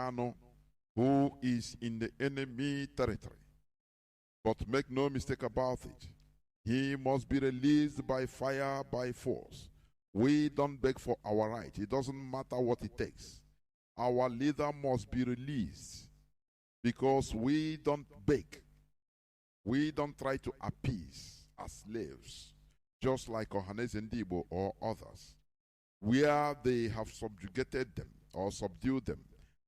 Kanu, who is in the enemy territory. But make no mistake about it, he must be released by fire, by force. We don't beg for our right. It doesn't matter what it takes. Our leader must be released because we don't beg. We don't try to appease as slaves, just like Ohaneze Ndigbo or others, where they have subjugated them or subdued them,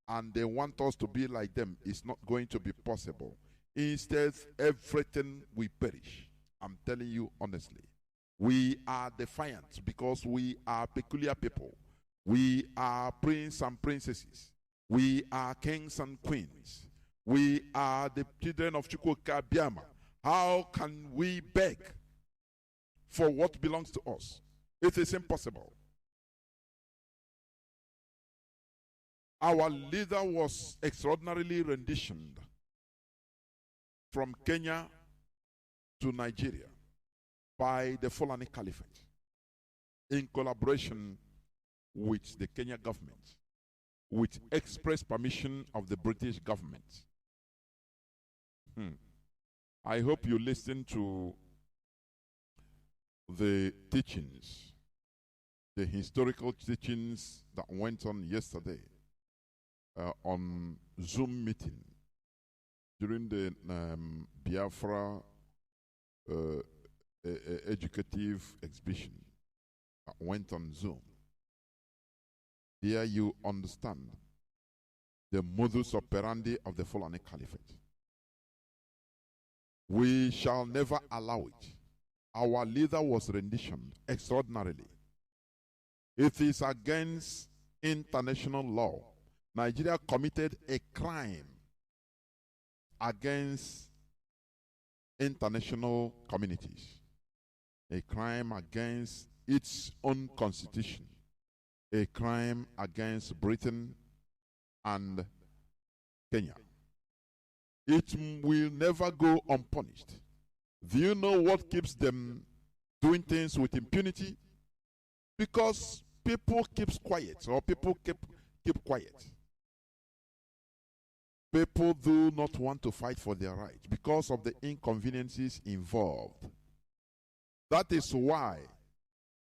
and they want us to be like them. It's not going to be possible. Instead, everything will perish. I'm telling you honestly. We are defiant because we are peculiar people. We are princes and princesses. We are kings and queens. We are the children of Chukwuka Biama. How can we beg for what belongs to us? It is impossible. Our leader was extraordinarily renditioned from Kenya to Nigeria by the Fulani Caliphate in collaboration with the Kenya government, with express permission of the British government. I hope you listen to the teachings, the historical teachings that went on yesterday on Zoom meeting during the Biafra educative exhibition that went on Zoom. Here you understand the modus operandi of the Fulani Caliphate. We shall never allow it. Our leader was renditioned extraordinarily. It is against international law. Nigeria committed a crime against international communities, a crime against its own constitution, a crime against Britain and Kenya. It will never go unpunished. Do you know what keeps them doing things with impunity? Because people keep quiet, or people keep quiet. People do not want to fight for their rights because of the inconveniences involved. That is why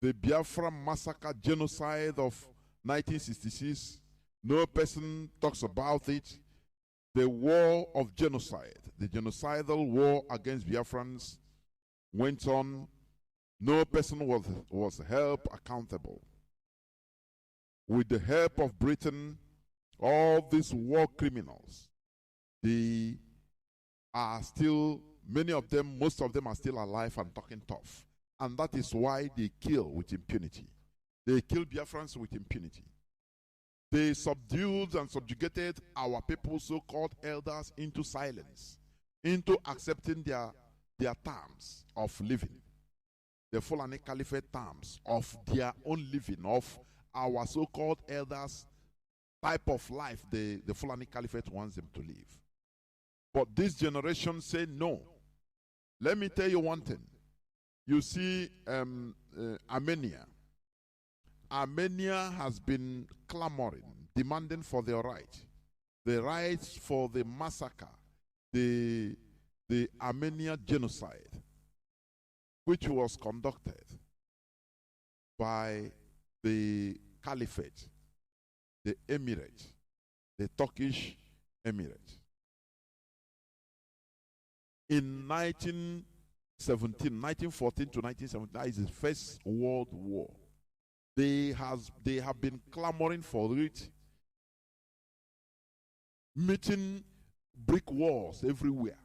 the Biafra massacre genocide of 1966, no person talks about it. The war of genocide, the genocidal war against Biafrans went on. No person was held accountable. With the help of Britain, all these war criminals, they are still, many of them, most of them are still alive and talking tough. And that is why they kill with impunity. They kill Biafrans with impunity. They subdued and subjugated our people, so-called elders, into silence, into accepting their terms of living, the Fulani Caliphate terms of their own living, of our so-called elders' type of life the Fulani Caliphate wants them to live. But this generation say no. Let me tell you one thing. You see, Armenia. Armenia has been clamoring, demanding for their right. The rights for the massacre, the Armenian genocide, which was conducted by the Caliphate, the Emirate, the Turkish Emirate. In 1914 to 1917, that is the First World War. They have been clamoring for it, meeting brick walls everywhere.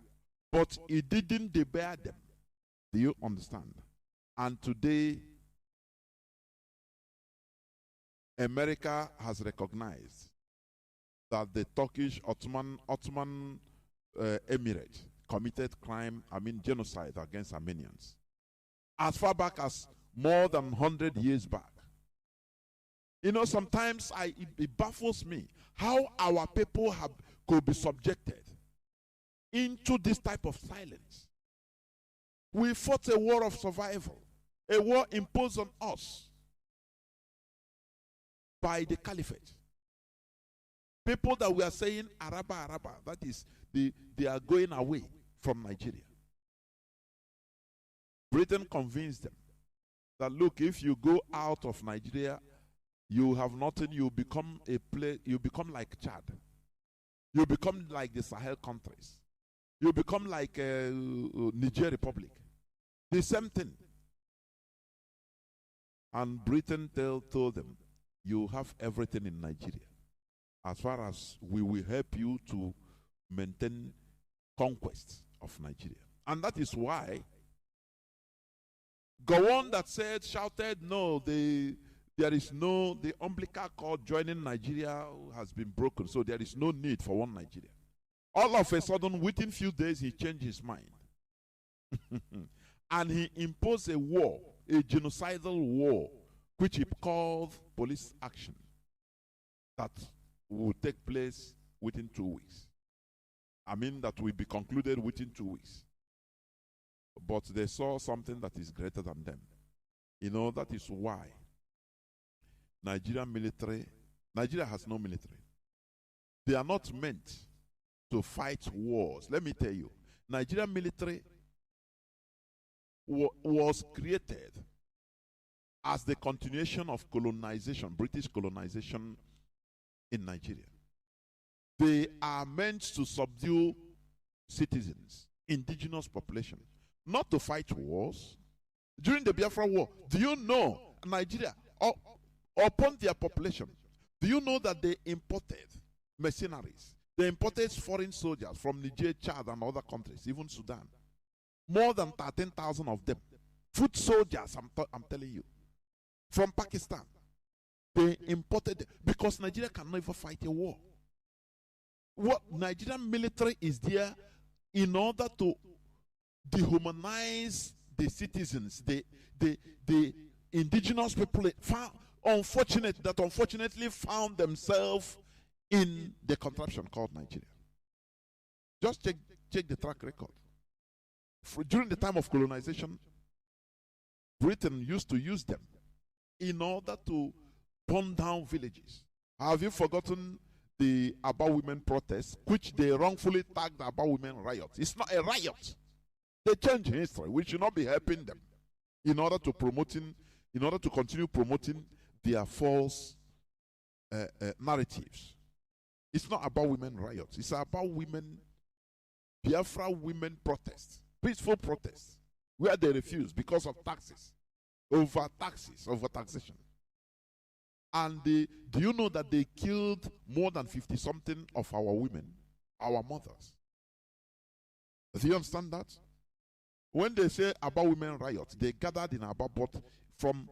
But it didn't debar them. Do you understand? And today, America has recognized that the Turkish Ottoman Emirate committed genocide against Armenians as far back as more than 100 years back. You know, sometimes it baffles me how our people could be subjected into this type of silence. We fought a war of survival, a war imposed on us by the Caliphate. People that we are saying Araba, Araba, that is, they are going away from Nigeria. Britain convinced them that, look, if you go out of Nigeria, you have nothing, you become like Chad. You become like the Sahel countries. You become like Niger Republic. The same thing. And Britain told them, you have everything in Nigeria. As far as we will help you to maintain conquest of Nigeria. And that is why Gowon that shouted, no, the umbilical cord joining Nigeria has been broken, so there is no need for one Nigeria. All of a sudden, within a few days, he changed his mind. And he imposed a war, a genocidal war, which he called police action, that would take place within 2 weeks. I mean, that will be concluded within 2 weeks. But they saw something that is greater than them. You know, that is why Nigeria has no military. They are not meant to fight wars. Let me tell you, Nigerian military was created as the continuation of colonization, British colonization in Nigeria. They are meant to subdue citizens, indigenous population, not to fight wars. During the Biafra War, do you know Nigeria, upon their population, do you know that they imported mercenaries? They imported foreign soldiers from Niger, Chad, and other countries, even Sudan. More than 13,000 of them. Foot soldiers, I'm telling you. From Pakistan. They imported, because Nigeria can never fight a war. What Nigerian military is there in order to dehumanize the citizens, the indigenous people unfortunately found themselves in the contraption called Nigeria. Just check the track record. During the time of colonization, Britain used to use them in order to burn down villages. Have you forgotten the Aba women protests, which they wrongfully tagged Aba women riots? It's not a riot. They change history. We should not be helping them in order to continue promoting their false narratives. It's not about women riots. It's about women, Biafra women protests, peaceful protests, where they refuse because of taxes, over taxation. And do you know that they killed more than 50-something of our women, our mothers? Do you understand that? When they say about women riots, they gathered in Aba, but from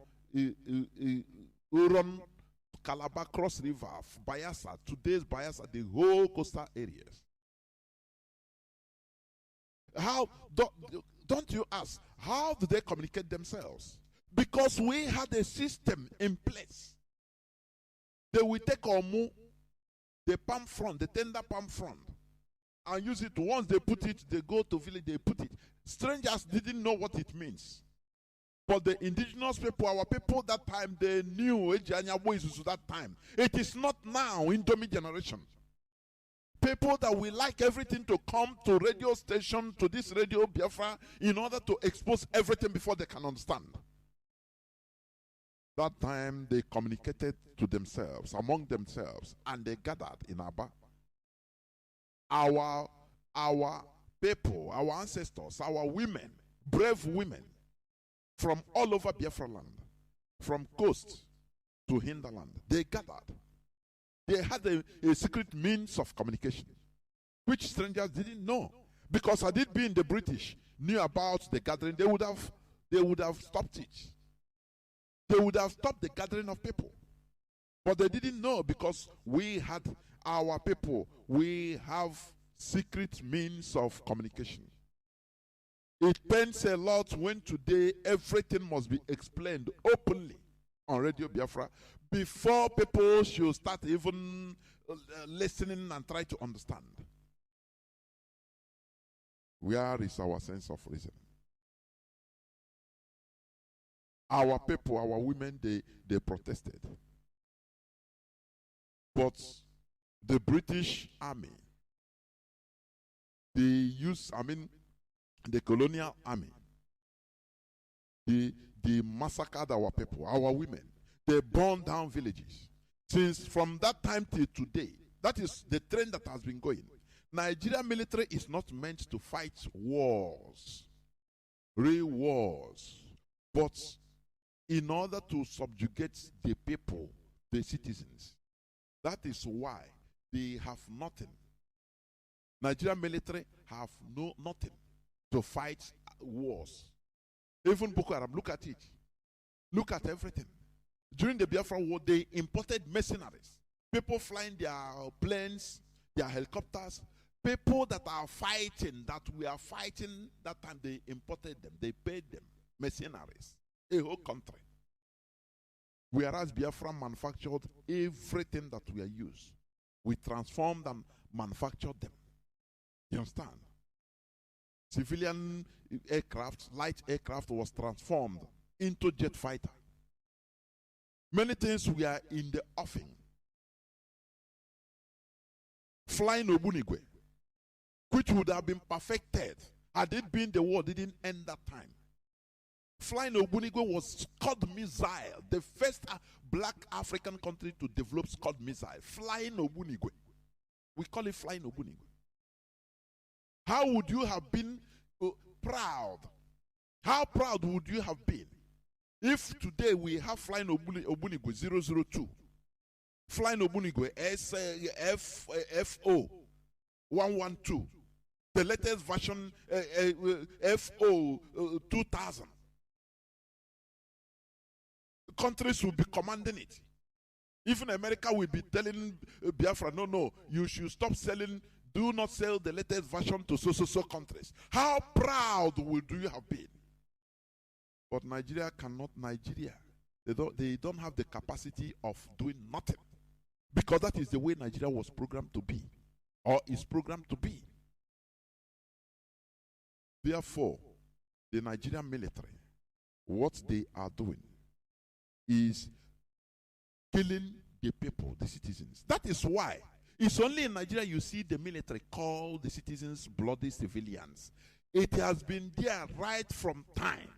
Uron, Calabar, Cross River, Bayelsa, today's Bayelsa, the whole coastal areas. How don't you ask, how do they communicate themselves? Because we had a system in place. They will take the palm front, the tender palm front, and use it. Once they put it, they go to village, they put it. Strangers didn't know what it means. But the indigenous people, our people that time, they knew that time. It is not now in Domi generation. People that we like everything to come to radio station, to this Radio Biafra, in order to expose everything before they can understand. That time they communicated to themselves, among themselves, and they gathered in Aba. Our people, our ancestors, our women, brave women, from all over Biafra land, from coast to hinterland, they gathered. They had a secret means of communication, which strangers didn't know. Because had it been the British knew about the gathering, they would have stopped it. They would have stopped the gathering of people. But they didn't know, because we had our people, we have secret means of communication. It pains a lot when today everything must be explained openly on Radio Biafra before people should start even listening and try to understand. Where is our sense of reason? Our people, our women, they protested. But the British Army, the colonial army, they massacred our people, our women. They burned down villages. Since from that time till today, that is the trend that has been going. Nigeria military is not meant to fight wars, real wars, but in order to subjugate the people, the citizens. That is why they have nothing. Nigeria military have nothing to fight wars. Even Boko Haram, look at it. Look at everything. During the Biafra War, they imported mercenaries. People flying their planes, their helicopters. People that are fighting, that we are fighting, that time they imported them. They paid them. Mercenaries. A whole country. Whereas Biafra manufactured everything that we are used. We transformed and manufactured them. You understand? Civilian aircraft, light aircraft was transformed into jet fighter. Many things were in the offing. Flying Obunigwe, which would have been perfected had it been the war didn't end that time. Flying Obunigwe was Scud missile, the first black African country to develop Scud missile. Flying Obunigwe. We call it Flying Obunigwe. How would you have been proud? How proud would you have been if today we have Flying Obunigwe 002, Flying Obunigwe FO 112, the latest version FO 2000? Countries will be commanding it. Even America will be telling Biafra, no, you should stop selling. Do not sell the latest version to so countries. How proud would you have been? But Nigeria cannot. Nigeria, they don't have the capacity of doing nothing, because that is the way Nigeria was programmed to be, or is programmed to be. Therefore, the Nigerian military, what they are doing is killing the people, the citizens. That is why it's only in Nigeria you see the military call the citizens bloody civilians. It has been there right from time,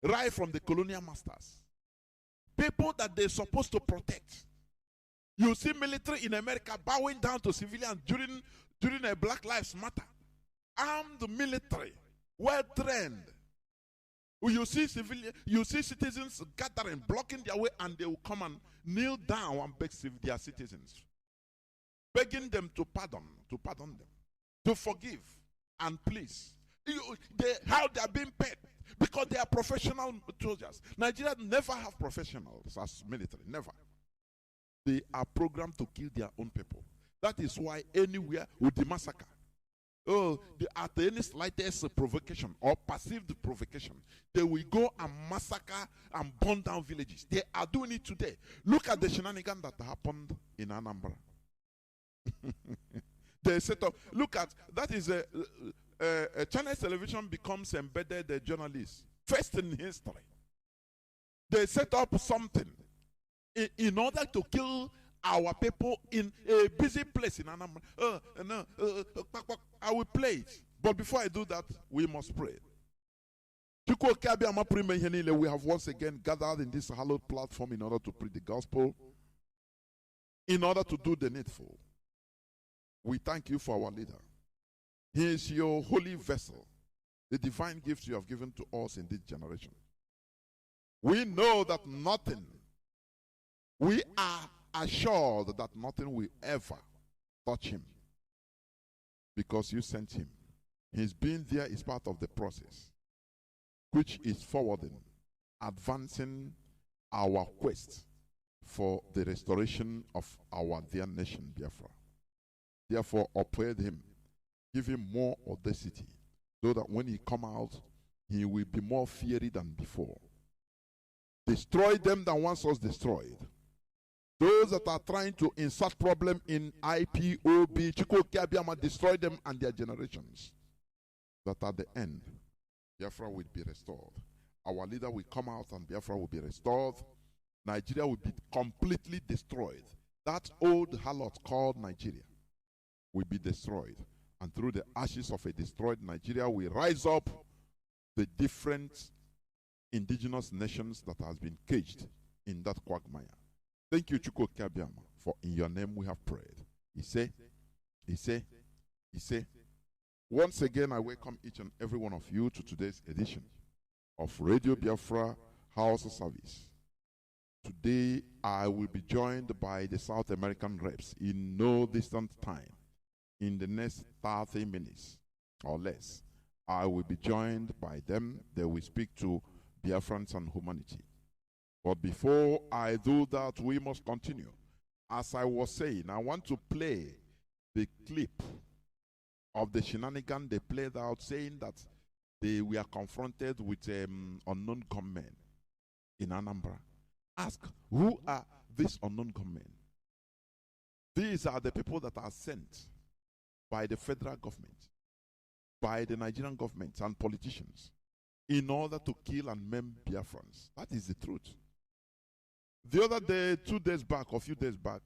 right from the colonial masters. People that they're supposed to protect. You see military in America bowing down to civilians during a Black Lives Matter. Armed military, well trained. You see citizens gathering, blocking their way, and they will come and kneel down and beg their citizens, begging them to pardon them, to forgive, and please. How they are being paid? Because they are professional soldiers. Nigeria never have professionals as military, never. They are programmed to kill their own people. That is why anywhere with the massacre, at any slightest provocation or perceived provocation, they will go and massacre and burn down villages. They are doing it today. Look at the shenanigans that happened in Anambra. They set up. Look at that is a Channel television becomes embedded journalists first in history. They set up something in order to kill our people in a busy place in Anambra. I will play it. But before I do that, we must pray. We have once again gathered in this hallowed platform in order to preach the gospel, in order to do the needful. We thank you for our leader. He is your holy vessel, the divine gift you have given to us in this generation. We know that nothing, we are assured that nothing will ever touch him because you sent him. His being there is part of the process, which is forwarding, advancing our quest for the restoration of our dear nation, Biafra. Therefore, uphold him, give him more audacity, so that when he come out, he will be more fiery than before. Destroy them that once was destroyed. Those that are trying to insert problem in IPOB, destroy them and their generations. That at the end, Biafra will be restored. Our leader will come out and Biafra will be restored. Nigeria will be completely destroyed. that old harlot called Nigeria will be destroyed. And through the ashes of a destroyed Nigeria, we rise up the different indigenous nations that has been caged in that quagmire. Thank you, Chukwu Kabiama, for in your name we have prayed. He say, once again, I welcome each and every one of you to today's edition of Radio Biafra Hausa-Service. Today, I will be joined by the South American reps in no distant time. In the next 30 minutes or less, I will be joined by them. They will speak to Biafrans and humanity. But before I do that, we must continue. As I was saying, I want to play the clip of the shenanigan they played out, saying that they were confronted with unknown gunmen in Anambra. Ask, who are these unknown gunmen? These are the people that are sent by the federal government, by the Nigerian government and politicians in order to kill and maim Biafrans. That is the truth. The other day, 2 days back, or a few days back,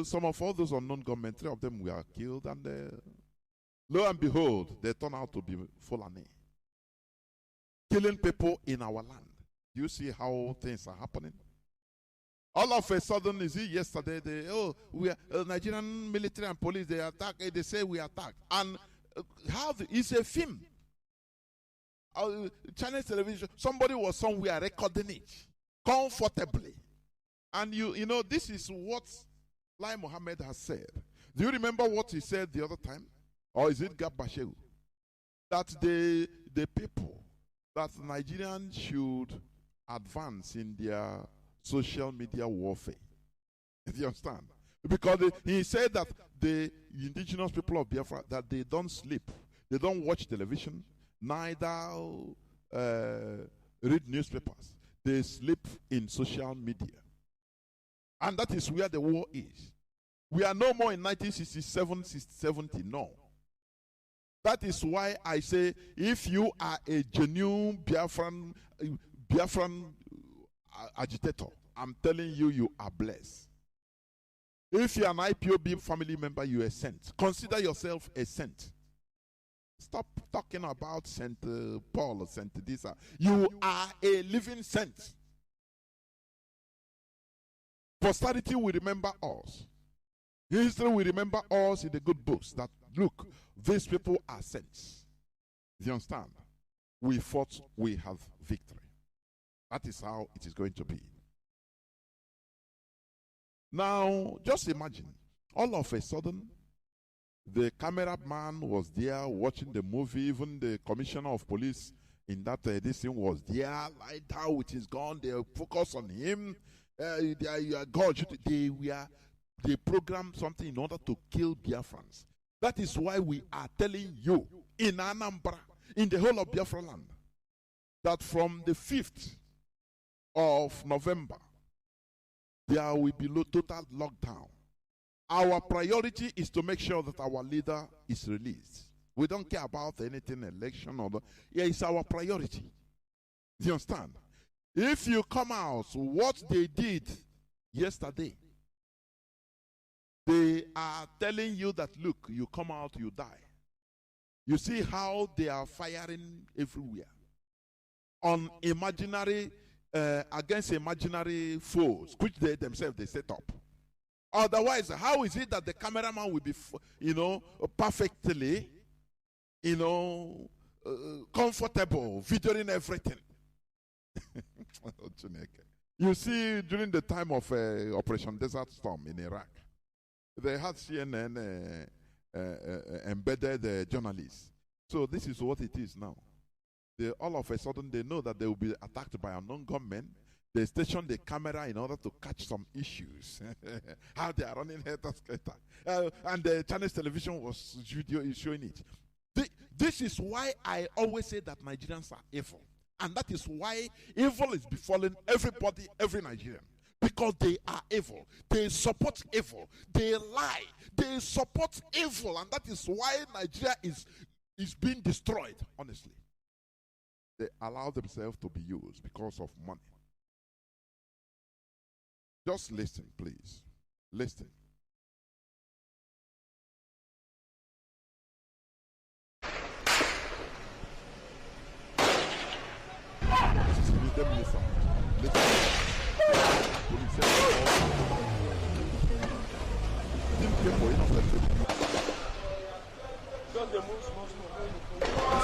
some of all those unknown gunmen, 3 of them were killed, and lo and behold, they turn out to be Fulani, killing people in our land. Do you see how things are happening? All of a sudden, you see, yesterday, we are Nigerian military and police, they attack, they say we attacked. And it's a film. Chinese television, somebody was somewhere recording it comfortably. And you know, this is what Lai Mohammed has said. Do you remember what he said the other time? Or is it Gabashew? That the people, that Nigerians should advance in their social media warfare. Do you understand? Because he said that the indigenous people of Biafra, that they don't sleep. They don't watch television, neither read newspapers. They sleep in social media. And that is where the war is. We are no more in 1967, 70, no. That is why I say, if you are a genuine Biafran agitator, I'm telling you, you are blessed. If you're an IPOB family member, you are sent. Consider yourself a saint. Stop talking about Saint Paul or Saint Disa. You are a living saint. Posterity will remember us. History will remember us in the good books that, look, these people are saints. Do you understand? We fought, we have victory. That is how it is going to be. Now, just imagine, all of a sudden, the cameraman was there watching the movie. Even the commissioner of police in that this thing was there, light out with his gun. They focus on him. They programmed something in order to kill Biafrans. That is why we are telling you in Anambra, in the whole of Biafra land, that from the 5th of November, there will be total lockdown. Our priority is to make sure that our leader is released. We don't care about anything, election or it's our priority. Do you understand? If you come out, what they did yesterday, they are telling you that, look, you come out, you die. You see how they are firing everywhere on imaginary, against imaginary foes, which they themselves they set up. Otherwise, how is it that the cameraman will be, perfectly, comfortable, videoing everything? You see, during the time of Operation Desert Storm in Iraq, they had CNN embedded journalists. So this is what it is now. All of a sudden, they know that they will be attacked by unknown gunmen. They station the camera in order to catch some issues. How they are running head and the Chinese television was showing it. This is why I always say that Nigerians are evil. And that is why evil is befalling everybody, every Nigerian. Because they are evil. They support evil. They lie. They support evil. And that is why Nigeria is being destroyed, honestly. They allow themselves to be used because of money. Just listen, please. Listen. This is Listen. This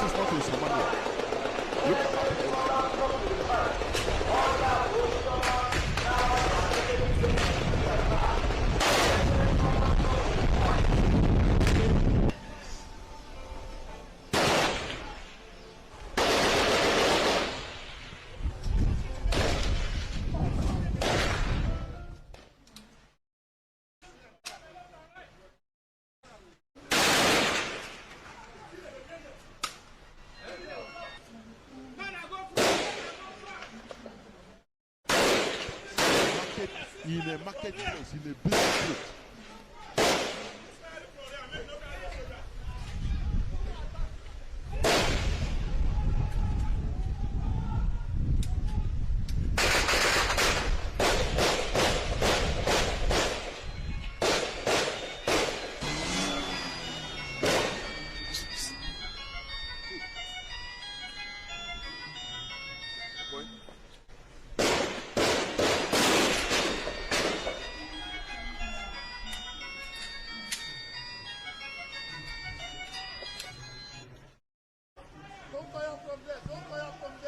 is not in Somalia. Look at that. In a marketplace, in a business place.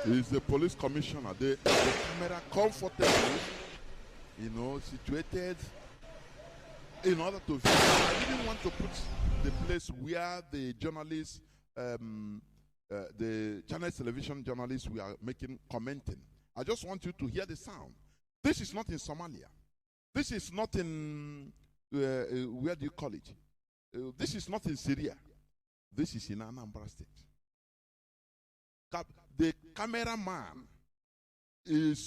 Is the police commissioner. The camera comfortably, situated in order to view. I didn't want to put the place where the journalists, the channel television journalists were commenting. I just want you to hear the sound. This is not in Somalia. This is not in, where do you call it? This is not in Syria. This is in Anambra State. The cameraman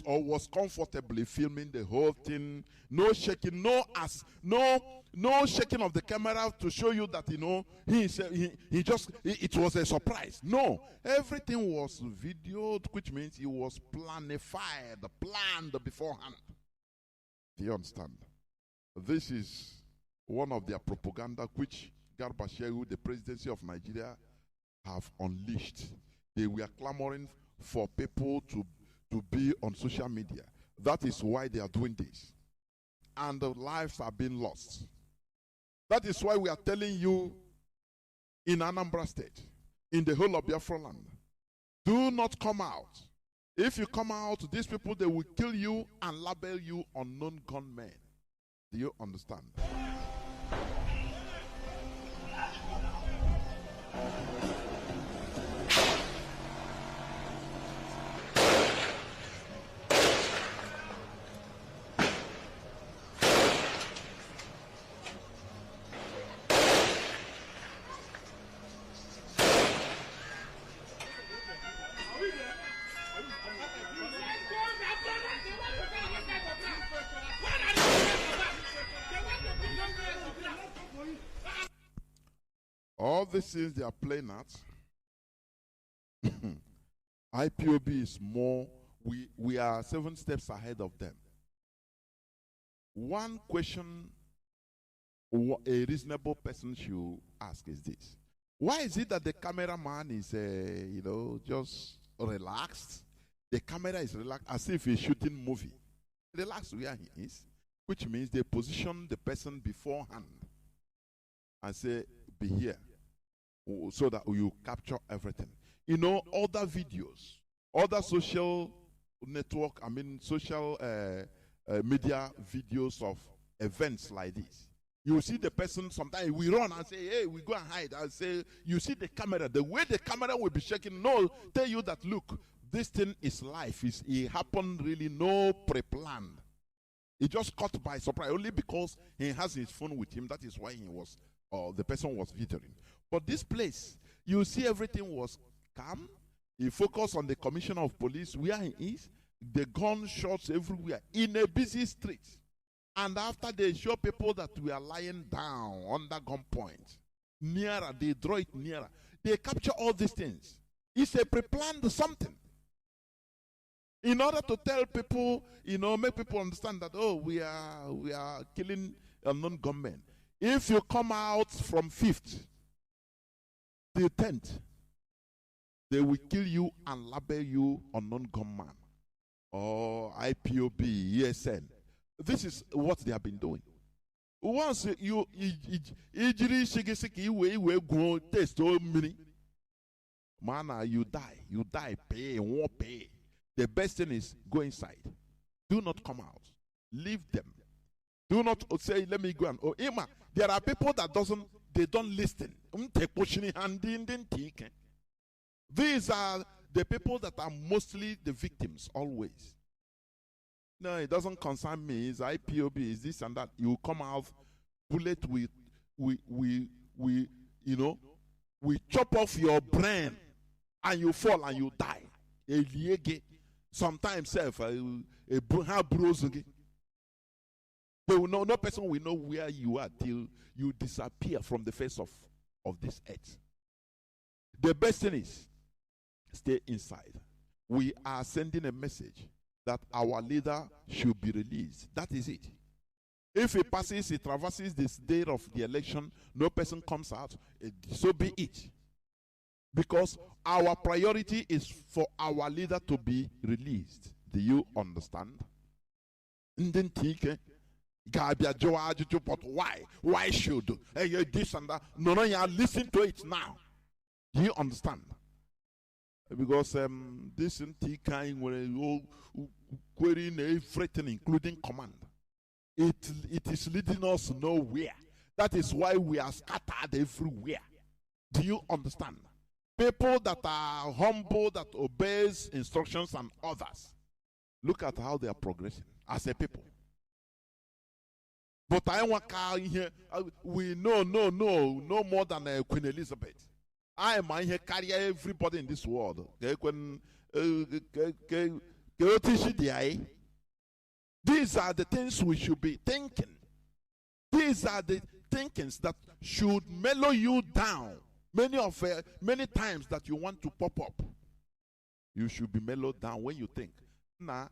was comfortably filming the whole thing. No shaking, no shaking of the camera to show you that it was a surprise. No, everything was videoed, which means it was planned beforehand. Do you understand? This is one of their propaganda which Garba Shehu, the presidency of Nigeria, have unleashed. They were clamoring for people to be on social media. That is why they are doing this. And the lives are being lost. That is why we are telling you in Anambra State, in the whole of Biafra land, do not come out. If you come out, these people, they will kill you and label you unknown gunmen. Do you understand? All these things they are playing at, IPOB is more, we are 7 steps ahead of them. One question a reasonable person should ask is this. Why is it that the cameraman is, just relaxed? The camera is relaxed as if he's shooting movie. Relaxed where he is, which means they position the person beforehand and say, be here, so that you capture everything. Other videos, other social network, social media videos of events like this. You see the person, sometimes we run and say, hey, we go and hide. And say, you see the camera, the way the camera will be shaking, tell you that, look, this thing is life. It happened really, no pre-planned. He just caught by surprise, only because he has his phone with him. That is why the person was videoing. But this place, you see everything was calm. He focused on the commissioner of police, where he is. The gunshots everywhere, in a busy street. And after they show people that we are lying down under gunpoint, nearer, they draw it nearer. They capture all these things. It's a pre-planned something. In order to tell people, make people understand that, we are killing unknown gunmen. If you come out from 5th till 10th, they will kill you and label you unknown gunman or IPOB, ESN. This is what they have been doing. Once you taste so many, man, you die, pay, won't pay. The best thing is go inside. Do not come out. Leave them. Do not say, let me go and there are people that don't listen. These are the people that are mostly the victims always. No, it doesn't concern me. It's IPOB, it's this and that. You come out, bullet, we chop off your brain and you fall and you die. Sometimes a bruise again. No person will know where you are till you disappear from the face of this earth. The best thing is stay inside. We are sending a message that our leader should be released. That is it. If he traverses this day of the election, no person comes out, so be it. Because our priority is for our leader to be released. Do you understand? But why? Why should this and that? No, listen to it now. Do you understand? Because this kind will querying everything, including command. It is leading us nowhere. That is why we are scattered everywhere. Do you understand? People that are humble, that obeys instructions and others. Look at how they are progressing as a people. But I want here. We know no more than Queen Elizabeth. I am here carry everybody in this world. These are the things we should be thinking. These are the thinkings that should mellow you down. Many times that you want to pop up, you should be mellowed down when you think. Now,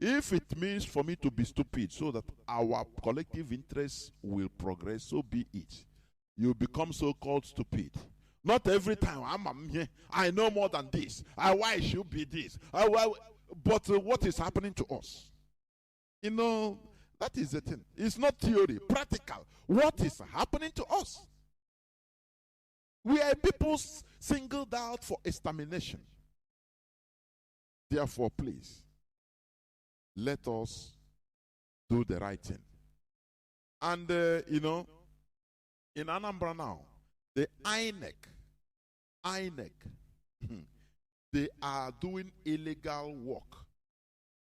if it means for me to be stupid so that our collective interests will progress, so be it. You become so-called stupid. Not every time I'm here, I know more than this. Why it should be this? But what is happening to us? That is the thing. It's not theory, practical. What is happening to us? We are people singled out for extermination. Therefore, please, let us do the right thing. And, in Anambra now, the INEC, they are doing illegal work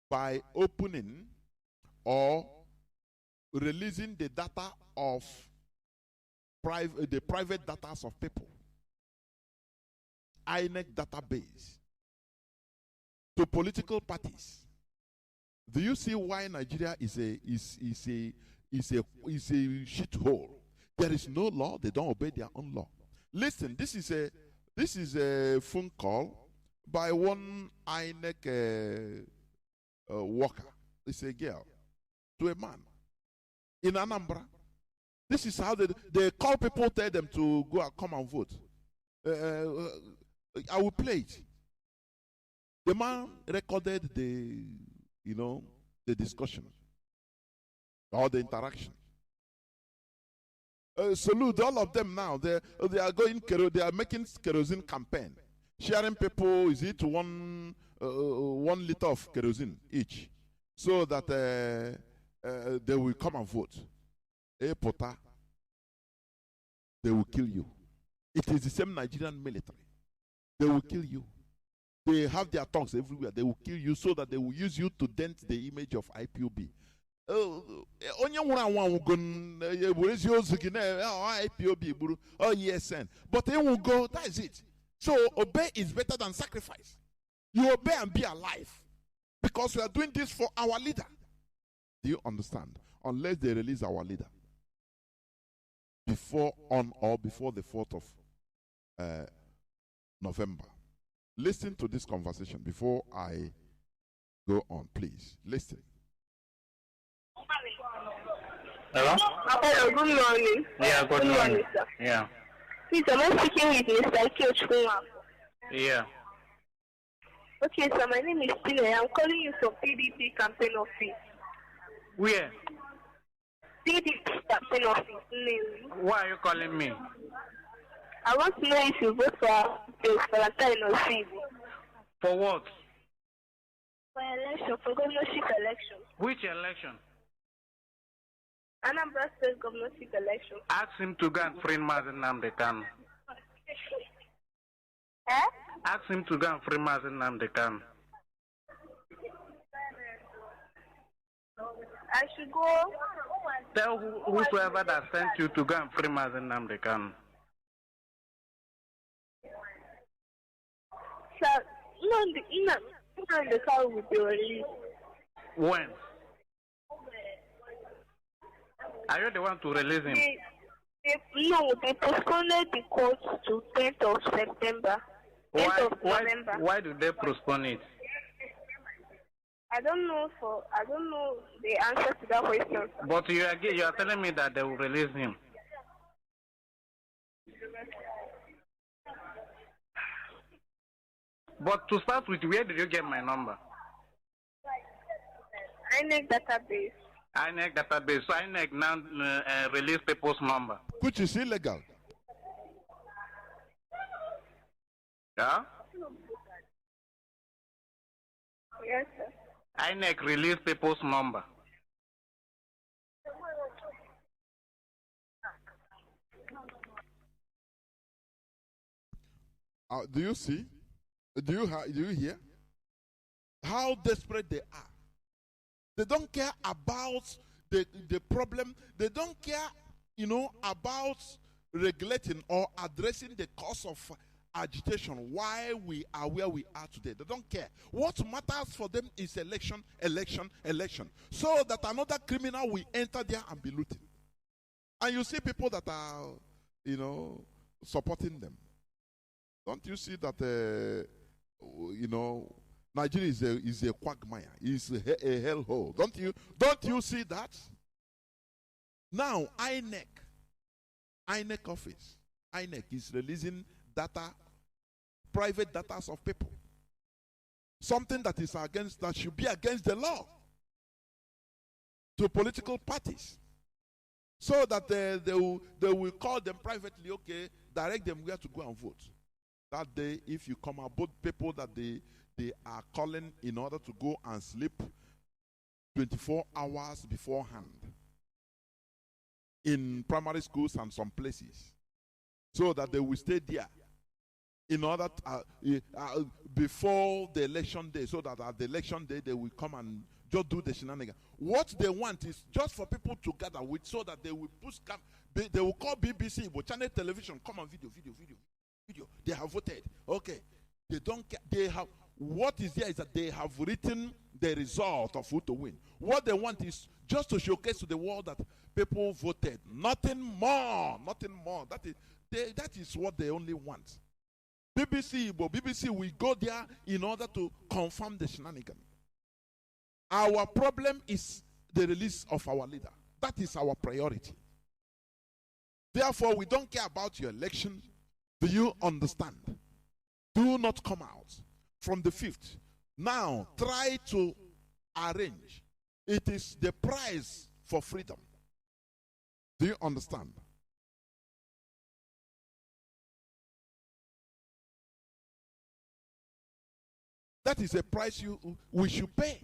by opening or releasing the data of the private data of people. INEC database to political parties. Do you see why Nigeria is a shithole? There is no law. They don't obey their own law. Listen, this is a phone call by one INEC worker. It's a girl to a man in Anambra. This is how they call people, tell them to go and come and vote. I will play it. The man recorded the discussion or the interaction. Salute all of them now. They are making kerosene campaign, sharing people. Is it 1 liter of kerosene each, so that they will come and vote. Pota, they will kill you. It is the same Nigerian military. They will kill you. They have their talks everywhere. They will kill you so that they will use you to dent the image of IPOB. ESN. But they will go, that is it. So obey is better than sacrifice. You obey and be alive. Because we are doing this for our leader. Do you understand? Unless they release our leader before the 4th of November. Listen to this conversation before I go on, please. Listen. Hello? Hello, good morning. Yeah, good morning. Sir. Yeah. Please, am I speaking with Mr. Kyochkunwa? Yeah. Okay, sir, my name is Tina. I'm calling you from PDP campaign office. Where? PDP campaign office. Why are you calling me? I want to know if you vote for Valentine or Steve. For what? For election, for governorship election. Which election? Anambra State governorship election. Ask him to go and free Mazi Nnamdi Kanu. Eh? Ask him to go and free Mazi Nnamdi Kanu. I should go. Tell whosoever that sent you to go and free Mazi Nnamdi Kanu. Sir, the car will be released. When? Are you the one to release him? They postponed the court to 10th of September. 10th of November. Why do they postpone it? I don't know the answer to that question. But you are telling me that they will release him. But to start with, where did you get my number? INEC database. INEC database. So INEC now release people's number. Which is illegal. Yeah? Yes, sir. INEC release people's number. Do you see? Do you hear? How desperate they are. They don't care about the problem. They don't care, about regulating or addressing the cause of agitation, why we are where we are today. They don't care. What matters for them is election, election, election. So that another criminal will enter there and be looting. And you see people that are, supporting them. Don't you see that, Nigeria is a quagmire, is a hellhole? Don't you see that? Now, INEC office, INEC is releasing data, private data of people. Something that should be against the law to political parties. So that they will call them privately, okay, direct them where to go and vote. That day, if you come out, both people that they are calling in order to go and sleep 24 hours beforehand in primary schools and some places, so that they will stay there in order to, before the election day, so that at the election day they will come and just do the shenanigans. What they want is just for people to gather with, so that they will push, they will call BBC, but channel television, come on, video. They have voted. Okay. They don't care. They have, what is there is that they have written the result of who to win. What they want is just to showcase to the world that people voted. Nothing more. That is what they only want. BBC will go there in order to confirm the shenanigan. Our problem is the release of our leader. That is our priority. Therefore, we don't care about your election. Do you understand? Do not come out from the 5th. Now, try to arrange. It is the price for freedom. Do you understand? That is a price we should pay.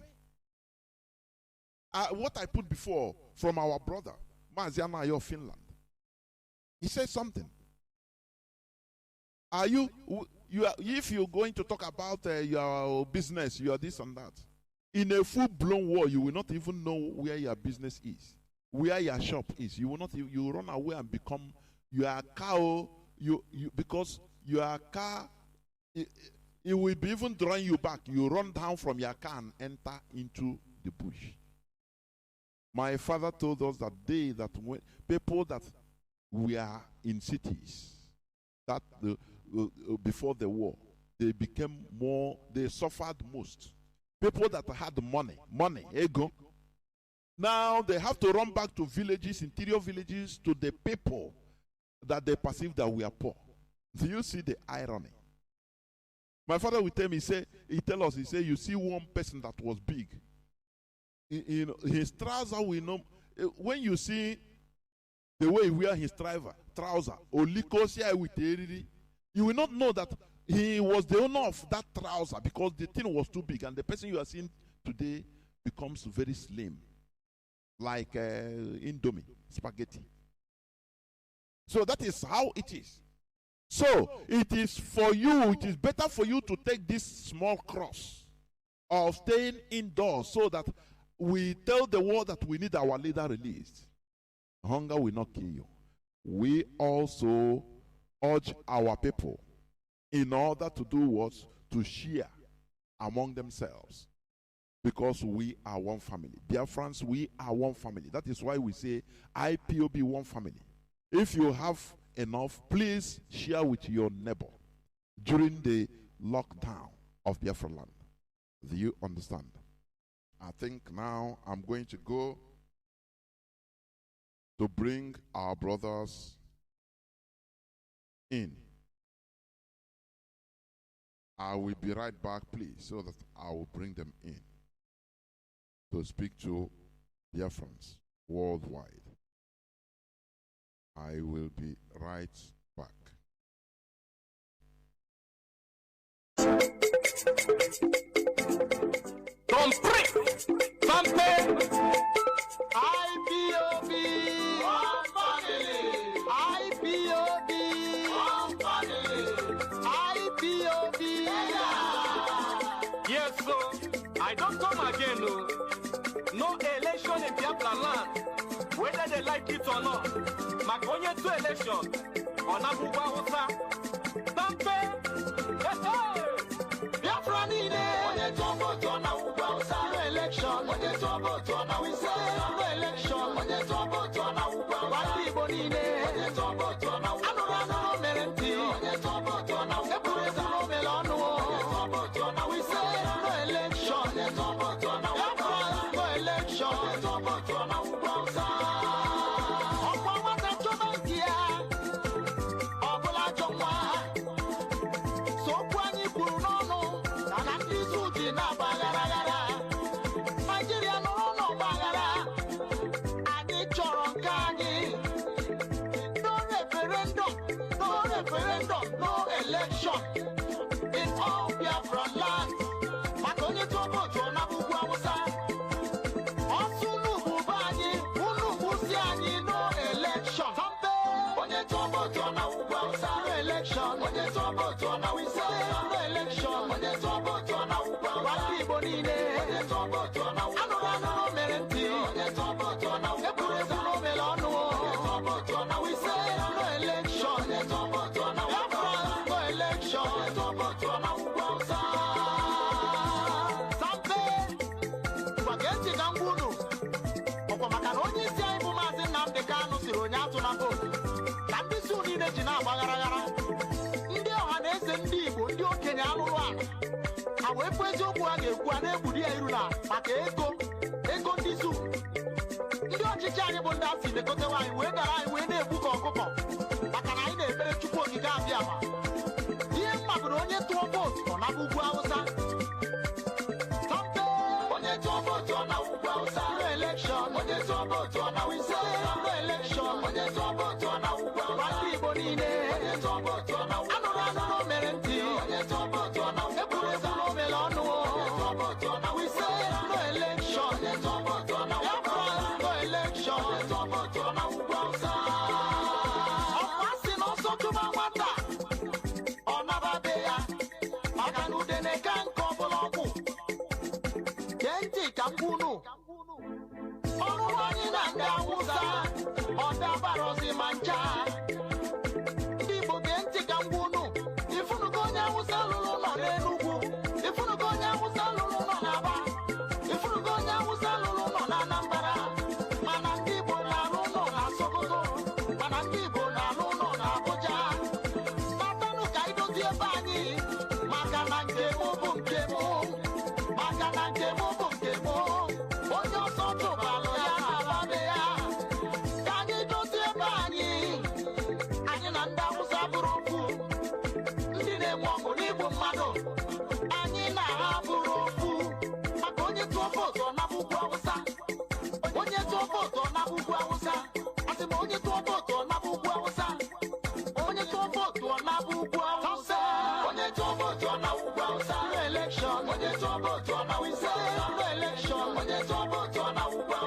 What I put before from our brother, Mazi Nnamdi of Finland. He said something. If you're going to talk about your business, your this and that, in a full-blown war, you will not even know where your business is, where your shop is. You will not. You run away and become your car. Because your car, it will be even drawing you back. You run down from your car and enter into the bush. My father told us that people that were in cities, that before the war, they suffered most. People that had money, ego. Now they have to run back to villages, interior villages, to the people that they perceive that we are poor. Do you see the irony? My father will tell me, he tell us, you see one person that was big. His trouser will know. When you see the way he wear his trouser, you will not know that he was the owner of that trouser because the thing was too big, and the person you are seeing today becomes very slim, like Indomie, spaghetti. So that is how it is. So it is for you, it is better for you to take this small cross of staying indoors so that we tell the world that we need our leader released. Hunger will not kill you. We also urge our people in order to do what? To share among themselves. Because we are one family. Biafrans, we are one family. That is why we say IPOB one family. If you have enough, please share with your neighbor during the lockdown of Biafra land. Do you understand? I think now I'm going to go to bring our brothers in. I will be right back, please, so that I will bring them in to speak to Biafrans worldwide. I will be right back. IPOB, one family. IPOB, one family. IPOB. Yes, so I don't come again, no. No election in Biafra land, whether they like it or not. Makonye to election, on Abuba Hausa. Tampe, Biafra nine. Onye tobo to na Abuba Hausa. No election, onye tobo to na we say. No election, onye tobo to na Abuba Hausa. Wati ibo nine. Onye tobo to na Abuba Hausa. Anurano merenti. Onye tobo to na Abuba Hausa. Sepureza no melano. Onye tobo to na we say. No election, onye tobo to na Abuba Hausa. No election, onye tobo to na Abuba Hausa. No election in all Biafra land. Makonye tobo to na Abuba Hausa. Osunu bubani, unu busiani. No election. Onye tobo to na Abuba Hausa. No election. Onye tobo to na we say. No election. Onye tobo to na Abuba Hausa. Wati ibo nine. Onye tobo to na Abuba Hausa. Anurano no merenti. Onye tobo to na Abuba Hausa. Sepureza no melano. Onye tobo to na we say. No election. Onye tobo to na onye isi anyị bụ Mazi Nnamdi Kanu siri onye atụ na votu ka ndị si niile ji na-agbagharagara ndị ọha na eze ndị Igbo ndị okenye alụrụ ala ha wee fụ eziokwu ha ga-ekwu a na-egburi ya iru na maka ego ndị zu ndị ọchịchị anyị bụ ndị asị lekotewa anyị wee gara anyị wee na-egbu ka ọkụkọ maka na anyị na-ekpere Chukwu okike abịa ma ihe mma bụ na onye tụọ vootu ọ na Ugwu Hausa. Onye tụọ vootu ọ na Ugwu Hausa. No election. Onye tụọ vootu ọ na Wise. No election. Onye tụọ vootu ọ na Ugwu Hausa. Wati Igbo niile. Onye tụọ vootu ọ na Ugwu Hausa. Anụrụ no mere ntị. Onye tụọ vootu ọ na Ugwu Hausa. Ekwureza no mere ọnụ. Onye tụọ vootu ọ na Wise. No election. Onye tụọ vootu ọ na Ugwu Hausa. No election. Onye tụọ vootu ọ na Ugwu Hausa. Ọkwa si n'ọsọ tụba nwata. Ọ naba be ya. Maka na udene ka nke ọbụla ọgwụ. Genti ka mkwunu. Ọrụ anyị na ndị Hausa. Ọ dabarozi ma ncha. Ndị Igbo genti ka mkwunu. Ifunugo onye Hausa lụrụ nọ n'Enugu. Ifunugo onye Hausa lụrụ nọ n'Aba. Ifunugo onye Hausa lụrụ nọ n'Anambra. Mana ndị Igbo na-alụ nọ na Sokoto. Mana ndị Igbo na-alụ nọ na Abuja. Natanụ ka idozie ebe anyị. Maka na nke mụ bụ nke mụ. Maka na nke mụ bụ nke mụ. We say no election.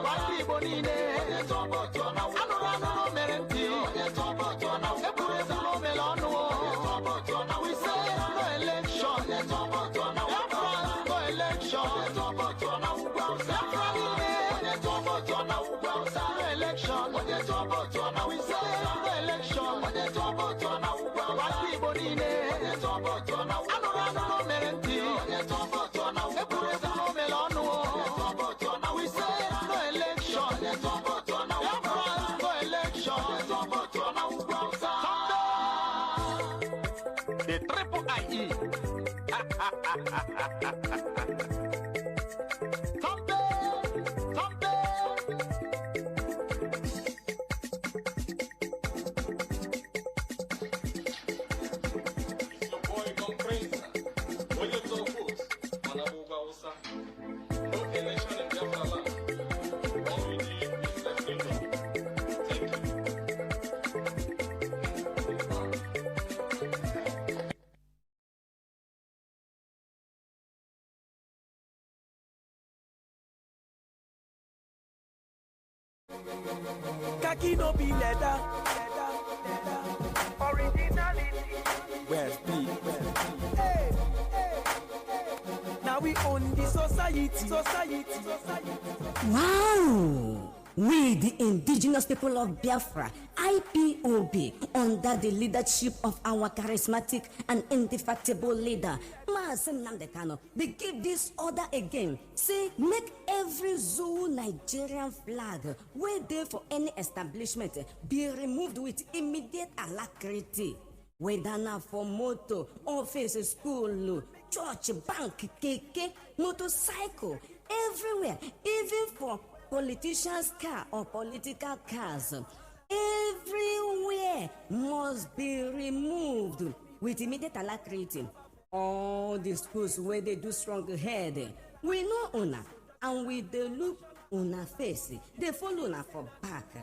Waki bonine. Anurano merenti. Eburebu no melano. We say no election. Biafra no election. Biafra ine. No election. We say no election. Waki bonine. Anurano merenti. Eburebu no melano. We say no election. Biafra no election. The triple IE. Kaki no be leather. Originality. Where's B? Hey, hey, hey. Now we own the society. Wow! We, the indigenous people of Biafra, IPOB, under the leadership of our charismatic and indefatigable leader, Mazi Nnamdi Kanu, they give this order again. Say, make every zoo Nigerian flag, where there for any establishment, be removed with immediate alacrity. Whether now for motor, office, school, church, bank, keke, motorcycle, everywhere, even for politicians' car or political cars, everywhere must be removed with immediate alacrity. All the schools where they do strong head, we know una, and with the look una face, they follow una for back.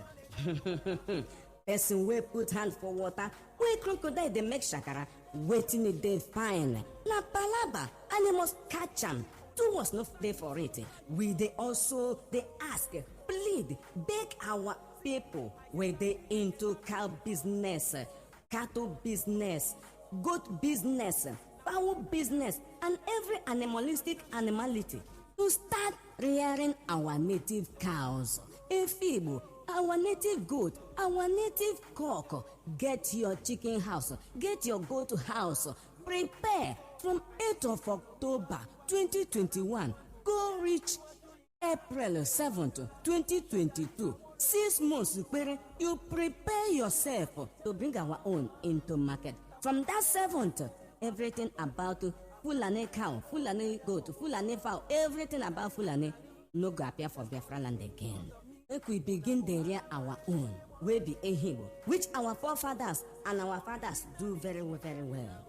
Person we put hand for water, we crocodile they make shakara, waiting it they fine. Na palaba, and they must catch them. Two was not there for it. We they also they ask, plead, beg our people where they into cow business, cattle business, goat business, fowl business, and every animalistic animality to start rearing our native cows. Efibu, our native goat, our native cock. Get your chicken house, get your goat house. Prepare from 8th of October 2021, go reach April 7th, 2022. 6 months, you prepare yourself to bring our own into market. From that 7th, everything about Fulani cow, Fulani goat, Fulani fowl, everything about Fulani no go appear for Biafra land again. If we begin to rear our own, we be a hero, which our forefathers and our fathers do very well.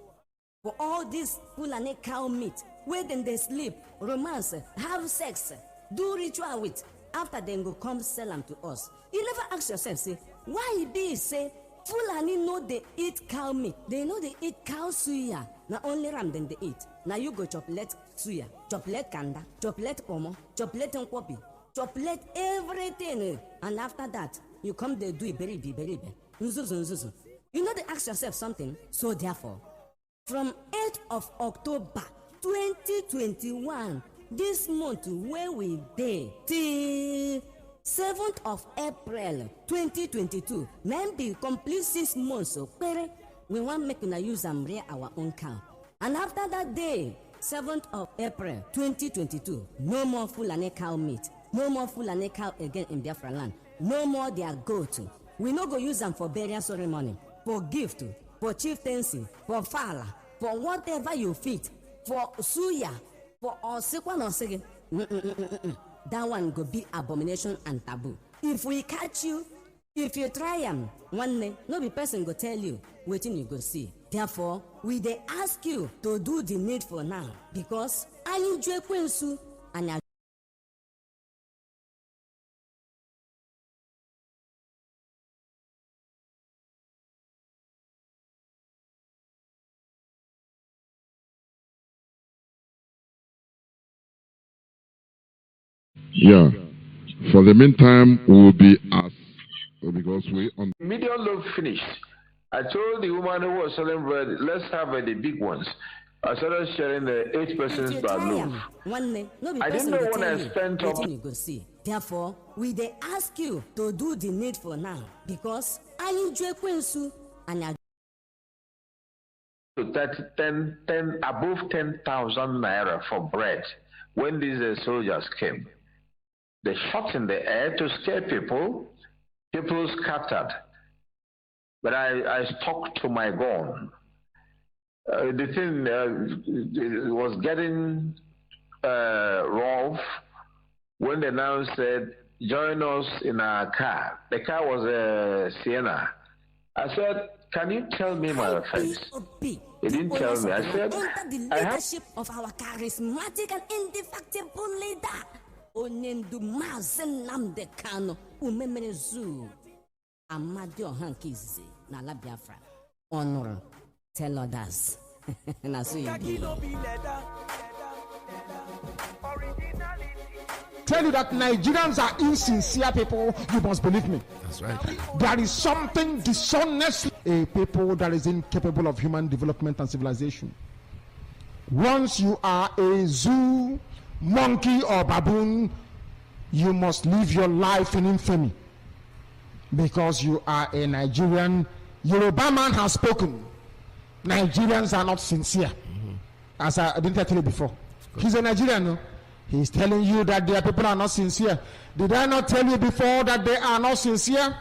For all this Fulani cow meat, where then they sleep, romance, have sex, do ritual with, after then go come sell them to us. You never ask yourself, say, why it be say Fulani know they eat cow meat, they know they eat cow suya. Now only ram then they eat. Now you go chocolate suya, chocolate kanda, chocolate pomo, chocolate nkwobi, chocolate everything. And after that, you come they do it very. Nzuzu. You know they ask yourself something. So therefore, from 8th of October 2021, this month where we day till 7th of April 2022, then be complete 6 months. So we want make una use and rear our own cow. And after that day, 7th of April 2022, no more Fulani cow meat, no more Fulani cow again in Biafra land, no more their goat. We no go use them for burial ceremony, for gift, for chieftaincy, for fala, for whatever you fit, for suya, for osikwan osigi. That one go be abomination and taboo. If we catch you, if you try them, one day, no be person go tell you, waiting you go see. Therefore, we they ask you to do the needful now, because anyị jụ ekwensu anya Yeah. For the meantime, we will be asked because we on medium loaf finished. I told the woman who was selling bread, let's have the big ones. I started sharing the 8 persons per loaf. I didn't know when I spent up. Therefore, we they ask you to do the needful now because I enjoy Quinsu and I above 10,000 naira for bread when these soldiers came. They shot in the air to scare people. People scattered. But I stuck to my gun. The thing was getting rough when they now said, join us in our car. The car was a Sienna. I said, can you tell me my offense? He didn't tell me. I said, under the leadership of our charismatic and indefatigable leader, Mazi Nnamdi Kanu, umemerezu amadio hankizi na la Biafra. Honor, tell others. Tell you that Nigerians are insincere people, you must believe me. That's right. There is something dishonest, a people that is incapable of human development and civilization. Once you are a zoo, monkey or baboon, you must live your life in infamy because you are a Nigerian. Yoruba man has spoken. Nigerians are not sincere. As I didn't tell you before. He's a Nigerian, no? He's telling you that their people are not sincere. Did I not tell you before that they are not sincere?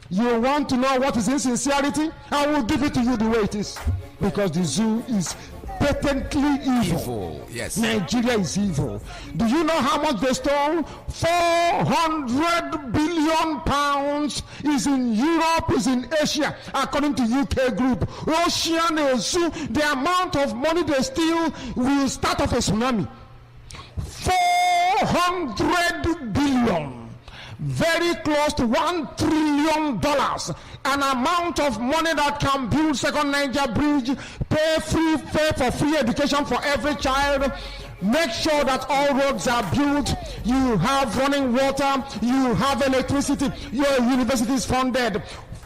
You want to know what is insincerity? I will give it to you the way it is. Because the zoo is patently evil. Yes. Nigeria is evil. Do you know how much they stole? 400 billion pounds is in Europe, is in Asia, according to UK group. Ocean Zoo, the amount of money they steal will start off a tsunami. 400 billion, very close to $1 trillion, an amount of money that can build second Niger bridge, pay for free education for every child, make sure that all roads are built, you have running water, you have electricity, your university is funded.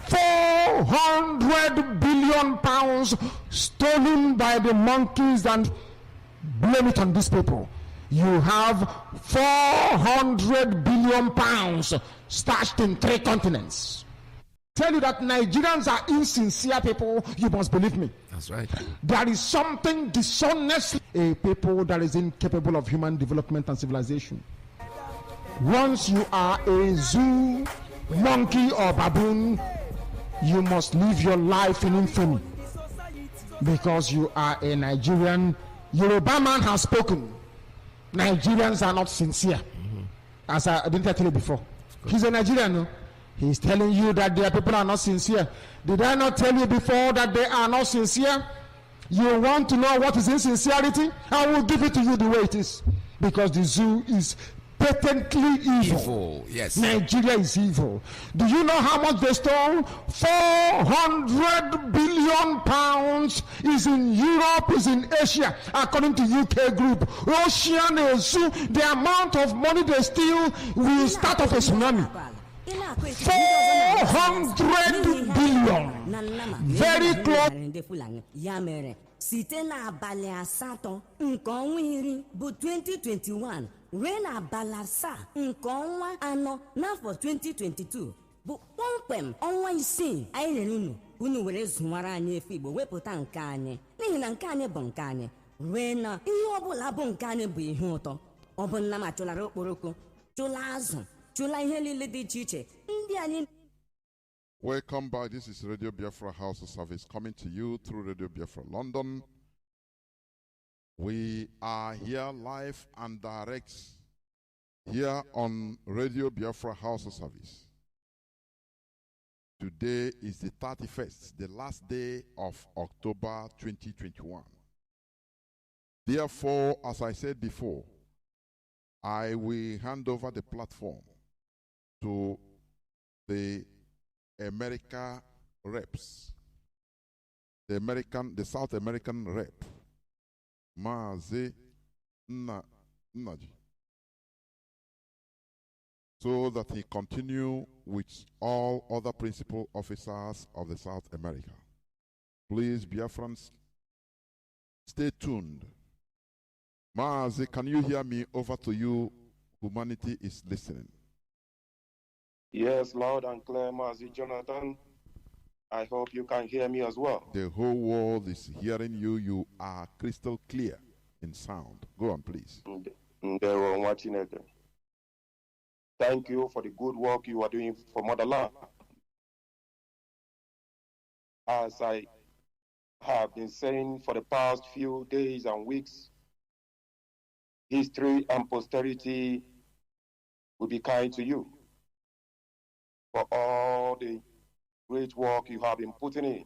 400 billion pounds stolen by the monkeys, and blame it on these people. You have 400 billion pounds stashed in 3 continents. Tell you that Nigerians are insincere people, you must believe me. That's right. There is something dishonest, a people that is incapable of human development and civilization. Once you are a zoo, monkey or baboon, you must live your life in infamy because you are a Nigerian. Yoruba man has spoken. Nigerians are not sincere. As I didn't tell you before. He's a Nigerian, no? He's telling you that their people are not sincere. Did I not tell you before that they are not sincere? You want to know what is insincerity? I will give it to you the way it is. Because the zoo is patently evil. Yes. Nigeria is evil. Do you know how much they stole? 400 billion pounds is in Europe, is in Asia, according to UK group. Ocean Zoo, the amount of money they steal will start off a tsunami. 400 billion. Very close. Site na abalị asatọ nke ọnwa iri bụ 2021 ruo na abalị asaa nke ọnwa anọ n'afọ 2022 bụ kpọmkwem ọnwa isii anyị nyere unu were zụwara anyị efe Igbo wepụta nke anyị n'ihi na nke anyị bụ nke anyị ruo na ihe ọbụla bụ nke anyị bụ ihe ụtọ. Ọ bụ nna ma chụlara okporoko chụla azụ chụla ihe niile dị iche iche ndị anyị. Welcome back. This is Radio Biafra Hausa-Service coming to you through Radio Biafra London. We are here live and direct here on Radio Biafra Hausa-Service. Today is the 31st, the last day of October 2021. Therefore, as I said before, I will hand over the platform to the America reps, the South American rep, Mazi Nnamdi so that he continue with all other principal officers of the South America. Please, Biafrans, stay tuned. Mazi, can you hear me? Over to you. Humanity is listening. Yes, loud and clear, Mazi Johnathan. I hope you can hear me as well. The whole world is hearing you. You are crystal clear in sound. Go on, please. Thank you for the good work you are doing for motherland. As I have been saying for the past few days and weeks, history and posterity will be kind to you for all the great work you have been putting in,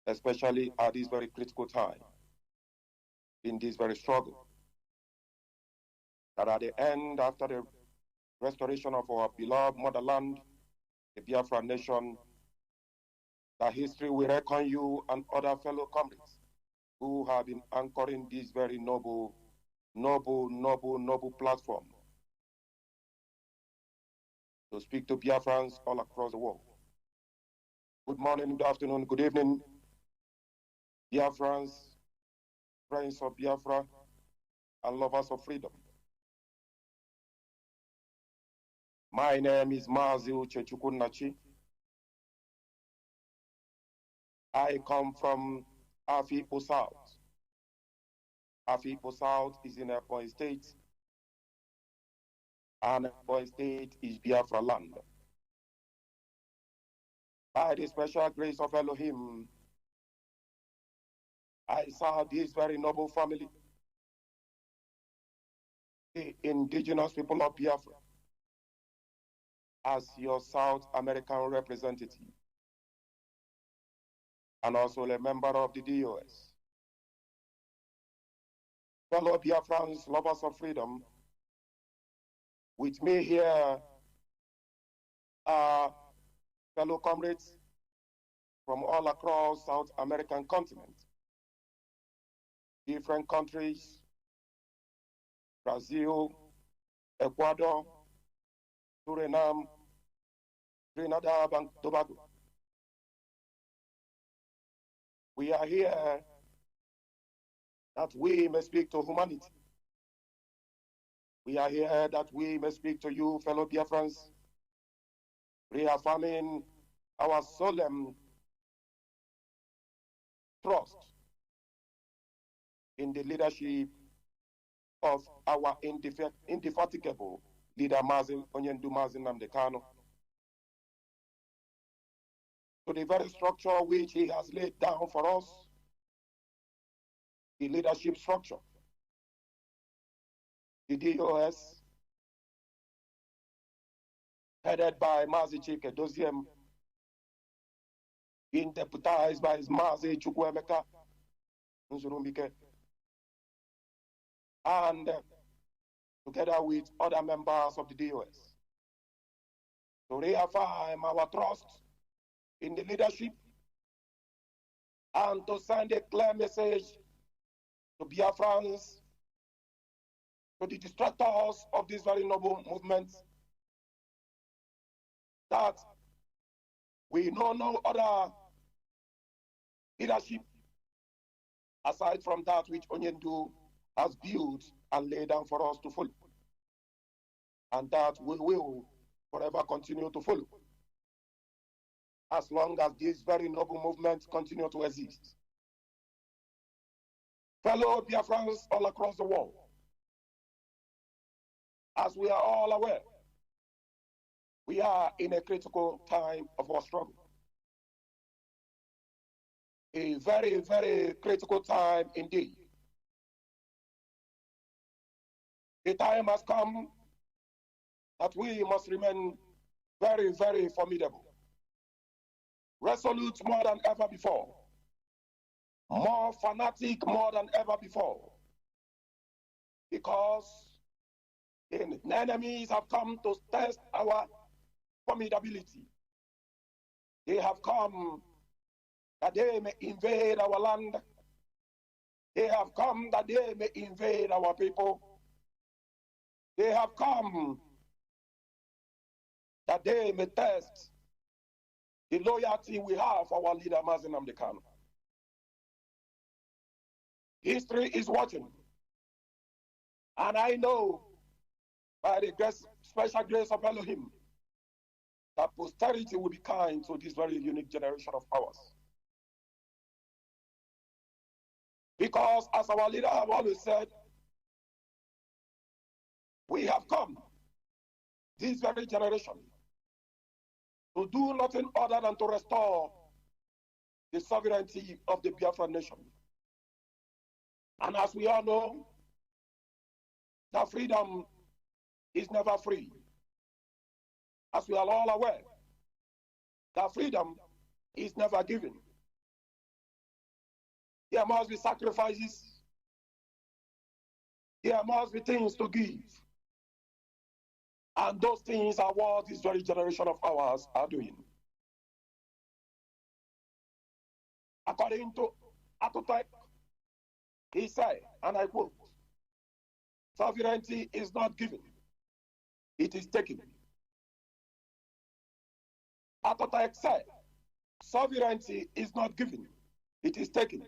especially at this very critical time, in this very struggle. That at the end, after the restoration of our beloved motherland, the Biafra nation, that history will reckon you and other fellow comrades who have been anchoring this very noble platform to speak to Biafrans all across the world. Good morning, good afternoon, good evening, Biafrans, friends of Biafra, and lovers of freedom. My name is Mazi Nnamdi. I come from Afipo South. Afipo South is in Ebonyi State, and Ebonyi State is Biafra land. By the special grace of Elohim, I serve this very noble family, the indigenous people of Biafra, as your South American representative, and also a member of the DOS. Fellow Biafrans, lovers of freedom, with me here are fellow comrades from all across South American continent, different countries, Brazil, Ecuador, Suriname, Trinidad and Tobago. We are here that we may speak to humanity. We are here that we may speak to you, fellow Biafrans, reaffirming our solemn trust in the leadership of our indefatigable leader, Mazi Nnamdi Kanu, to the very structure which he has laid down for us, the leadership structure, the DOS, headed by Mazi Chikedoziem, being deputized by his Mazi Chukwuemeka Nzurumbike, and together with other members of the DOS, to reaffirm our trust in the leadership and to send a clear message to Biafrans, to the distractors of this very noble movement, that we know no other leadership aside from that which Onyendu has built and laid down for us to follow, and that we will forever continue to follow, as long as this very noble movement continue to exist. Fellow Biafrans all across the world, as we are all aware, we are in a critical time of our struggle. A very, very critical time indeed. The time has come that we must remain very, very formidable, resolute more than ever before, more fanatic more than ever before, because the enemies have come to test our formidability. They have come that they may invade our land. They have come that they may invade our people. They have come that they may test the loyalty we have for our leader, Mazi Nnamdi Kanu. History is watching. And I know, by the special grace of Elohim, that posterity will be kind to this very unique generation of ours. Because, as our leader have always said, we have come, this very generation, to do nothing other than to restore the sovereignty of the Biafra nation. And as we all know, that freedom is never free. As we are all aware, that freedom is never given. There must be sacrifices. There must be things to give. And those things are what this very generation of ours are doing. According to Atotek, he said, and I quote, sovereignty is not given, it is taken. Atotek said, sovereignty is not given, it is taken.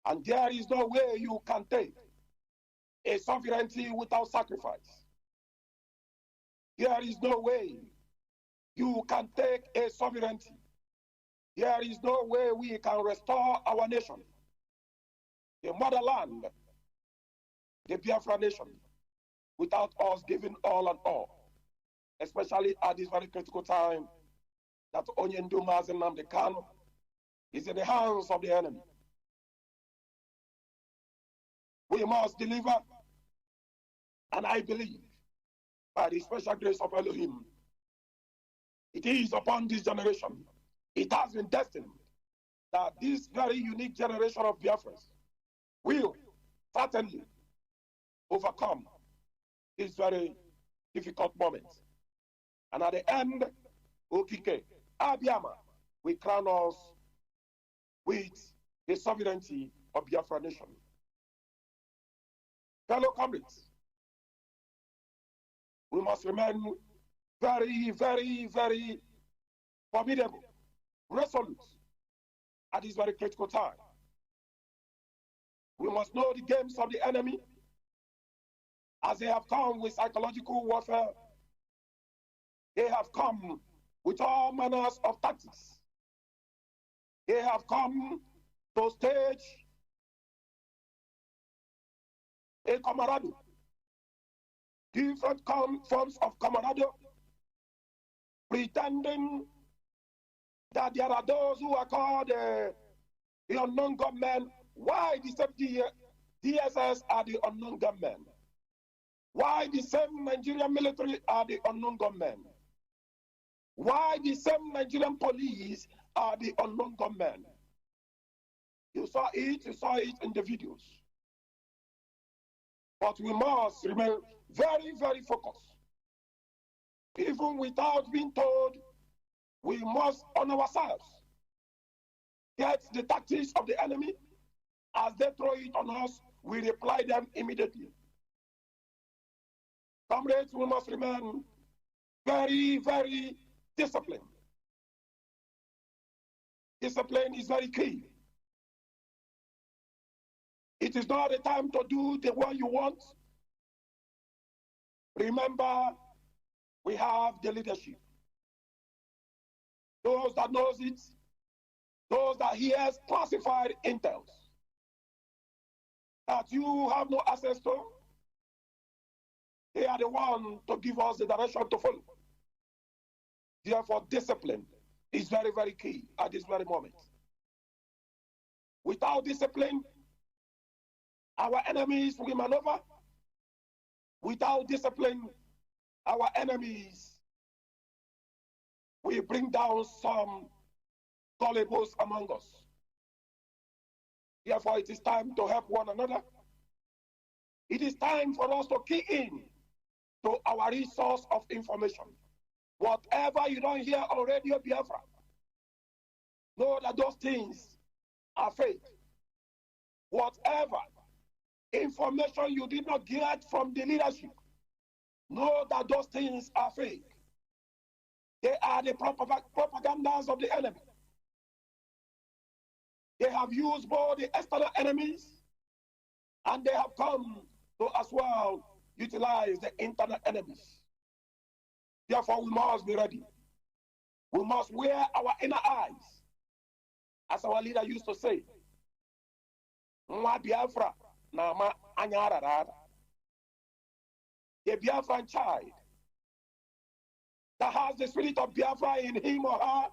And there is no way you can take a sovereignty without sacrifice. There is no way you can take a sovereignty. There is no way we can restore our nation, the motherland, the Biafra nation, without us giving all and all, especially at this very critical time that Onyendu Mazi Nnamdi Kanu is in the hands of the enemy. We must deliver, and I believe, by the special grace of Elohim, it is upon this generation, it has been destined that this very unique generation of Biafrans will certainly overcome this very difficult moment. And at the end, Okike, Abiyama, we crown us with the sovereignty of Biafra nation. Fellow comrades, we must remain very, very, very formidable, resolute at this very critical time. We must know the games of the enemy as they have come with psychological warfare. They have come with all manners of tactics. They have come to stage a camarado, different forms of camarado, pretending that there are those who are called the unknown gunmen. Why the same DSS are the unknown gunmen? Why the same Nigerian military are the unknown gunmen? Why the same Nigerian police are the unknown gunmen? You saw it in the videos. But we must remain very, very focused. Even without being told, we must on ourselves get the tactics of the enemy. As they throw it on us, we reply them immediately. Comrades, we must remain very, very disciplined. Discipline is very key. It is not a time to do the one you want. Remember, we have the leadership. Those that knows it, those that hears classified intels that you have no access to, they are the one to give us the direction to follow. Therefore, discipline is very, very key at this very moment. Without discipline, our enemies will maneuver. Without discipline, our enemies will bring down some gullibles among us. Therefore, it is time to help one another. It is time for us to key in to our resource of information. Whatever you don't hear on Radio Biafra, know that those things are fake. Whatever information you did not get from the leadership, know that those things are fake. They are the propagandas of the enemy. They have used both the external enemies and they have come to as well utilize the internal enemies. Therefore, we must be ready. We must wear our inner eyes, as our leader used to say. Biafra, nama anyarara. A Biafran child that has the spirit of Biafra in him or her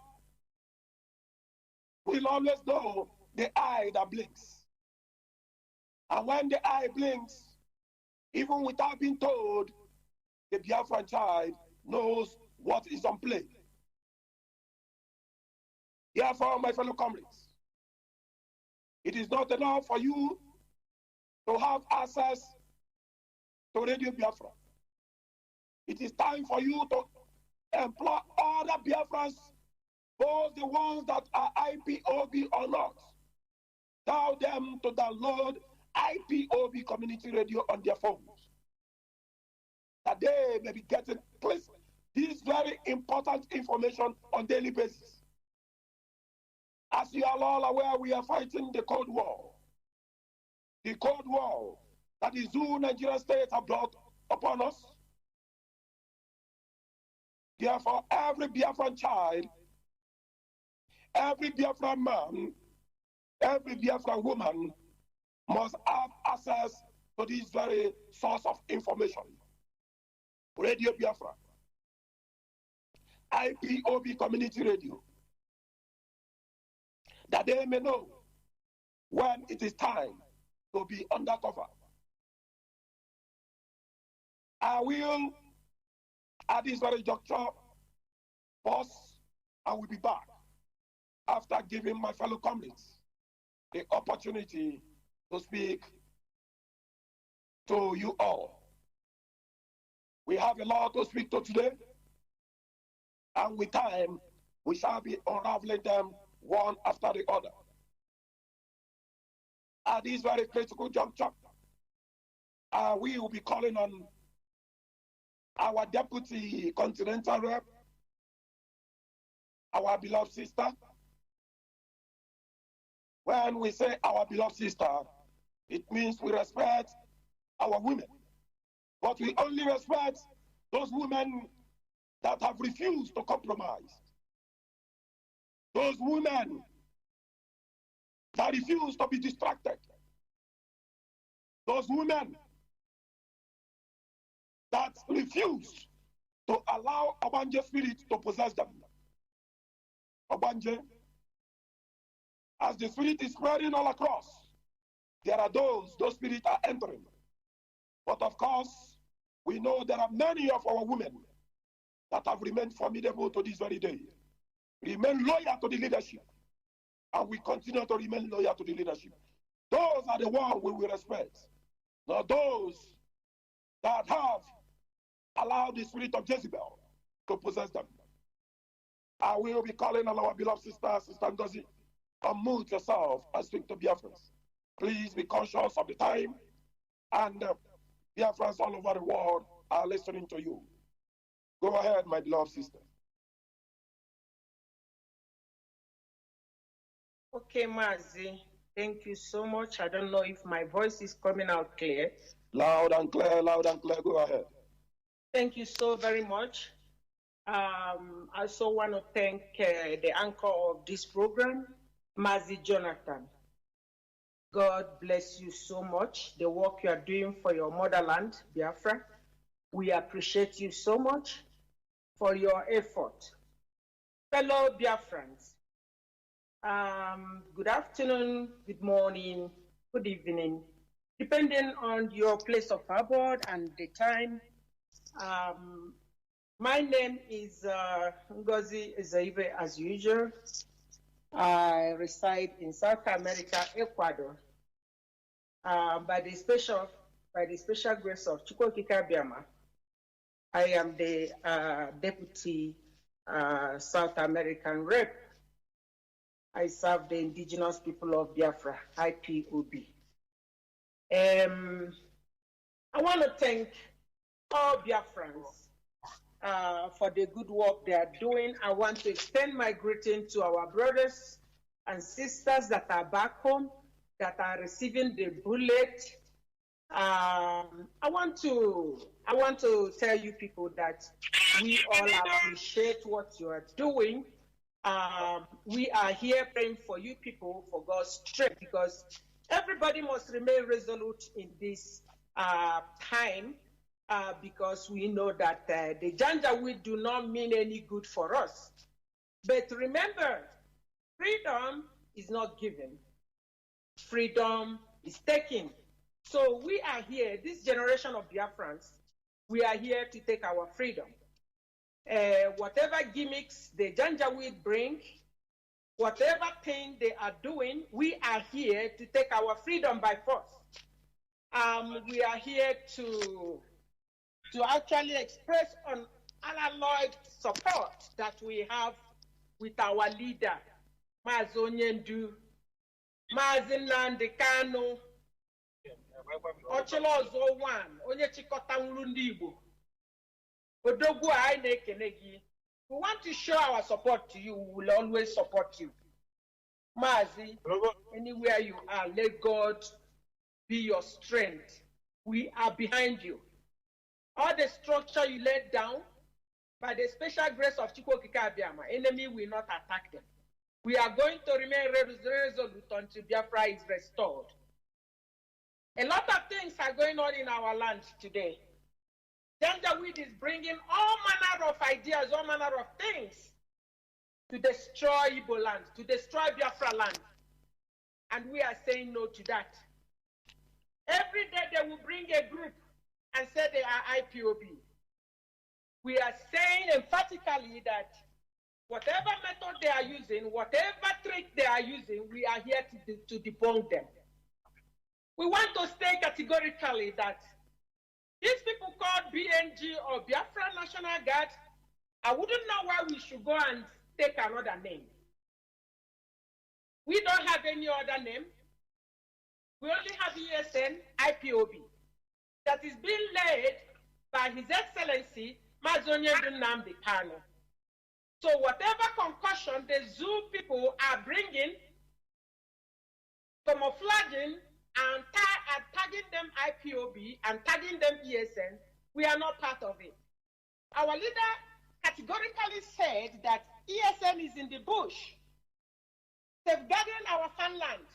will always know the eye that blinks. And when the eye blinks, even without being told, the Biafran child knows what is on play. Therefore, my fellow comrades, it is not enough for you to have access to Radio Biafra. It is time for you to employ other Biafrans, both the ones that are IPOB or not. Tell them to download IPOB community radio on their phones, that they may be getting this very important information on daily basis. As you are all aware, we are fighting the Cold War. The Cold War that the Zoo Nigerian states have brought upon us. Therefore, every Biafran child, every Biafran man, every Biafran woman must have access to this very source of information. Radio Biafra, IPOB community radio, that they may know when it is time to be undercover. I will, at this very juncture, pause and will be back after giving my fellow comrades the opportunity to speak to you all. We have a lot to speak to today, and with time, we shall be unraveling them one after the other. At this very critical juncture, we will be calling on our Deputy Continental Rep, our beloved sister. When we say our beloved sister, it means we respect our women. But we only respect those women that have refused to compromise. Those women that refuse to be distracted. Those women that refuse to allow Obanje spirit to possess them. Obanje, as the spirit is spreading all across, there are those spirits are entering. But of course, we know there are many of our women that have remained formidable to this very day, remain loyal to the leadership, and we continue to remain loyal to the leadership. Those are the ones we will respect, not those that have allowed the spirit of Jezebel to possess them. I will be calling on our beloved sister, Sister Ngozi. Unmute yourself and speak to Biafrans. Please be conscious of the time, and Biafrans all over the world are listening to you. Go ahead, my beloved sister. Okay, Mazi, thank you so much. I don't know if my voice is coming out clear. Loud and clear, loud and clear. Go ahead. Thank you so very much. I also want to thank the anchor of this program, Mazi Johnathan. God bless you so much. The work you are doing for your motherland, Biafra. We appreciate you so much for your effort. Fellow Biafrans, good afternoon, good morning, good evening, depending on your place of abode and the time. My name is Ngozi Ezeibe, as usual. I reside in South America, Ecuador. By the special grace of Chukwokika Biama, I am the Deputy South American Rep. I serve the indigenous people of Biafra, IPOB. I want to thank all Biafrans for the good work they are doing. I want to extend my greeting to our brothers and sisters that are back home, that are receiving the bullet. I want to tell you people that we all appreciate what you are doing. We are here praying for you people for God's strength, because everybody must remain resolute in this time, because we know that the Janjaweed do not mean any good for us. But remember, freedom is not given. Freedom is taken. So we are here, this generation of Biafrans, we are here to take our freedom. Whatever gimmicks the Janjaweed bring, whatever thing they are doing, we are here to take our freedom by force. We are here to actually express unalloyed support that we have with our leader, Mazi Nnamdi Kanu, Ochilozo one, onye chikota nwuru ndị Igbo. Odogwu anyị na-ekene gị. We want to show our support to you. We will always support you. Mazi, anywhere you are, let God be your strength. We are behind you. All the structure you laid down, by the special grace of Chukwu Okike Abiama, enemy will not attack them. We are going to remain resolute until Biafra is restored. A lot of things are going on in our land today. Janjaweed is bringing all manner of ideas, all manner of things to destroy Igbo land, to destroy Biafra land. And we are saying no to that. Every day they will bring a group and say they are IPOB. We are saying emphatically that whatever method they are using, whatever trick they are using, we are here to debunk them. We want to state categorically that these people called BNG or Biafra National Guard, I wouldn't know why we should go and take another name. We don't have any other name. We only have ESN, IPOB, that is being led by His Excellency, Mazi Nnamdi Kanu. So whatever concussion the zoo people are bringing, camouflaging, and tagging them IPOB and tagging them ESN, we are not part of it. Our leader categorically said that ESN is in the bush, safeguarding our farmland,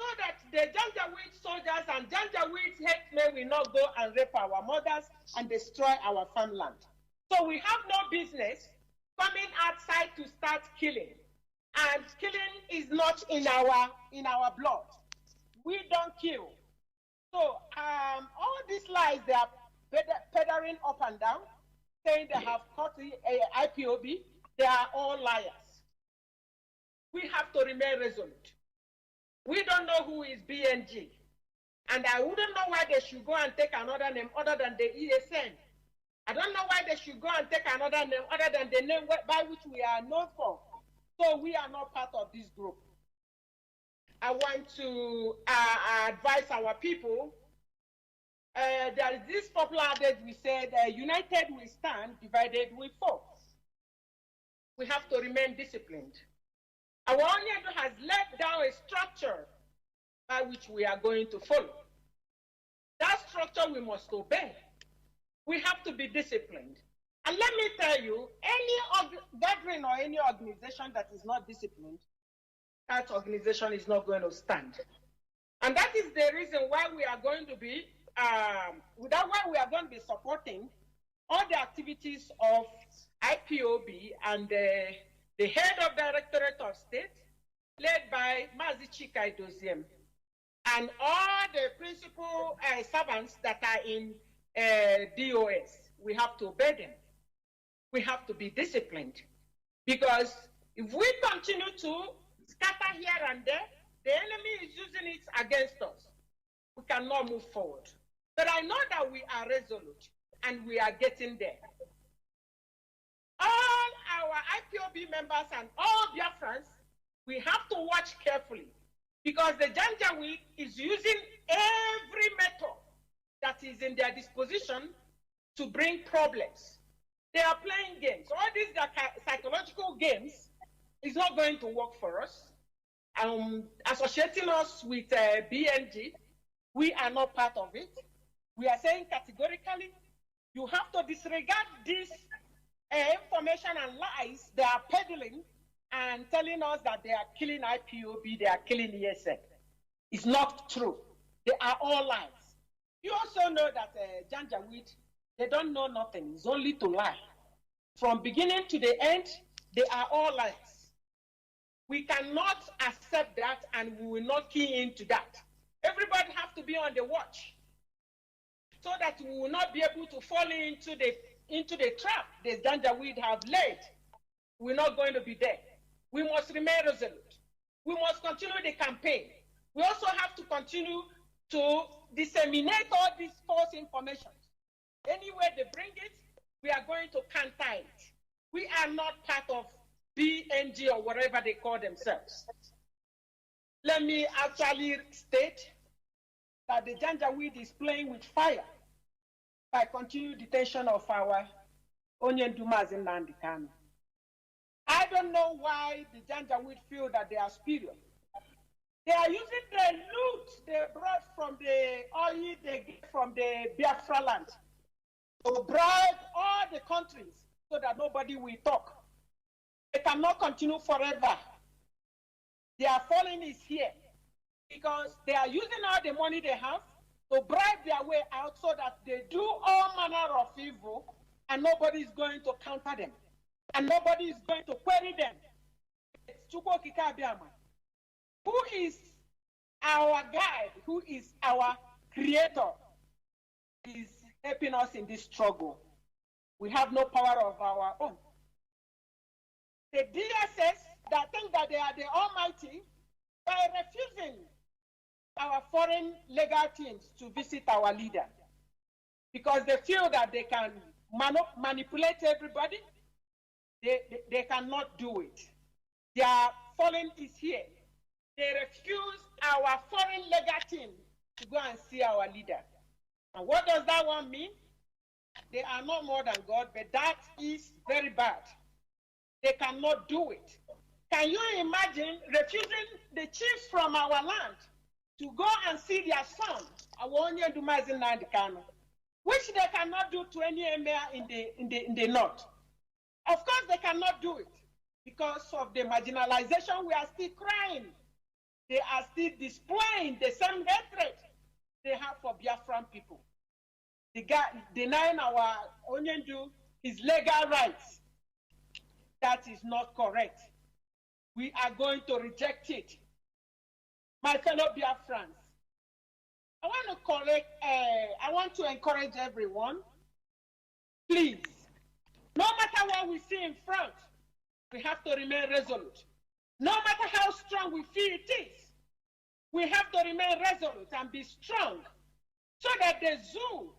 so that the Janjaweed soldiers and Janjaweed headsmen will not go and rape our mothers and destroy our farmland. So we have no business coming outside to start killing, and killing is not in our blood. We don't kill. So all these lies they are peddling up and down, saying they have caught the IPOB, they are all liars. We have to remain resolute. We don't know who is BNG. And I wouldn't know why they should go and take another name other than the ESN. I don't know why they should go and take another name other than the name by which we are known for. So we are not part of this group. I want to advise our people. There is this popular adage we said, united we stand, divided we fall. We have to remain disciplined. Our Onyedo has laid down a structure by which we are going to follow. That structure we must obey. We have to be disciplined. And let me tell you, any gathering or any organization that is not disciplined, that organization is not going to stand. And that is the reason why we are going to be, supporting all the activities of IPOB and the head of Directorate of State, led by Mazi Nnamdi, and all the principal servants that are in DOS. We have to obey them. We have to be disciplined. Because if we continue to scatter here and there, the enemy is using it against us. We cannot move forward. But I know that we are resolute and we are getting there. All our IPOB members and all Biafrans, we have to watch carefully because the Janjaweed is using every method that is in their disposition to bring problems They are playing games. All these psychological games is not going to work for us. Associating us with BNG, we are not part of it. We are saying categorically, you have to disregard this information and lies they are peddling and telling us that they are killing IPOB, they are killing ESN. It's not true. They are all lies. You also know that Janjaweed, they don't know nothing. It's only to lie. From beginning to the end, they are all lies. We cannot accept that, and we will not key into that. Everybody has to be on the watch so that we will not be able to fall into the trap the Janjaweed have laid. We're not going to be there. We must remain resolute. We must continue the campaign. We also have to continue to disseminate all these false information. Anywhere they bring it, we are going to counter it. We are not part of BNG or whatever they call themselves. Let me actually state that the Janjaweed is playing with fire by continued detention of our Mazi Nnamdi Kanu. I don't know why the Janjaweed feel that they are superior. They are using the loot they brought from the oil they get from the Biafra land to bribe all the countries so that nobody will talk. They cannot continue forever. Their falling is here because they are using all the money they have to bribe their way out so that they do all manner of evil and nobody is going to counter them and nobody is going to query them. It's Chukwu Okike Abiama, who is our guide, who is our creator, is helping us in this struggle. We have no power of our own. The DSS that think that they are the almighty by refusing our foreign legal teams to visit our leader because they feel that they can manipulate everybody. They cannot do it. Their falling is here. They refuse our foreign legal team to go and see our leader. And what does that one mean? They are not more than God, but that is very bad. They cannot do it. Can you imagine refusing the chiefs from our land to go and see their son, Mazi Nnamdi Kanu, which they cannot do to any emir in the north? Of course, they cannot do it because of the marginalization. We are still crying. They are still displaying the same hatred they have for Biafran people. The guy denying our Onyendu his legal rights. That is not correct. We are going to reject it. My fellow Biafrans, I want to encourage everyone, please, no matter what we see in front, we have to remain resolute. No matter how strong we feel it is, we have to remain resolute and be strong so that the zoo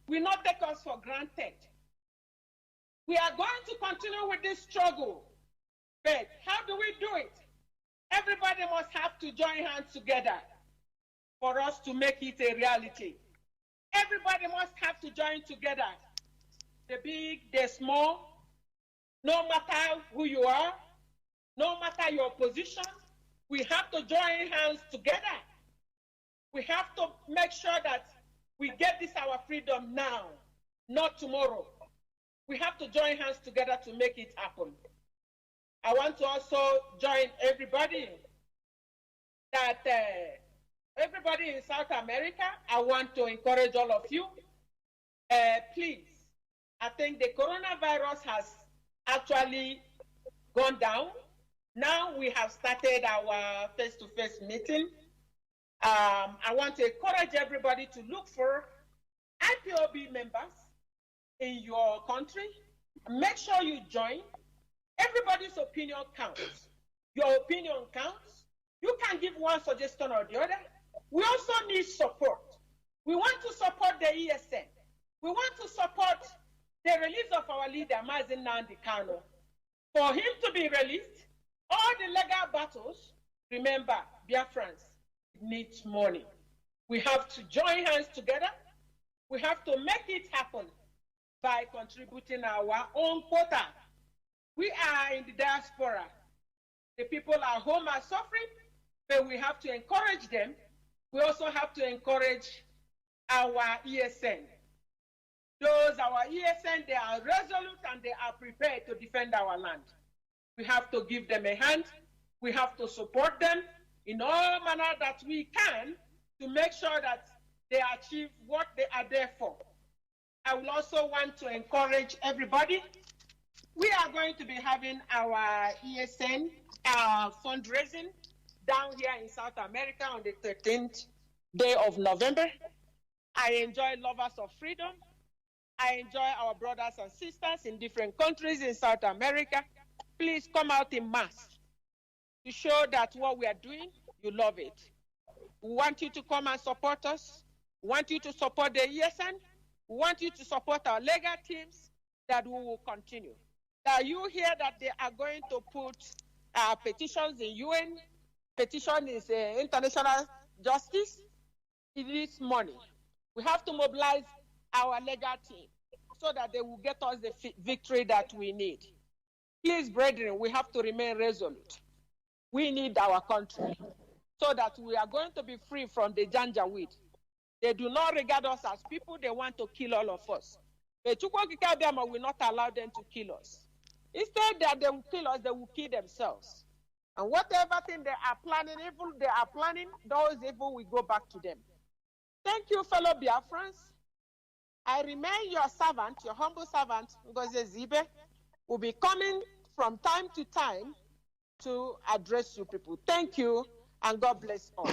will not take us for granted. We are going to continue with this struggle, but how do we do it? Everybody must have to join hands together for us to make it a reality. Everybody must have to join together, the big, the small, no matter who you are, no matter your position, we have to join hands together. We have to make sure that we get this our freedom now, not tomorrow. We have to join hands together to make it happen. I want to also join everybody that everybody in South America, I want to encourage all of you, please, I think the coronavirus has actually gone down. Now we have started our face-to-face meeting. I want to encourage everybody to look for IPOB members in your country. Make sure you join. Everybody's opinion counts. Your opinion counts. You can give one suggestion or the other. We also need support. We want to support the ESN. We want to support the release of our leader, Mazi Nnamdi Kanu. For him to be released, all the legal battles, remember, Biafrans, it needs money. We have to join hands together. We have to make it happen by contributing our own quota. We are in the diaspora. The people at home are suffering, but we have to encourage them. We also have to encourage our ESN. Those, our ESN, they are resolute and they are prepared to defend our land. We have to give them a hand. We have to support them in all manner that we can to make sure that they achieve what they are there for. I will also want to encourage everybody. We are going to be having our ESN fundraising down here in South America on the 13th day of November. I enjoy Lovers of Freedom. I enjoy our brothers and sisters in different countries in South America. Please come out in mass to show that what we are doing, you love it. We want you to come and support us. We want you to support the ESN. We want you to support our legal teams, that we will continue. Now you hear that they are going to put petitions in UN. Petition is international justice. It needs money. We have to mobilize our legal team so that they will get us the victory that we need. Please, brethren, we have to remain resolute. We need our country so that we are going to be free from the Janjaweed. They do not regard us as people. They want to kill all of us. But Chukwokika will not allow them to kill us. Instead that they will kill us, they will kill themselves. And whatever thing they are planning, evil they are planning, those evil will go back to them. Thank you, fellow Biafrans. I remain your servant, your humble servant, Ngozi Zibe, will be coming from time to time to address you people. Thank you, and God bless all.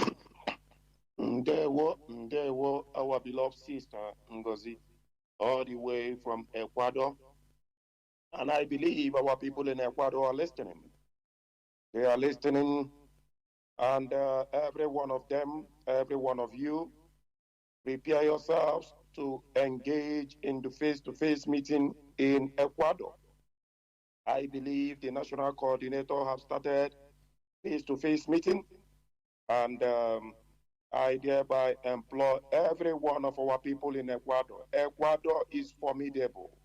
Ndewo, our beloved sister, Ngozi, all the way from Ecuador. And I believe our people in Ecuador are listening. They are listening, and every one of them, every one of you, prepare yourselves to engage in the face-to-face meeting in Ecuador. I believe the national coordinator have started face-to-face meeting, and I thereby employ every one of our people in Ecuador. Ecuador is formidable.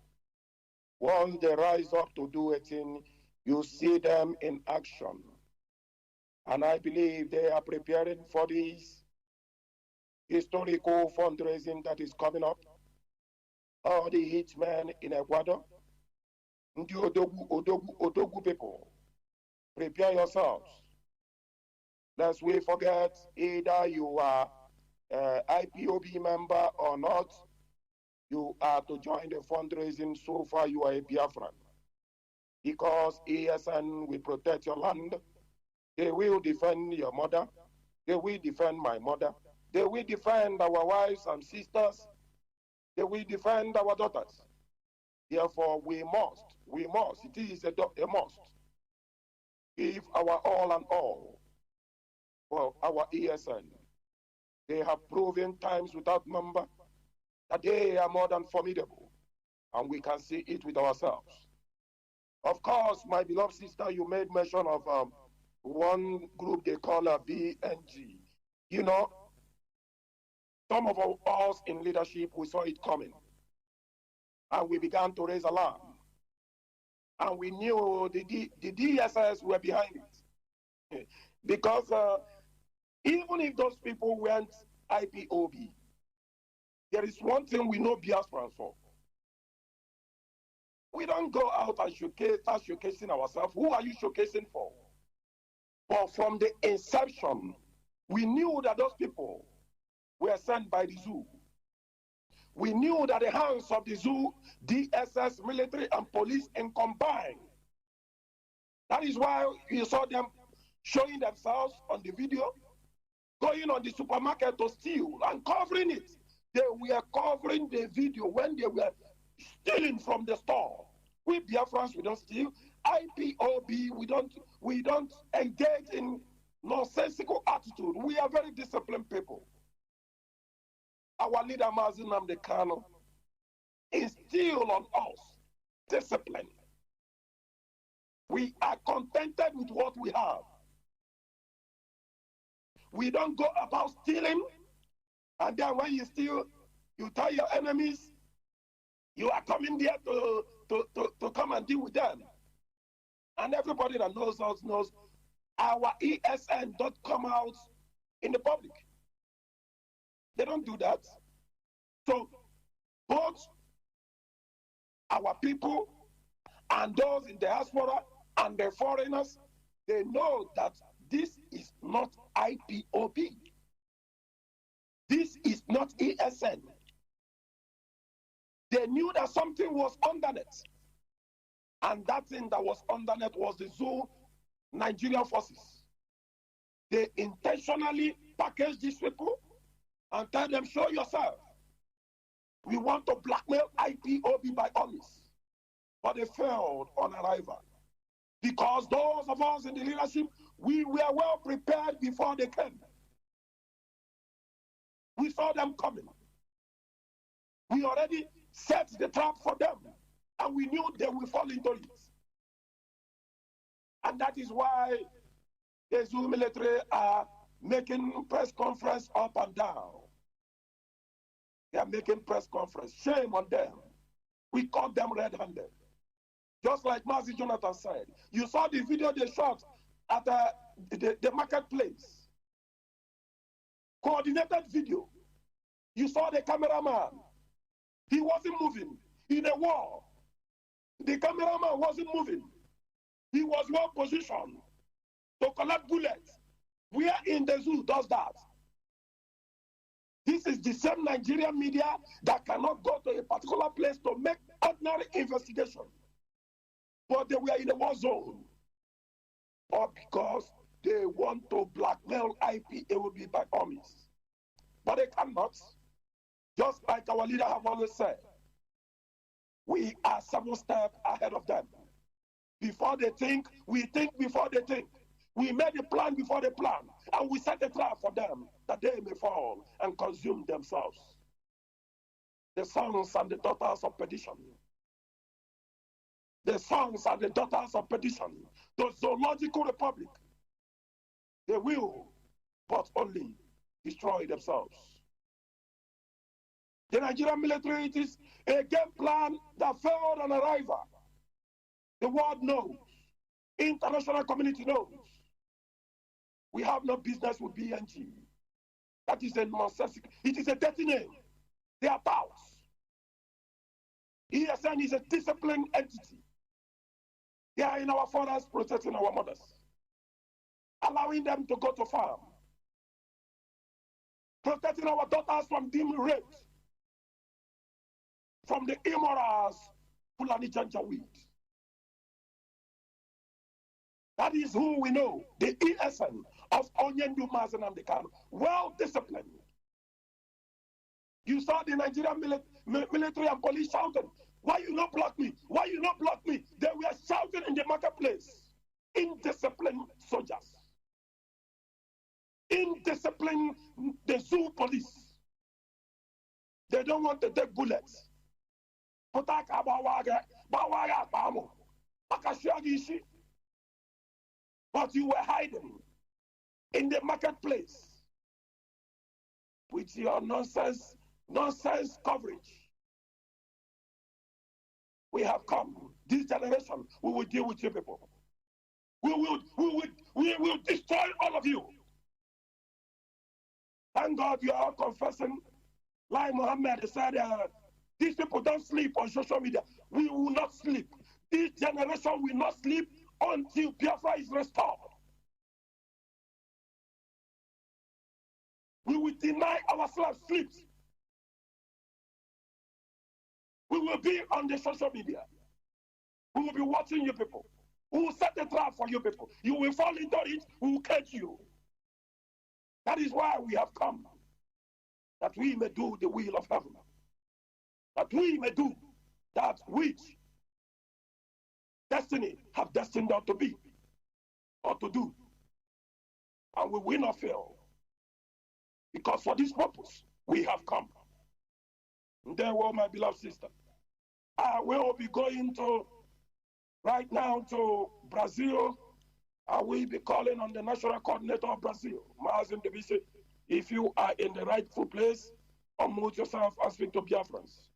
Once they rise up to do a thing, you see them in action. And I believe they are preparing for this historical fundraising that is coming up. All the hitmen in Ecuador, the Odogu people, prepare yourselves. Lest we forget, either you are IPOB member or not, you are to join the fundraising. So far, you are a Biafran. Because ESN will protect your land. They will defend your mother. They will defend my mother. They will defend our wives and sisters. They will defend our daughters. Therefore, we must, it is a must, give our all and all for our ESN. They have proven times without number that they are more than formidable, and we can see it with ourselves. Of course, my beloved sister, you made mention of one group they call a BNG. You know, some of us in leadership, we saw it coming, and we began to raise alarm. And we knew the DSS were behind it. Because even if those people went IPOB, there is one thing we know Biafrans for. We don't go out and start showcasing ourselves. Who are you showcasing for? But from the inception, we knew that those people were sent by the zoo. We knew that the hands of the zoo, DSS, military, and police in combined. That is why you saw them showing themselves on the video, going on the supermarket to steal and covering it. They were covering the video when they were stealing from the store. We Biafrans, we don't steal. IPOB, we don't engage in nonsensical attitude. We are very disciplined people. Our leader, Mazi Nnamdi Kanu, instilled on us discipline. We are contented with what we have. We don't go about stealing, and then when you steal, you tell your enemies, You are coming there to come and deal with them. And everybody that knows us knows our ESN don't come out in the public. They don't do that. So both our people and those in diaspora and the foreigners, they know that this is not IPOB. This is not ESN. They knew that something was underneath. And that thing that was underneath was the zoo Nigerian forces. They intentionally packaged these people and tell them, show yourself. We want to blackmail IPOB by armies. But they failed on arrival. Because those of us in the leadership, we were well prepared before they came. We saw them coming. We already set the trap for them, and we knew they will fall into it. And that is why the Zoo military are making press conference up and down. They are making press conference. Shame on them. We caught them red-handed. Just like Mazi Johnathan said. You saw the video they shot at the marketplace. Coordinated video. You saw the cameraman. He wasn't moving in a war. The cameraman wasn't moving. He was well positioned to collect bullets. Where in the zoo does that? This is the same Nigerian media that cannot go to a particular place to make ordinary investigation. But they were in a war zone. Or because they want to blackmail IPOB by armies. But they cannot. Just like our leader have always said, we are 7 steps ahead of them. Before they think, we think before they think. We made a plan before they plan, and we set a trap for them that they may fall and consume themselves. The sons and the daughters of perdition. The sons and the daughters of perdition. The zoological republic. They will, but only destroy themselves. The Nigerian military, it is a game plan that failed on arrival. The world knows. International community knows. We have no business with BNG. That is a nonsensical. It is a dirty name. They are pals. ESN is a disciplined entity. They are in our forests protecting our mothers, allowing them to go to farm, protecting our daughters from being raped, from the immorals, Fulani Janjaweed. That is who we know, the ESN of Onyendu Mazi Nnamdi Kanu, well disciplined. You saw the Nigerian military and police shouting, why you not block me? Why you not block me? They were shouting in the marketplace. Indisciplined soldiers. Indisciplined the zoo police. They don't want to take bullets. But you were hiding in the marketplace with your nonsense coverage. We have come. This generation, we will deal with you people. We will destroy all of you. Thank God you are all confessing. Like Muhammad said, these people don't sleep on social media. We will not sleep. This generation will not sleep until Biafra is restored. We will deny ourselves sleep. We will be on the social media. We will be watching you people. We will set a trap for you people. You will fall into it, we will catch you. That is why we have come. That we may do the will of heaven. That we may do that which destiny have destined us to be or to do. And we will not fail. Because for this purpose, we have come. And therefore, my beloved sister, I will be going right now to Brazil. I will be calling on the national coordinator of Brazil, Mazi Nnamdi Kanu. If you are in the rightful place, unmute yourself and speak to Biafrans.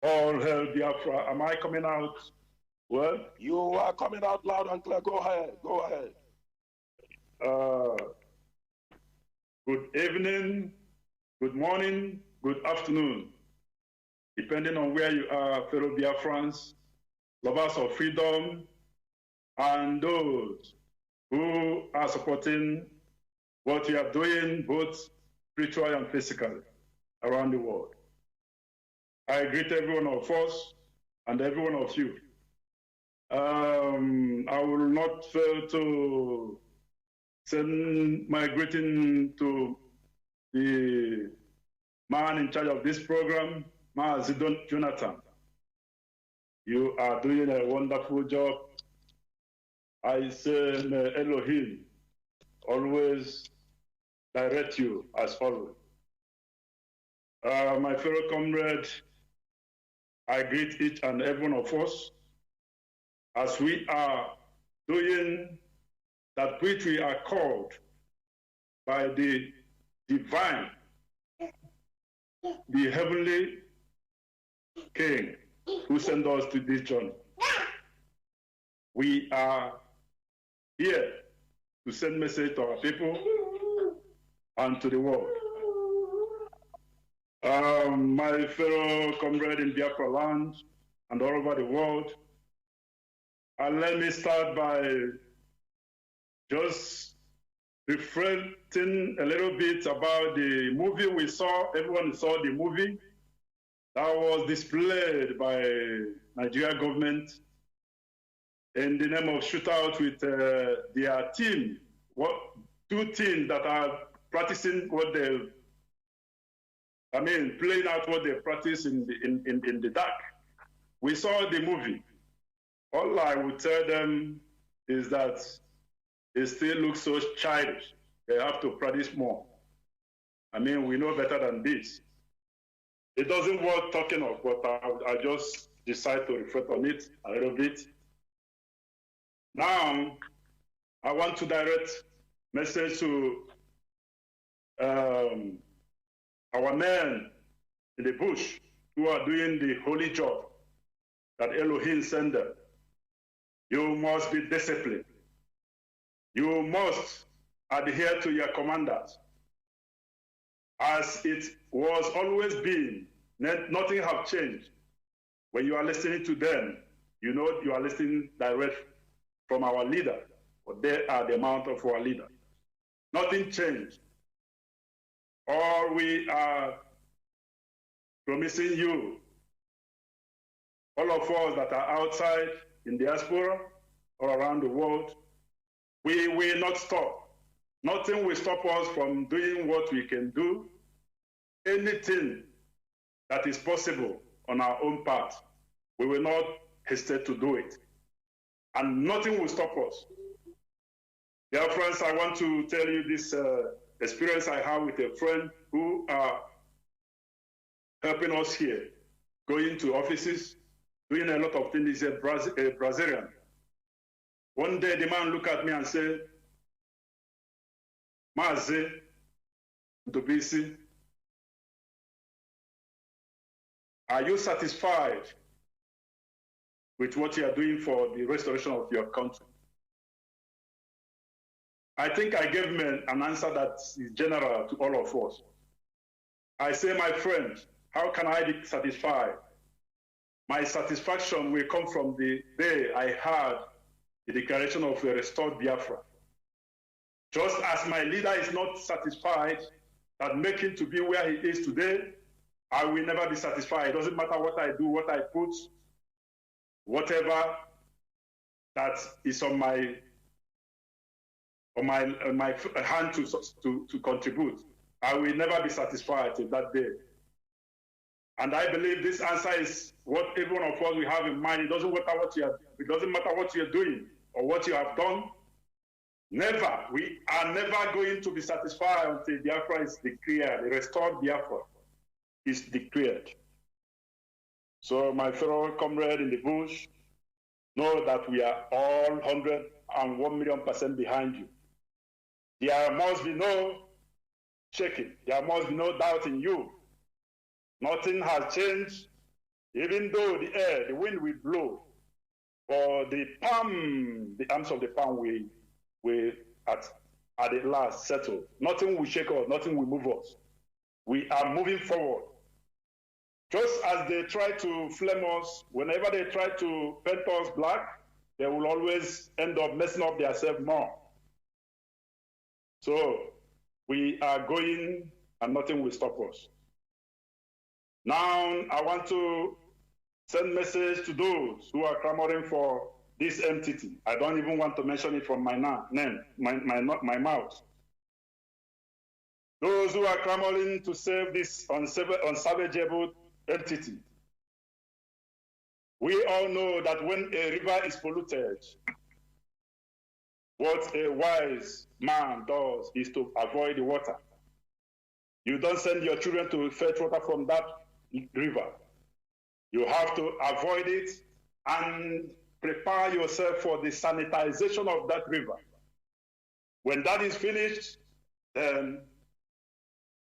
All hail Biafra. Am I coming out well? You are coming out loud and clear. Go ahead. Go ahead. Good evening, good morning, good afternoon, depending on where you are, fellow Biafrans, lovers of freedom, and those who are supporting what we are doing, both spiritually and physically, around the world. I greet every one of us and every one of you. I will not fail to send my greeting to the man in charge of this program, Mazi Johnathan. You are doing a wonderful job. I say, may Elohim always direct you as always. My fellow comrade, I greet each and every one of us as we are doing that which we are called by the divine, the heavenly King who sent us to this journey. We are here to send message to our people and to the world. My fellow comrade in Biafra land and all over the world, and let me start by just reflecting a little bit about the movie we saw. Everyone saw the movie that was displayed by Nigeria government in the name of shootout with their team. Two teams that are practicing what they, playing out what they practice in the dark. We saw the movie. All I would tell them is that they still look so childish. They have to practice more. We know better than this. It doesn't worth talking of, but I just decide to reflect on it a little bit. Now, I want to direct message to our men in the bush who are doing the holy job that Elohim sent them. You must be disciplined. You must adhere to your commanders. As it was always been, nothing have changed. When you are listening to them, you know you are listening direct from our leader, but they are the mount of our leader. Nothing changed. All we are promising you, all of us that are outside in diaspora or around the world, we will not stop. Nothing will stop us from doing what we can do. Anything that is possible on our own part, we will not hesitate to do it. And nothing will stop us. Dear friends, I want to tell you this experience I have with a friend who are helping us here, going to offices, doing a lot of things. He's a Brazilian. One day the man looked at me and said, Mazi Nnamdi, are you satisfied with what you are doing for the restoration of your country? I think I gave him an answer that is general to all of us. I say, my friend, how can I be satisfied? My satisfaction will come from the day I heard the declaration of a restored Biafra. Just as my leader is not satisfied that making to be where he is today, I will never be satisfied. It doesn't matter what I do, what I put, whatever that is on my hand to contribute. I will never be satisfied till that day. And I believe this answer is what every one of us will have in mind. It doesn't matter what you're doing or what you have done. Never. We are never going to be satisfied until Biafra is declared. The restored Biafra is declared. So my fellow comrade in the bush, know that we are all 101,000,000% behind you. There must be no shaking. There must be no doubt in you. Nothing has changed Even though the wind will blow, for the arms of the palm will at the last settle. Nothing will shake us, nothing will move us. We are moving forward. Just as they try to flame us, whenever they try to paint us black, they will always end up messing up themselves more. So we are going and nothing will stop us. Now I want to send message to those who are clamoring for this entity. I don't even want to mention it from my name, my mouth. Those who are clamoring to save this unsalvageable entity. We all know that when a river is polluted, what a wise man does is to avoid the water. You don't send your children to fetch water from that river. You have to avoid it and prepare yourself for the sanitization of that river. When that is finished, then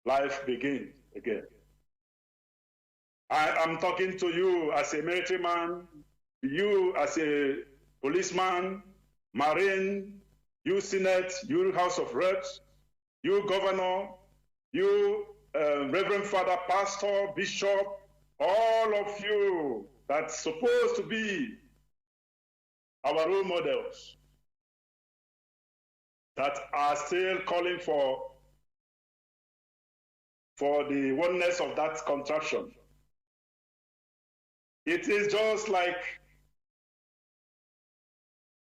life begins again. I am talking to you as a military man, you as a policeman, Marine, you Senate, you House of Reps, you Governor, you Reverend Father, Pastor, Bishop, all of you that's supposed to be our role models that are still calling for the oneness of that contraction. It is just like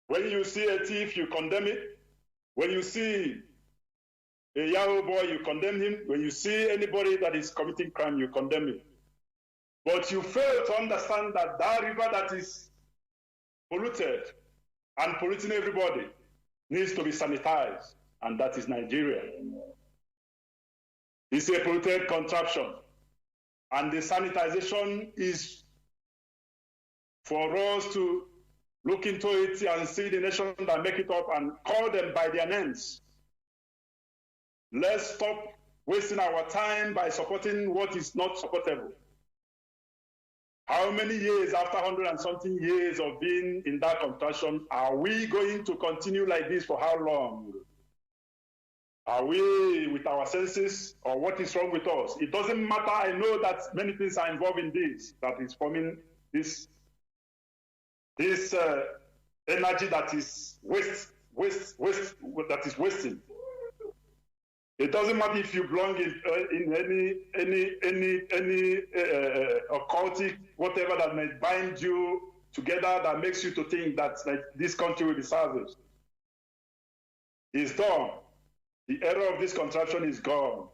when you see a thief, you condemn it. When you see a Yahoo boy, you condemn him. When you see anybody that is committing crime, you condemn him. But you fail to understand that that river that is polluted and polluting everybody needs to be sanitized, and that is Nigeria. It's a polluted contraption, and the sanitization is for us to look into it and see the nation that make it up and call them by their names. Let's stop wasting our time by supporting what is not supportable. How many years after 100 and something years of being in that contraction are we going to continue like this for how long? Are we with our senses, or what is wrong with us? It doesn't matter. I know that many things are involved in this, that is forming this energy that is that is wasting. It doesn't matter if you belong in any occultic, whatever that may bind you together, that makes you to think that this country will be salvaged. It's done. The era of this contraption is gone.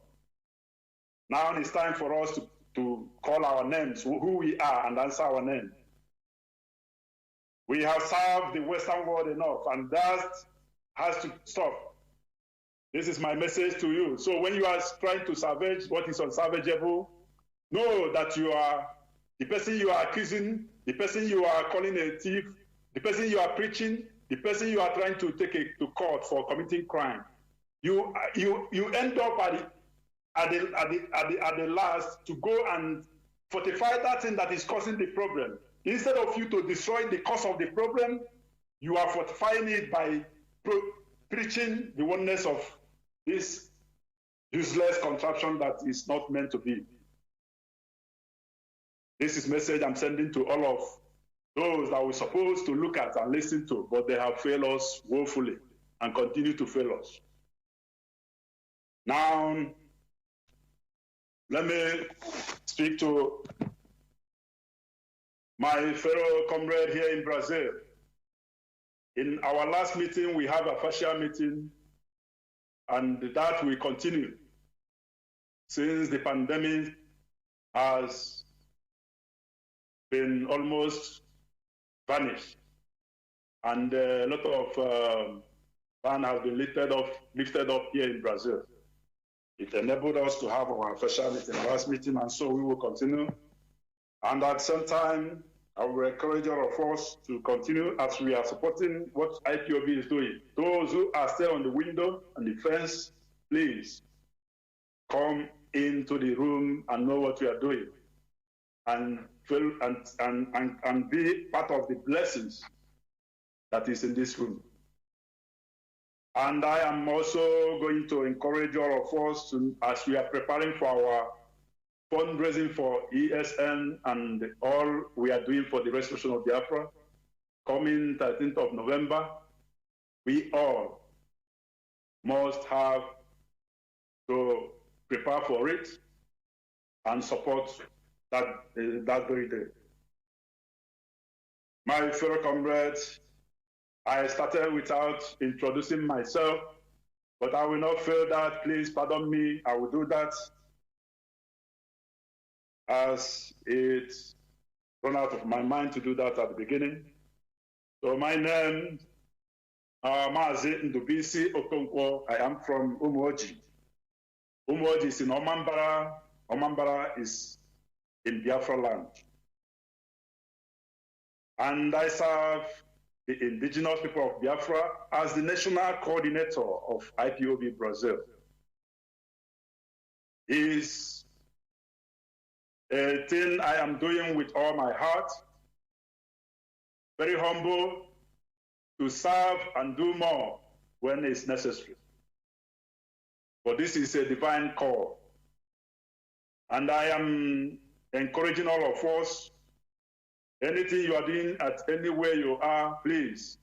Now it's time for us to call our names, who we are, and answer our name. We have served the Western world enough, and that has to stop. This is my message to you. So when you are trying to salvage what is unsalvageable, know that you are the person you are accusing, the person you are calling a thief, the person you are preaching, the person you are trying to take to court for committing crime. You end up at the last to go and fortify that thing that is causing the problem. Instead of you to destroy the cause of the problem, you are fortifying it by preaching the oneness of this useless contraption that is not meant to be. This is a message I'm sending to all of those that we're supposed to look at and listen to, but they have failed us woefully and continue to fail us. Now, let me speak to my fellow comrade here in Brazil. In our last meeting, we have a facial meeting, and that will continue since the pandemic has been almost vanished, and a lot of ban has been lifted up here in Brazil. It enabled us to have our facial meeting, last meeting, and so we will continue. And at the same time, I will encourage all of us to continue as we are supporting what IPOB is doing. Those who are still on the window and the fence, please come into the room and know what we are doing. And feel and be part of the blessings that is in this room. And I am also going to encourage all of us to, as we are preparing for our fundraising for ESN and all we are doing for the restoration of Biafra, coming 13th of November, we all must have to prepare for it and support that very day. My fellow comrades, I started without introducing myself, but I will not fail that. Please pardon me. I will do that as it's run out of my mind to do that at the beginning. So my name, Mazi Nnamdi Kanu. I am from Umuoji. Umuoji is in Omambara. Omambara is in Biafra land. And I serve the indigenous people of Biafra as the national coordinator of IPOB Brazil. Is a thing I am doing with all my heart, very humble to serve and do more when it's necessary. But this is a divine call. And I am encouraging all of us, anything you are doing at anywhere you are, please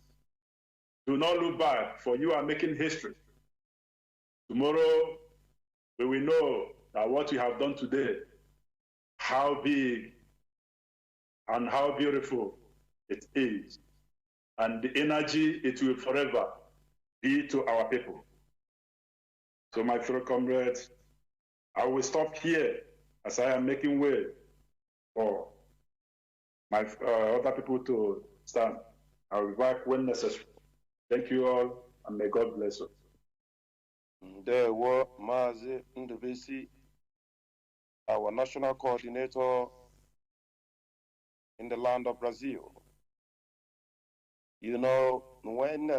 do not look back, for you are making history. Tomorrow, we will know that what we have done today, how big and how beautiful it is, and the energy it will forever be to our people. So my fellow comrades, I will stop here as I am making way for my other people to stand. I will be back when necessary. Thank you all, and may God bless us. There were Mazi Nnamdi, our national coordinator in the land of Brazil. You know, when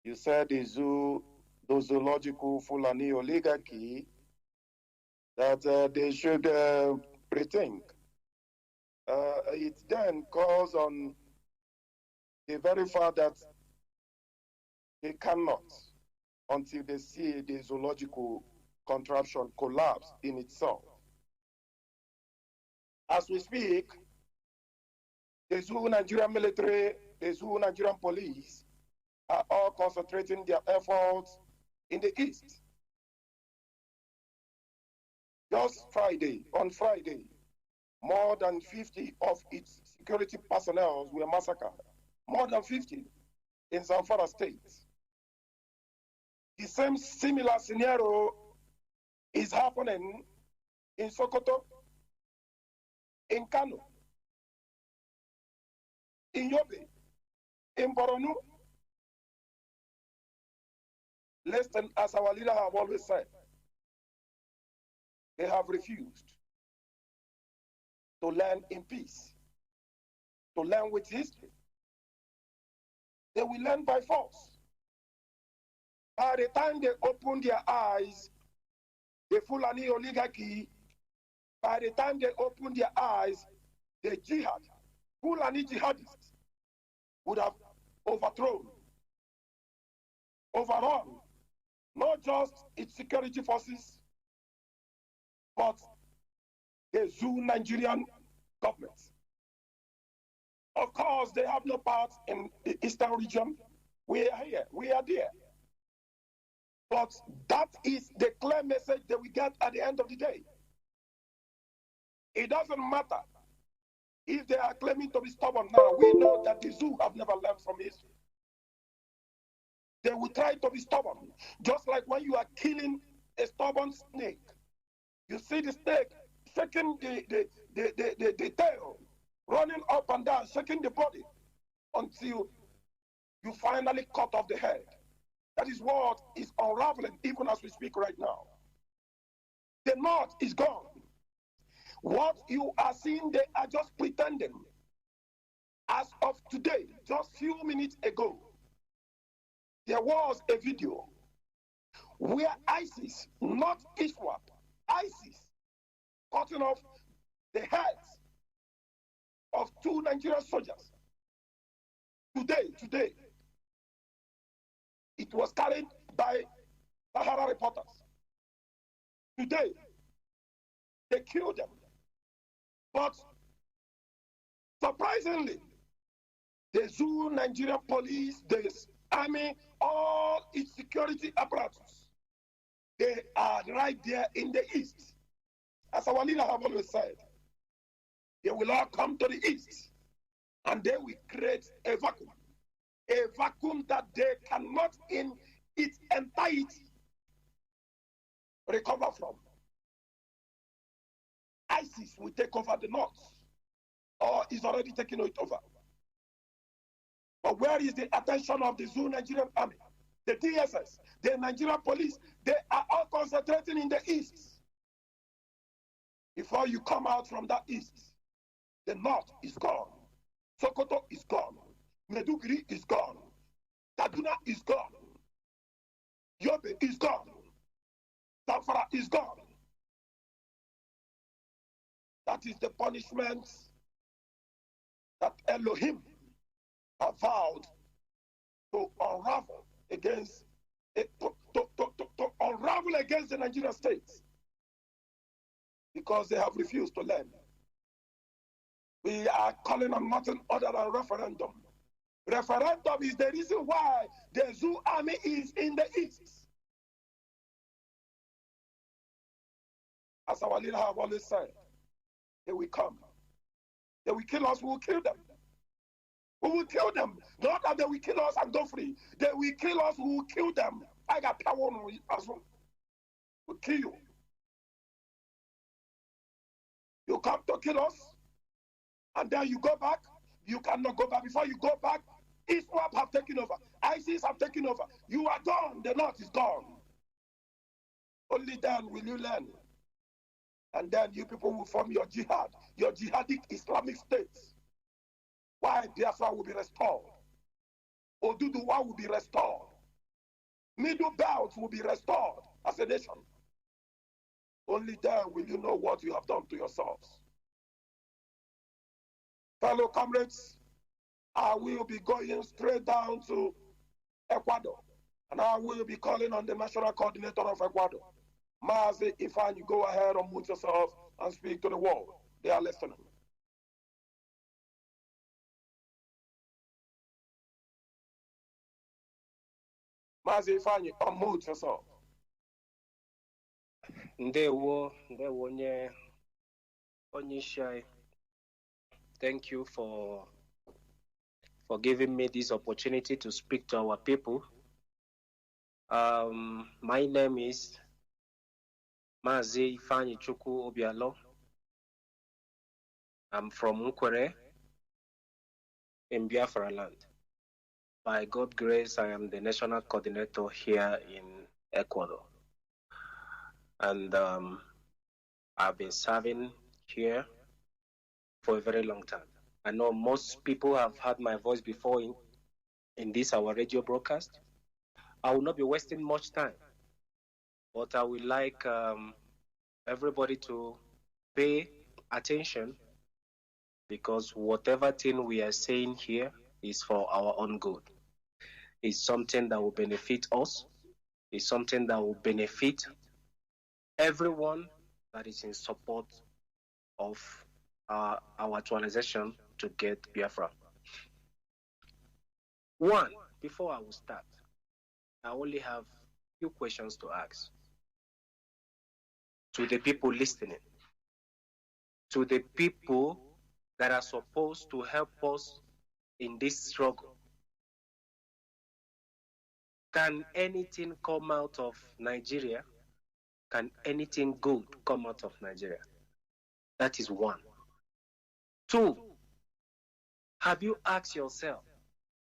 you said the zoological Fulani oligarchy, that they should rethink. It then calls on the very fact that they cannot, until they see the zoological contraption collapse in itself. As we speak, the Zoo Nigerian military, the Zoo Nigerian police are all concentrating their efforts in the east. Just on Friday, more than 50 of its security personnel were massacred. More than 50 in Zamfara State. The same similar scenario is happening in Sokoto, in Kano, in Yobe, in Borno. Listen, as our leader have always said, they have refused to learn in peace, to learn with history. They will learn by force. By the time they open their eyes, the Fulani oligarchy, by the time they open their eyes, the jihad, Fulani jihadists, would have overrun, not just its security forces, but the Zoo Nigerian government. Of course, they have no part in the eastern region. We are here, we are there. But that is the clear message that we get at the end of the day. It doesn't matter if they are claiming to be stubborn now. We know that the zoo have never learned from history. They will try to be stubborn. Just like when you are killing a stubborn snake, you see the snake shaking the tail, running up and down, shaking the body until you finally cut off the head. That is what is unraveling even as we speak right now. The knot is gone. What you are seeing, they are just pretending. As of today, just few minutes ago, there was a video where ISIS, not ISWAP, ISIS, cutting off the heads of 2 Nigerian soldiers. Today, it was carried by Sahara reporters. Today, they killed them. But surprisingly, the Zoo Nigerian police, the army, all its security apparatus, they are right there in the east. As our leader have always said, they will all come to the east and they will create a vacuum that they cannot in its entirety recover from. ISIS will take over the north, or is already taking it over. But where is the attention of the Zoo Nigerian Army, the DSS, the Nigerian police? They are all concentrating in the east. Before you come out from that east, the north is gone. Sokoto is gone. Meduguri is gone. Kaduna is gone. Yobe is gone. Zamfara is gone. That is the punishment that Elohim have vowed to unravel against unravel against the Nigerian states, because they have refused to learn. We are calling on nothing other than referendum. Referendum is the reason why the Zoo army is in the east. As our leader have always said, they will come. They will kill us, we will kill them. We will kill them. Not that they will kill us and go free. They will kill us, we will kill them. I got power on as well. We'll kill you. You come to kill us, and then you go back. You cannot go back. Before you go back, ISWAP have taken over. ISIS have taken over. You are gone. The north is gone. Only then will you learn. And then you people will form your jihad, your jihadic Islamic states. Why Biafra will be restored. Oduduwa will be restored. Middle Belt will be restored as a nation. Only then will you know what you have done to yourselves. Fellow comrades, I will be going straight down to Ecuador, and I will be calling on the national coordinator of Ecuador. Mazi, you go ahead, unmute yourself and speak to the world. They are listening. Mazi, unmute yourself. Ndewo Onyeshai. Thank you for giving me this opportunity to speak to our people. My name is Mazi Chukwu Obialo. I'm from Nkwere in Biafra land. By God's grace, I am the national coordinator here in Ecuador. And I've been serving here for a very long time. I know most people have heard my voice before in this, our radio broadcast. I will not be wasting much time, but I would like everybody to pay attention, because whatever thing we are saying here is for our own good. It's something that will benefit us. It's something that will benefit everyone that is in support of our actualization to get Biafra. One, before I will start, I only have a few questions to ask to the people listening, to the people that are supposed to help us in this struggle. Can anything come out of Nigeria? Can anything good come out of Nigeria? That is one. Two, have you asked yourself,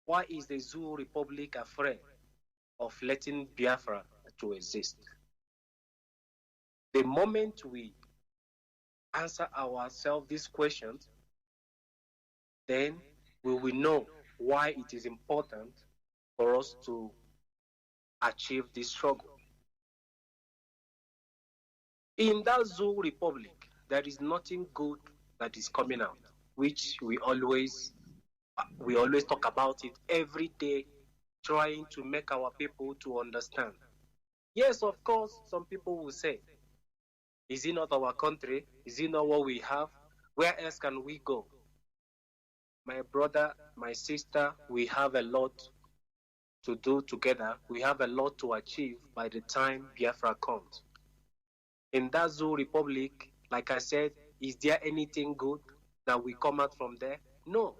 why is the Zoo Republic afraid of letting Biafra to exist? The moment we answer ourselves these questions, then we will know why it is important for us to achieve this struggle. In that Zoo Republic, there is nothing good that is coming out, which we always talk about it every day, trying to make our people to understand. Yes, of course, some people will say, is it not our country? Is it not what we have? Where else can we go? My brother, my sister, we have a lot to do together. We have a lot to achieve by the time Biafra comes. In that Zoo Republic, like I said, is there anything good that will come out from there? No.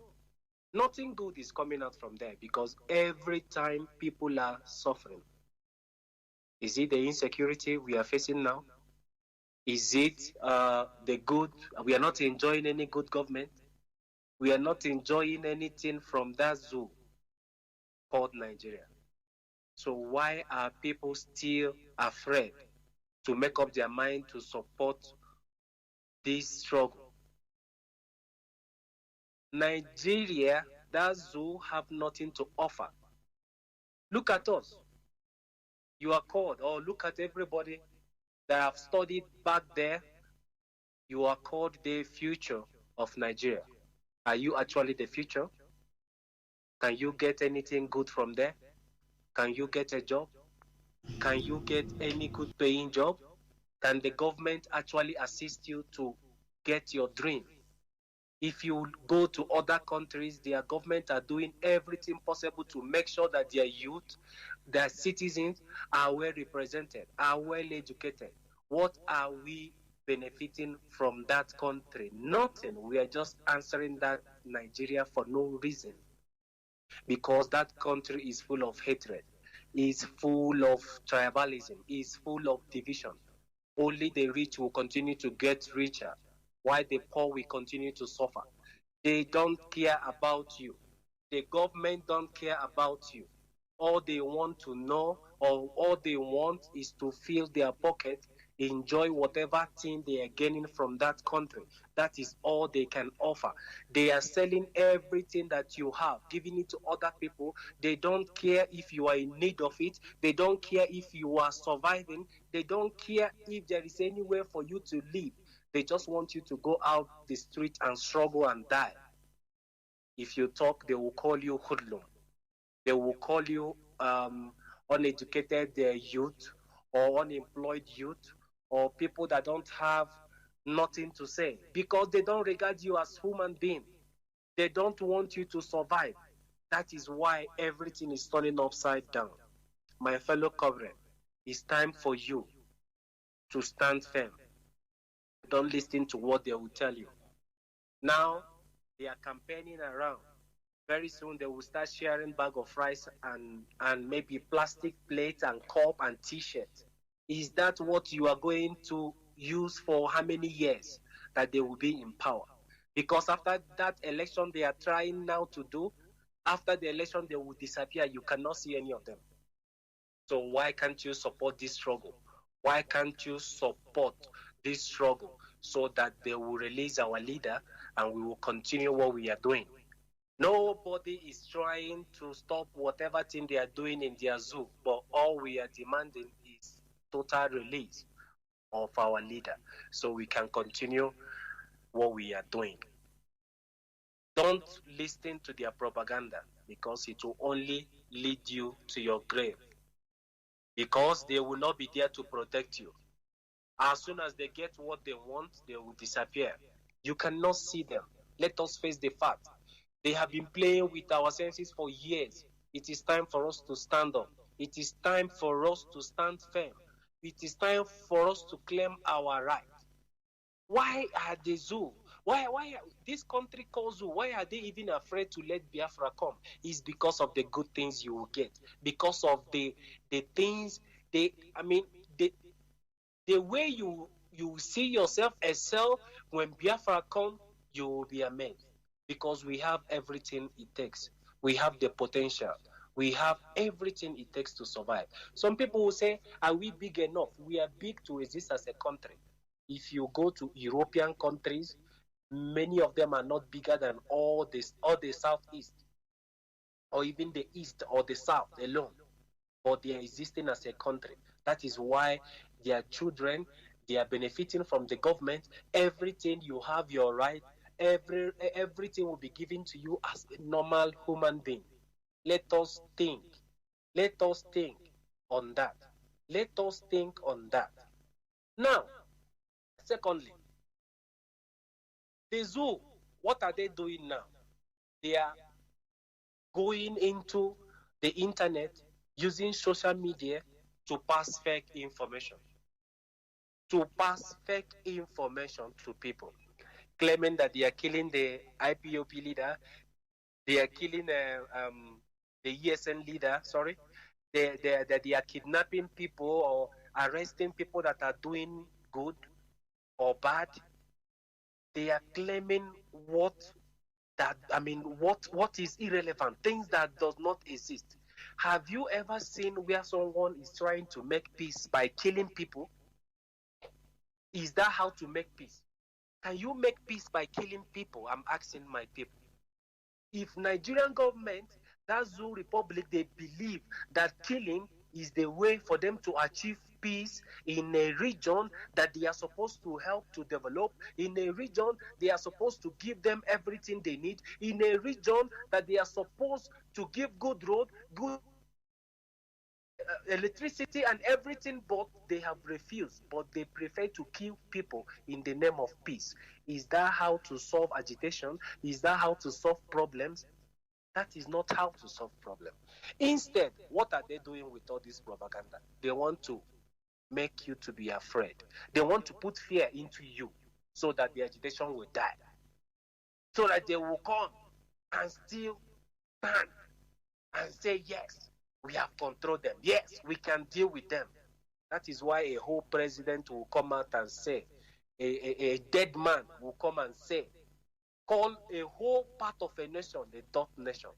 Nothing good is coming out from there because every time people are suffering. Is it the insecurity we are facing now? Is it the good? We are not enjoying any good government. We are not enjoying anything from that zoo called Nigeria. So why are people still afraid to make up their mind to support this struggle? Nigeria, that zoo have nothing to offer. Look at us. You are called, or look at everybody that have studied back there. You are called the future of Nigeria. Are you actually the future? Can you get anything good from there? Can you get a job? Can you get any good paying job? Can the government actually assist you to get your dream? If you go to other countries, their government are doing everything possible to make sure that their youth, their citizens are well represented, are well educated. What are we benefiting from that country? Nothing. We are just answering that Nigeria for no reason. Because that country is full of hatred, is full of tribalism, is full of division. Only the rich will continue to get richer, while the poor will continue to suffer. They don't care about you. The government don't care about you. All they want to know, or all they want is to fill their pocket, enjoy whatever thing they are gaining from that country. That is all they can offer. They are selling everything that you have, giving it to other people. They don't care if you are in need of it. They don't care if you are surviving. They don't care if there is anywhere for you to live. They just want you to go out the street and struggle and die. If you talk, they will call you hoodlum. They will call you uneducated youth or unemployed youth or people that don't have nothing to say because they don't regard you as human being. They don't want you to survive. That is why everything is turning upside down. My fellow comrade, it's time for you to stand firm. Don't listen to what they will tell you. Now, they are campaigning around. Very soon, they will start sharing bag of rice and maybe plastic plates and cup and T-shirt. Is that what you are going to use for how many years that they will be in power? Because after that election they are trying now to do, after the election they will disappear. You cannot see any of them. So why can't you support this struggle? Why can't you support this struggle so that they will release our leader and we will continue what we are doing? Nobody is trying to stop whatever thing they are doing in their zoo, but all we are demanding is total release of our leader so we can continue what we are doing. Don't listen to their propaganda because it will only lead you to your grave, because they will not be there to protect you. As soon as they get what they want, they will disappear. You cannot see them. Let us face the fact. They have been playing with our senses for years. It is time for us to stand up. It is time for us to stand firm. It is time for us to claim our right. Why are the zoo? Why this country called zoo? Why are they even afraid to let Biafra come? It's because of the good things you will get. Because of the things the way you see yourself excel when Biafra come, you will be amazed. Because we have everything it takes. We have the potential. We have everything it takes to survive. Some people will say, are we big enough? We are big to exist as a country. If you go to European countries, many of them are not bigger than all the Southeast, or even the East or the South alone. But they are existing as a country. That is why their children, They are benefiting from the government. Everything you have your right. Everything will be given to you as a normal human being. Let us think. Let us think on that. Let us think on that. Now, secondly, the zoo, what are they doing now? They are going into the internet using social media to pass fake information. To pass fake information to people, claiming that they are killing the IPOP leader, they are killing the ESN leader, sorry, that they are kidnapping people or arresting people that are doing good or bad. They are claiming what is irrelevant, things that does not exist. Have you ever seen where someone is trying to make peace by killing people? Is that how to make peace? Can you make peace by killing people? I'm asking my people. If Nigerian government, that Zoo Republic, they believe that killing is the way for them to achieve peace in a region that they are supposed to help to develop, in a region they are supposed to give them everything they need, in a region that they are supposed to give good road, good electricity and everything, but they have refused, but they prefer to kill people in the name of peace. Is that how to solve agitation? Is that how to solve problems? That is not how to solve problems. Instead, what are they doing with all this propaganda? They want to make you to be afraid. They want to put fear into you so that the agitation will die, so that they will come and still stand and say, yes, we have controlled them. Yes, we can deal with them. That is why a whole president will come out and say, a dead man will come and say, call a whole part of a nation a dot nation.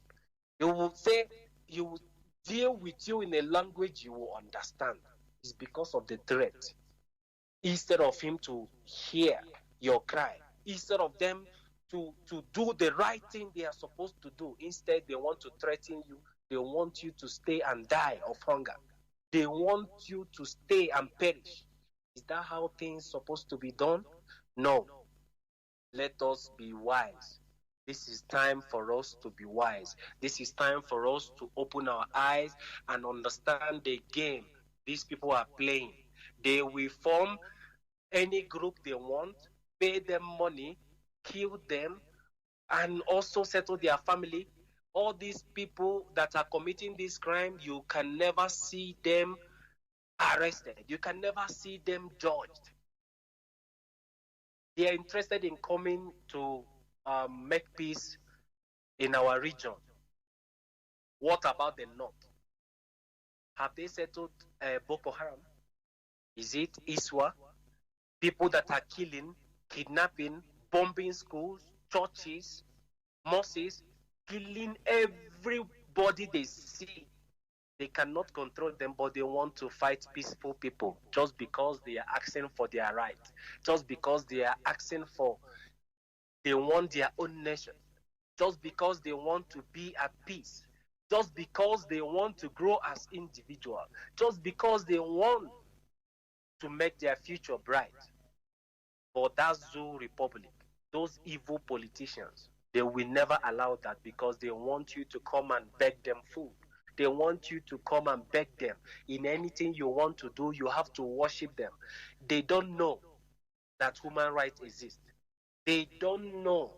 He will say, he will deal with you in a language you will understand. It's because of the threat. Instead of him to hear your cry, instead of them to do the right thing they are supposed to do, instead they want to threaten you. They want you to stay and die of hunger. They want you to stay and perish. Is that how things are supposed to be done? No. Let us be wise. This is time for us to be wise. This is time for us to open our eyes and understand the game these people are playing. They will form any group they want, pay them money, kill them, and also settle their family. All these people that are committing this crime, you can never see them arrested. You can never see them judged. They are interested in coming to make peace in our region. What about the North? Have they settled Boko Haram? Is it Iswa? People that are killing, kidnapping, bombing schools, churches, mosques, killing everybody they see. They cannot control them, but they want to fight peaceful people just because they are asking for their right, just because they are asking for, they want their own nation, just because they want to be at peace, just because they want to grow as individuals, just because they want to make their future bright. But that Zoo Republic, those evil politicians, they will never allow that because they want you to come and beg them food. They want you to come and beg them. In anything you want to do, you have to worship them. They don't know that human rights exist. They don't know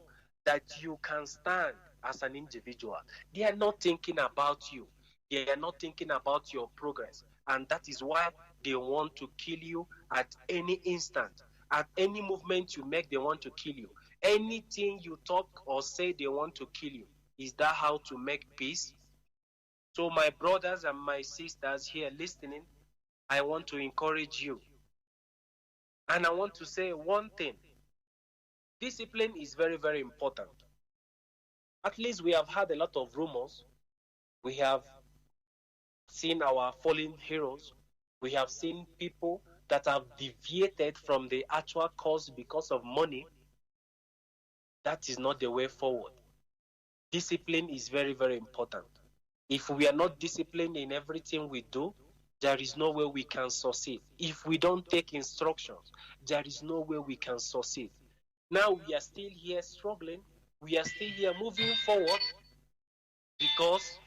that you can stand as an individual. They are not thinking about you. They are not thinking about your progress. And that is why they want to kill you at any instant. At any movement you make, they want to kill you. Anything you talk or say, they want to kill you. Is that how to make peace? So my brothers and my sisters here listening, I want to encourage you. And I want to say one thing. Discipline is very, very important. At least we have had a lot of rumors. We have seen our fallen heroes. We have seen people that have deviated from the actual cause because of money. That is not the way forward. Discipline is very, very important. If we are not disciplined in everything we do, there is no way we can succeed. If we don't take instructions, there is no way we can succeed. Now we are still here struggling. We are still here moving forward because,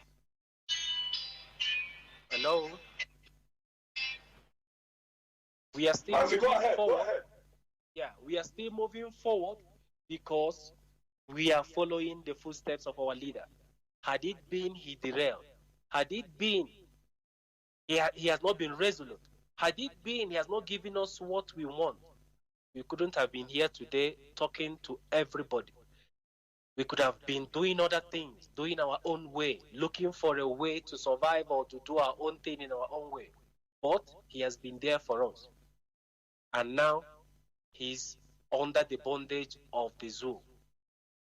hello? We are still moving forward. Go ahead. Yeah, we are still moving forward because we are following the footsteps of our leader. Had it been he derailed, had it been he has not been resolute, had it been he has not given us what we want, we couldn't have been here today talking to everybody. We could have been doing other things, doing our own way, looking for a way to survive or to do our own thing in our own way. But he has been there for us. And now he's under the bondage of the zoo.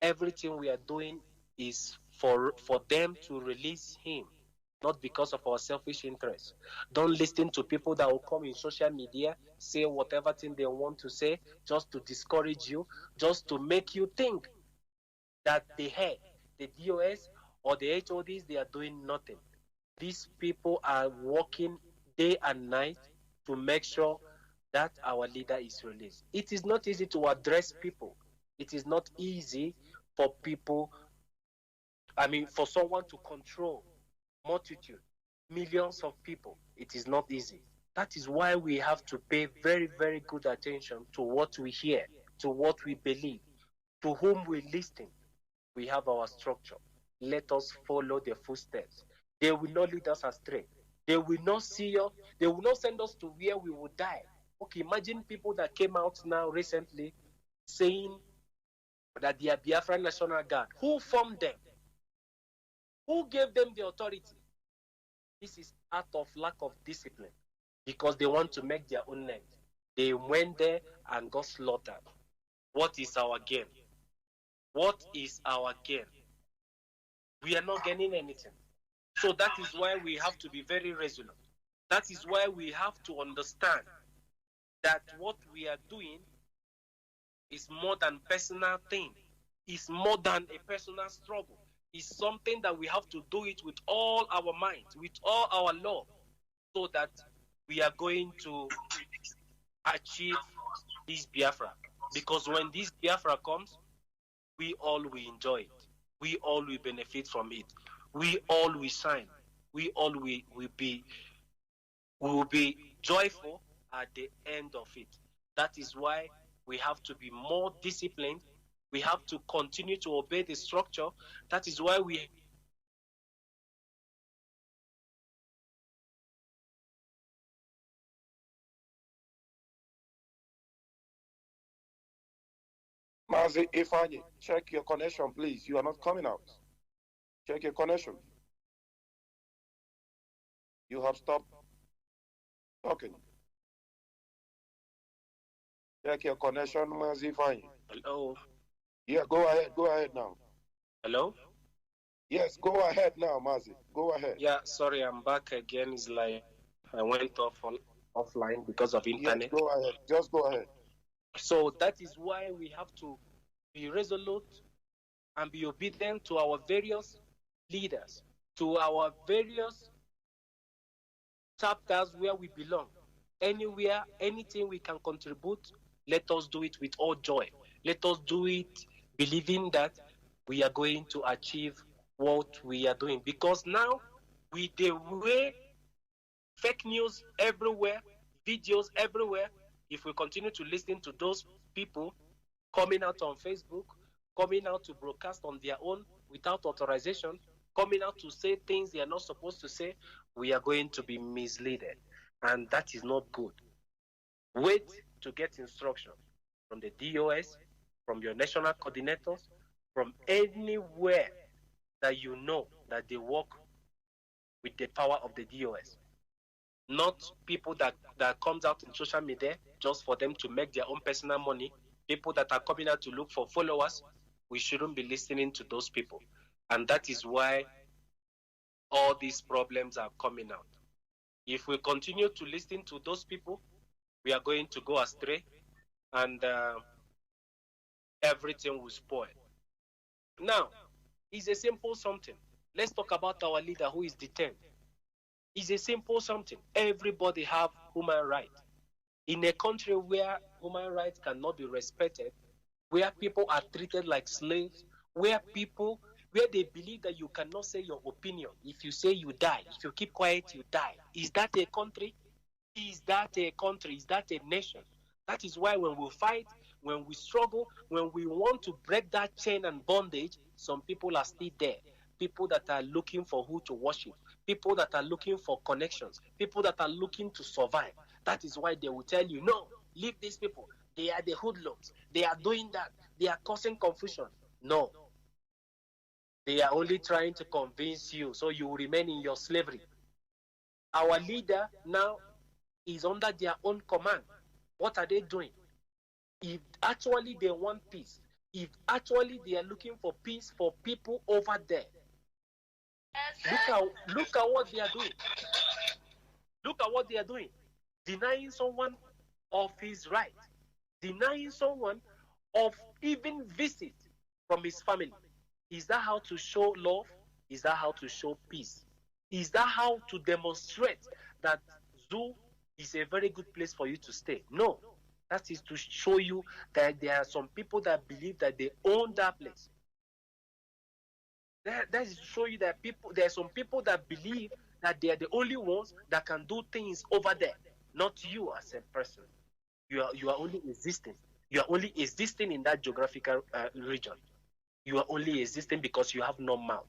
Everything we are doing is for them to release him, not because of our selfish interests. Don't listen to people that will come in social media, say whatever thing they want to say, just to discourage you, just to make you think that the head, the DOS or the HODs, they are doing nothing. These people are working day and night to make sure that our leader is released. It is not easy to address people. It is not easy for people, for someone to control multitude, millions of people. It is not easy. That is why we have to pay very, very good attention to what we hear, to what we believe, to whom we listen. We have our structure. Let us follow the footsteps. They will not lead us astray. They will not see us. They will not send us to where we will die. Okay, imagine people that came out now recently saying that they are Biafra National Guard. Who formed them? Who gave them the authority? This is out of lack of discipline because they want to make their own name. They went there and got slaughtered. What is our gain? What is our gain? We are not gaining anything. So that is why we have to be very resolute. That is why we have to understand that what we are doing is more than personal thing. It's more than a personal struggle. It's something that we have to do it with all our might, with all our love, so that we are going to achieve this Biafra. Because when this Biafra comes, we all will enjoy it. We all will benefit from it. We all will shine. We all will be joyful at the end of it. That is why we have to be more disciplined. We have to continue to obey the structure. That is why we Mazi, Ifani, check your connection, please. You are not coming out. Check your connection. You have stopped talking. Check your connection, Mazi Ifani. Hello. Yeah, go ahead. Go ahead now. Hello? Yes, go ahead now, Mazi. Go ahead. Yeah, sorry, I'm back again. It's like I went offline because of internet. Yes, go ahead. Just go ahead. So that is why we have to be resolute and be obedient to our various leaders, to our various chapters where we belong. Anywhere, anything we can contribute, let us do it with all joy. Let us do it believing that we are going to achieve what we are doing. Because now, with the way fake news everywhere, videos everywhere, if we continue to listen to those people coming out on Facebook, coming out to broadcast on their own without authorization, coming out to say things they are not supposed to say, we are going to be misled. And that is not good. Wait to get instructions from the DOS, from your national coordinators, from anywhere that you know that they work with the power of the DOS. Not people that comes out in social media just for them to make their own personal money. People that are coming out to look for followers, we shouldn't be listening to those people. And that is why all these problems are coming out. If we continue to listen to those people, we are going to go astray and everything will spoil. Now, it's a simple something. Let's talk about our leader who is detained. It's a simple something. Everybody have human rights. In a country where human rights cannot be respected, where people are treated like slaves, where they believe that you cannot say your opinion. If you say, you die. If you keep quiet, you die. Is that a country? Is that a country? Is that a nation? That is why when we fight, when we struggle, when we want to break that chain and bondage, some people are still there. People that are looking for who to worship, people that are looking for connections, people that are looking to survive. That is why they will tell you, no, leave these people. They are the hoodlums. They are doing that. They are causing confusion. No. They are only trying to convince you so you will remain in your slavery. Our leader now is under their own command. What are they doing? If actually they want peace, if actually they are looking for peace for people over there, look at what they are doing. Look at what they are doing. Denying someone of his right. Denying someone of even visit from his family. Is that how to show love? Is that how to show peace? Is that how to demonstrate that zoo is a very good place for you to stay? No. That is to show you that there are some people that believe that they own that place. That is to show you that there are some people that believe that they are the only ones that can do things over there, not you as a person. You are only existing. You are only existing in that geographical region. You are only existing because you have no mouth.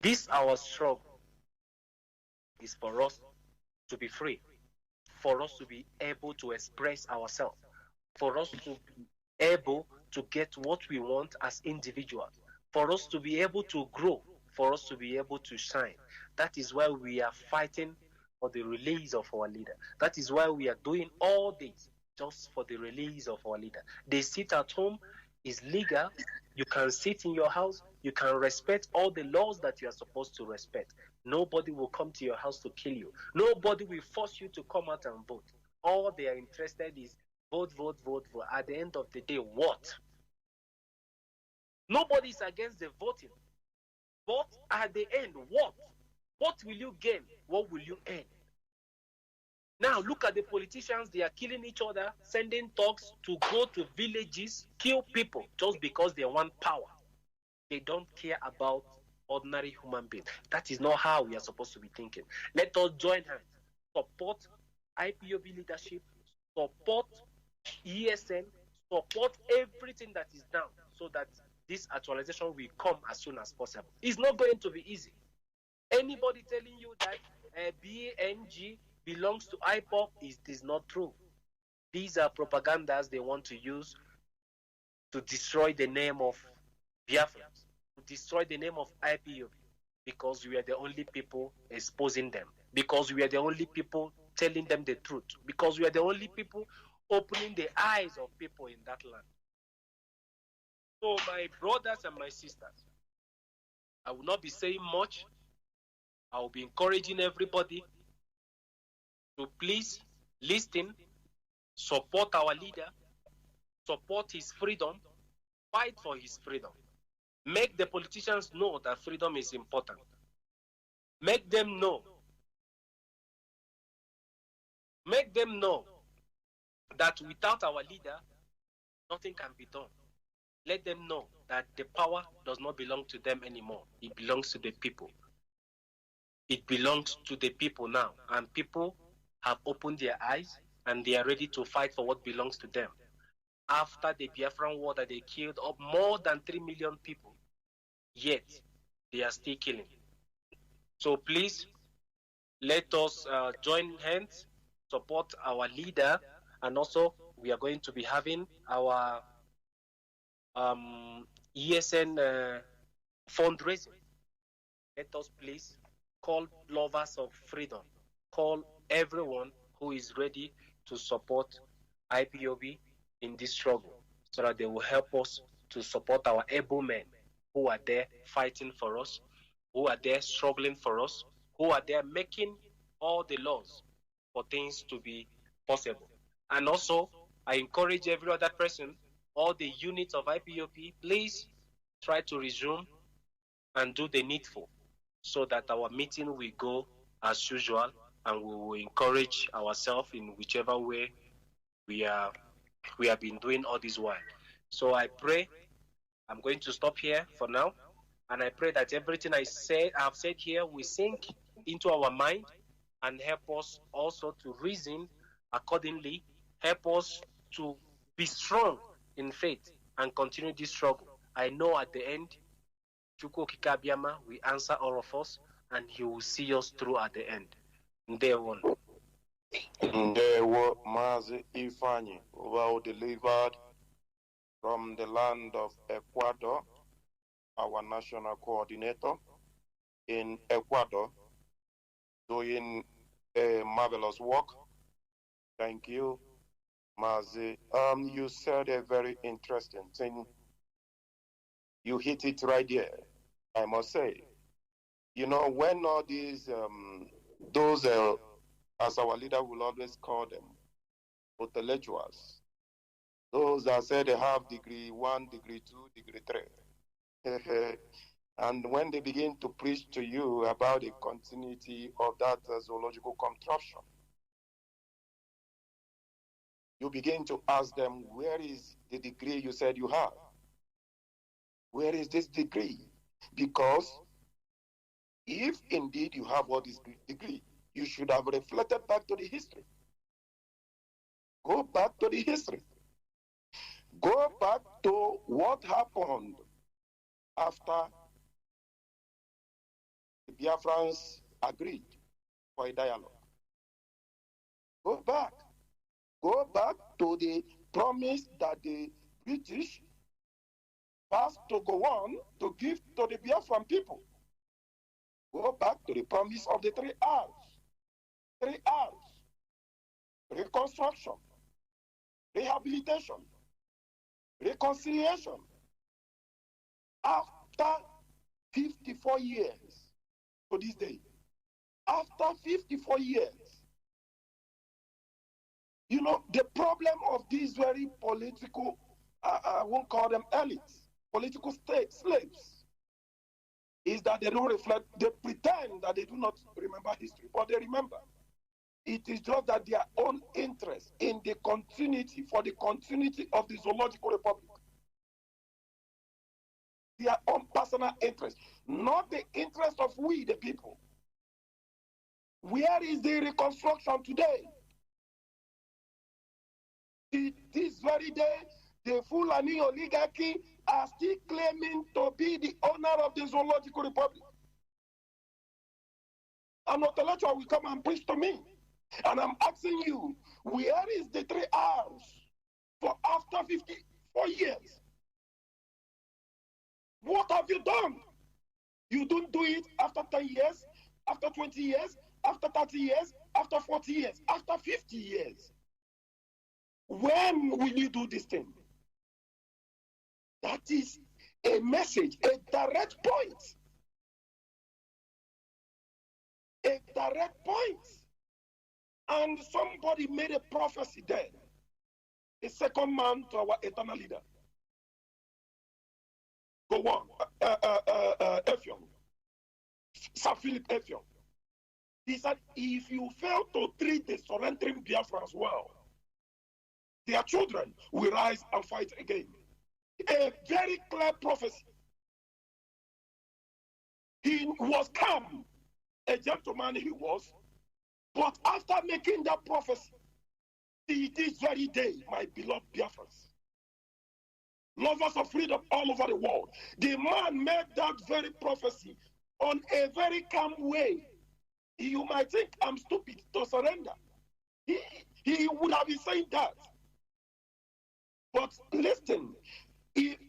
This our struggle is for us to be free, for us to be able to express ourselves, for us to be able to get what we want as individuals, for us to be able to grow, for us to be able to shine. That is why we are fighting for the release of our leader. That is why we are doing all this, just for the release of our leader. They sit at home, is legal. You can sit in your house. You can respect all the laws that you are supposed to respect. Nobody will come to your house to kill you. Nobody will force you to come out and vote. All they are interested is vote, vote, vote, vote. At the end of the day, what? Nobody is against the voting. But at the end, what? What will you gain? What will you earn? Now, look at the politicians. They are killing each other, sending thugs to go to villages, kill people just because they want power. They don't care about ordinary human beings. That is not how we are supposed to be thinking. Let us join hands, support IPOB leadership, support ESN, support everything that is down so that this actualization will come as soon as possible. It's not going to be easy. Anybody telling you that BNG belongs to IPOB is not true. These are propagandas they want to use to destroy the name of Biafra, to destroy the name of IPOB, because we are the only people exposing them, because we are the only people telling them the truth, because we are the only people opening the eyes of people in that land. So my brothers and my sisters, I will not be saying much. I will be encouraging everybody to please listen, support our leader, support his freedom, fight for his freedom. Make the politicians know that freedom is important. Make them know. Make them know that without our leader, nothing can be done. Let them know that the power does not belong to them anymore. It belongs to the people. It belongs to the people now. And people have opened their eyes and they are ready to fight for what belongs to them. After the Biafran war that they killed up more than 3 million people, yet they are still killing. So please, let us join hands, support our leader, and also we are going to be having our ESN fundraising. Let us please call lovers of freedom, call everyone who is ready to support IPOB in this struggle, so that they will help us to support our able men who are there fighting for us, who are there struggling for us, who are there making all the laws for things to be possible. And also, I encourage every other person, all the units of IPOB, please try to resume and do the needful so that our meeting will go as usual, and we will encourage ourselves in whichever way we have been doing all this while. So I pray, I'm going to stop here for now, and I pray that everything I have said here will sink into our mind and help us also to reason accordingly, help us to be strong in faith and continue this struggle. I know at the end, Chukwu Okike Abiama will answer all of us, and he will see us through at the end. Ndewo. Ndewo Mazi Ifeanyi, well delivered from the land of Ecuador, our national coordinator in Ecuador, doing a marvelous work. Thank you, Mazi. You said a very interesting thing. You hit it right there, I must say. You know, when all these, those, as our leader will always call them, intellectuals, those that say they have degree 1, degree 2, degree 3. And when they begin to preach to you about the continuity of that zoological contraption, you begin to ask them, where is the degree you said you have? Where is this degree? Because if indeed you have all this degree, you should have reflected back to the history. Go back to the history. Go back to what happened after the Biafrans agreed for a dialogue. Go back. Go back to the promise that the British passed to go on to give to the Biafran people. Go back to the promise of the 3 R's. 3 R's. Reconstruction, rehabilitation, reconciliation. After 54 years to this day, after 54 years, you know, the problem of these very political, I won't call them elites, political slaves, is that they don't reflect, they pretend that they do not remember history, but they remember. It is just that their own interest in the continuity, for the continuity of the zoological republic, their own personal interest, not the interest of we, the people. Where is the reconstruction today? This very day, the Fulani oligarchy are still claiming to be the owner of the zoological republic. An intellectual will come and preach to me. And I'm asking you, where is the 3 R's for after 54 years? What have you done? You don't do it after 10 years, after 20 years, after 30 years, after 40 years, after 50 years. When will you do this thing? That is a message, a direct point. A direct point. And somebody made a prophecy then. A second man to our eternal leader. Go on. Effiong. Sir Philip Effiong. He said, if you fail to treat the surrendering Biafrans well, their children will rise and fight again. A very clear prophecy. He was calm, a gentleman he was, but after making that prophecy, this very day, my beloved Biafrans, lovers of freedom all over the world, the man made that very prophecy on a very calm way. You might think I'm stupid to surrender. He would have been saying that. But listen,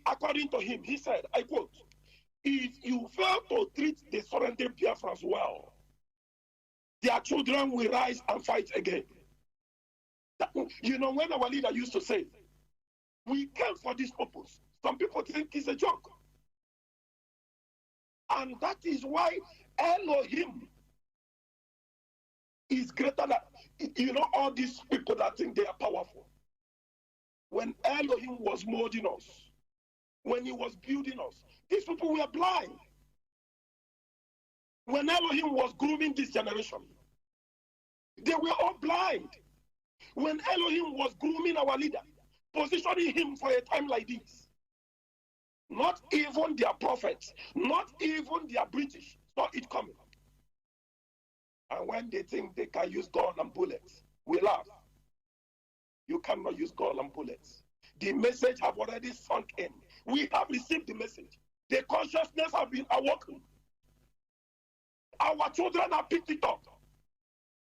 according to him, he said, I quote, if you fail to treat the surrendered Biafrans well, their children will rise and fight again. You know, when our leader used to say, we came for this purpose, some people think it's a joke. And that is why Elohim is greater than, you know, all these people that think they are powerful. When Elohim was molding us, when he was building us, these people were blind. When Elohim was grooming this generation, they were all blind. When Elohim was grooming our leader, positioning him for a time like this, not even their prophets, not even their British saw it coming. And when they think they can use gun and bullets, we laugh. You cannot use gun and bullets. The message have already sunk in. We have received the message. The consciousness have been awoken. Our children have picked it up.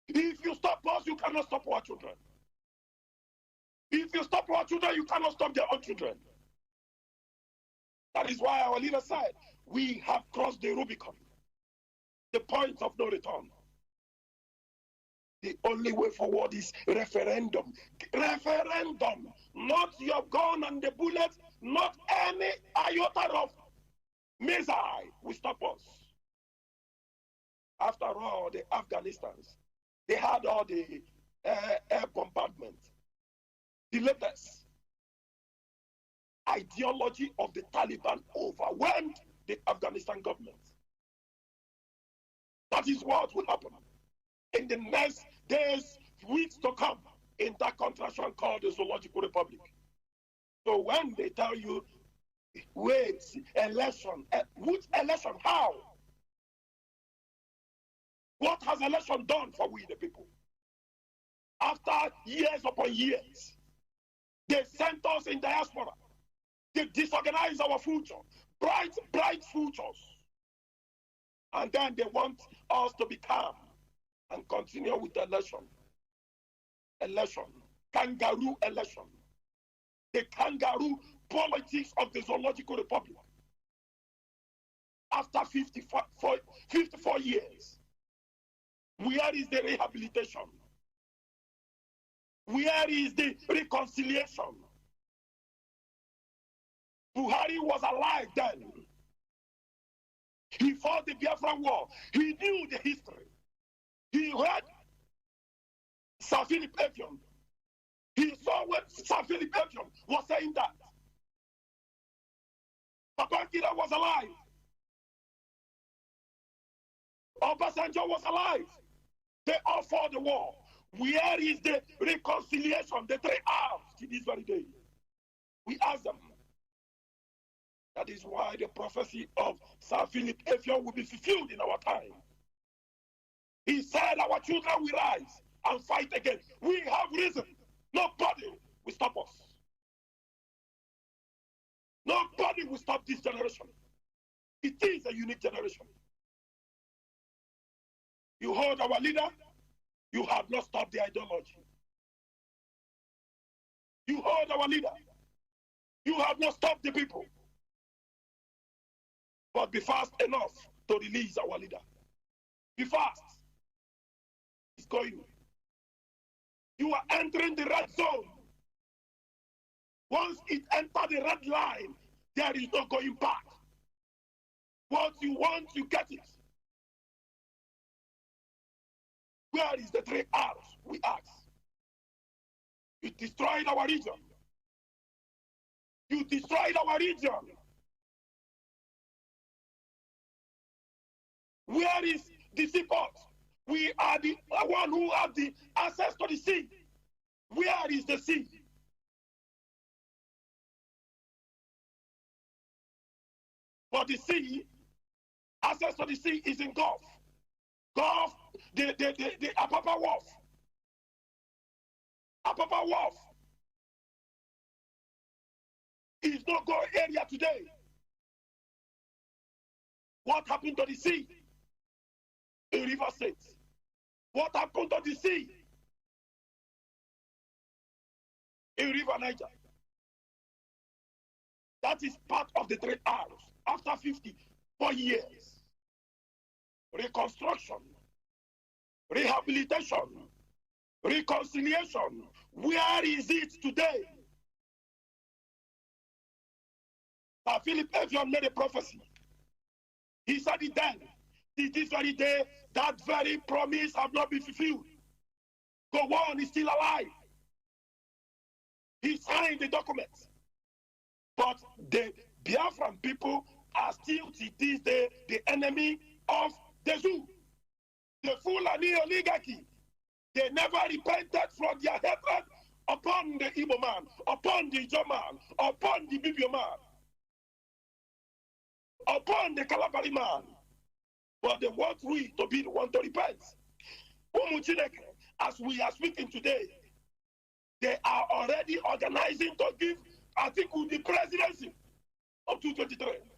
If you stop us, you cannot stop our children. If you stop our children, you cannot stop their own children. That is why our leader said, we have crossed the Rubicon, the point of no return. The only way forward is referendum. Referendum, not your gun and the bullets, not any iota of missile will stop us. After all, the Afghanistans, they had all the air bombardment. The latest ideology of the Taliban overwhelmed the Afghanistan government. That is what will happen in the next days, weeks to come in that contraction called the Zoological Republic. So when they tell you, wait, election, which election, how? What has election done for we the people? After years upon years, they sent us in diaspora. They disorganized our future, bright futures. And then they want us to be calm and continue with the election. Election, kangaroo election. The kangaroo politics of the Zoological Republic. After 54 years, where is the rehabilitation? Where is the reconciliation? Buhari was alive then. He fought the Biafra War. He knew the history. He heard Sir Philip Efion. He saw when Sir Philip Efion was saying that. Babangida was alive. Obasanjo was alive. They all fought the war. Where is the reconciliation, the 3 R's to this very day? We ask them. That is why the prophecy of Sir Philip Efion will be fulfilled in our time. He said our children will rise and fight again. We have risen. Nobody will stop us. Nobody will stop this generation. It is a unique generation. You heard our leader, you have not stopped the ideology. You heard our leader, you have not stopped the people. But be fast enough to release our leader. Be fast. It's going. You are entering the red zone. Once it enters the red line, there is no going back. What you want, you get it. Where is the 3 R's, we ask? You destroyed our region. You destroyed our region. Where is the seaport? We are the one who have the access to the sea. Where is the sea? For the sea, access to the sea is in Gulf. Gulf, the Apapa Wharf. Apapa Wharf is no go area today. What happened to the sea in River State? What happened to the sea in River Niger? That is part of the 3 R's. After 54 years, reconstruction, rehabilitation, reconciliation. Where is it today? Sir Philip Efion made a prophecy. He said it then. This very day, that very promise have not been fulfilled. Gowon is still alive. He signed the documents. But the Biafran people are still to this day the enemy of the zoo, the Fulani oligarchy, they never repented from their hatred upon the Igbo man, upon the Ijaw man, upon the Bibio man, upon the Kalabari man. But they want we to be the one to repent. As we are speaking today, they are already organizing to give Atiku the presidency of 2023.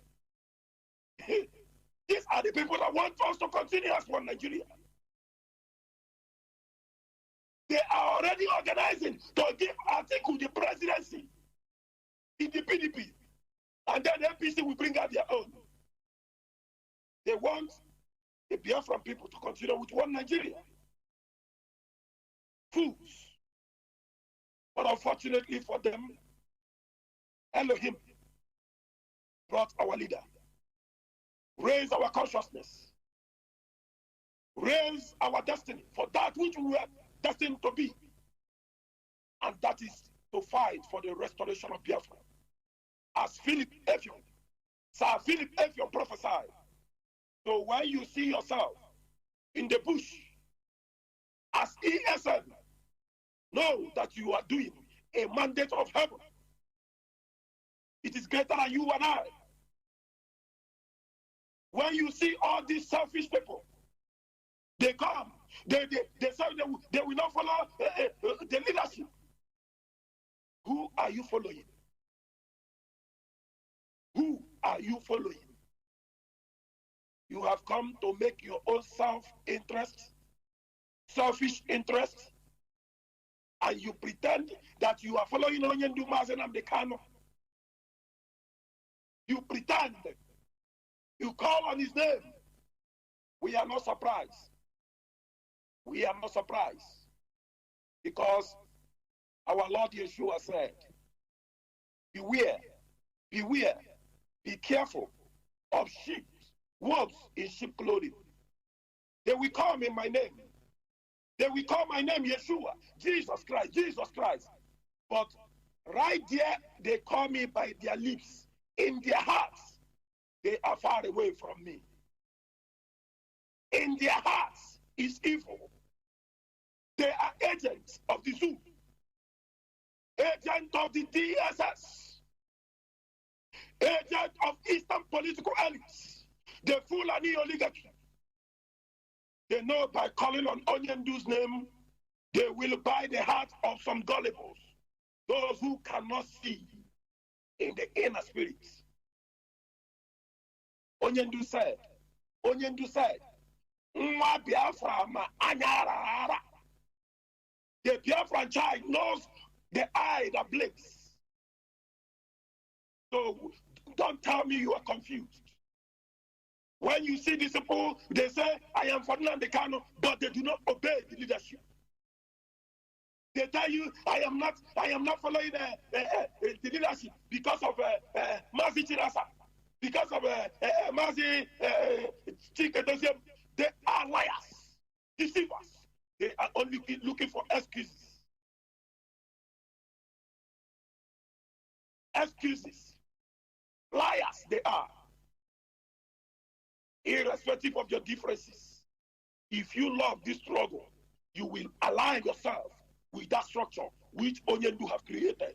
These are the people that want us to continue as one Nigeria. They are already organizing to give Atiku the presidency in the PDP. And then APC will bring out their own. They want the Biafran people to continue with one Nigeria. Fools. But unfortunately for them, Elohim brought our leader, raised our consciousness, raised our destiny for that which we were destined to be. And that is to fight for the restoration of Biafra. As Philip Effiong, Sir Philip Effiong prophesied. So when you see yourself in the bush as ESN, know that you are doing a mandate of heaven. It is greater than you and I. When you see all these selfish people, they come, they say they will not follow the leadership. Who are you following? Who are you following? You have come to make your own self-interest, selfish interest, and you pretend that you are following Mazi Nnamdi Kanu. You pretend. You call on his name. We are not surprised. We are not surprised. Because our Lord Yeshua said, beware, beware, be careful of sheep, wolves in sheep clothing. They will come in my name. They will call my name Yeshua, Jesus Christ, Jesus Christ. But right there, they call me by their lips. In their hearts, they are far away from me. In their hearts is evil. They are agents of the zoo, agents of the DSS, agents of Eastern political elites, the Fulani oligarchy. They know by calling on Onyendu's name, they will buy the heart of some gullibles, those who cannot see in the inner spirits. Onyendu said, Nwa Biafra ma anyarara. The Biafran child knows the eye that blinks. So don't tell me you are confused. When you see these people, they say, I am for Nnamdi Kanu, but they do not obey the leadership. They tell you, I am not following the leadership because of Mazi Johnathan, because of Mazi Chinedu. They are liars, deceivers. They are only looking for excuses. Excuses. Liars they are. Irrespective of your differences, if you love this struggle, you will align yourself with that structure which Onyendu have created.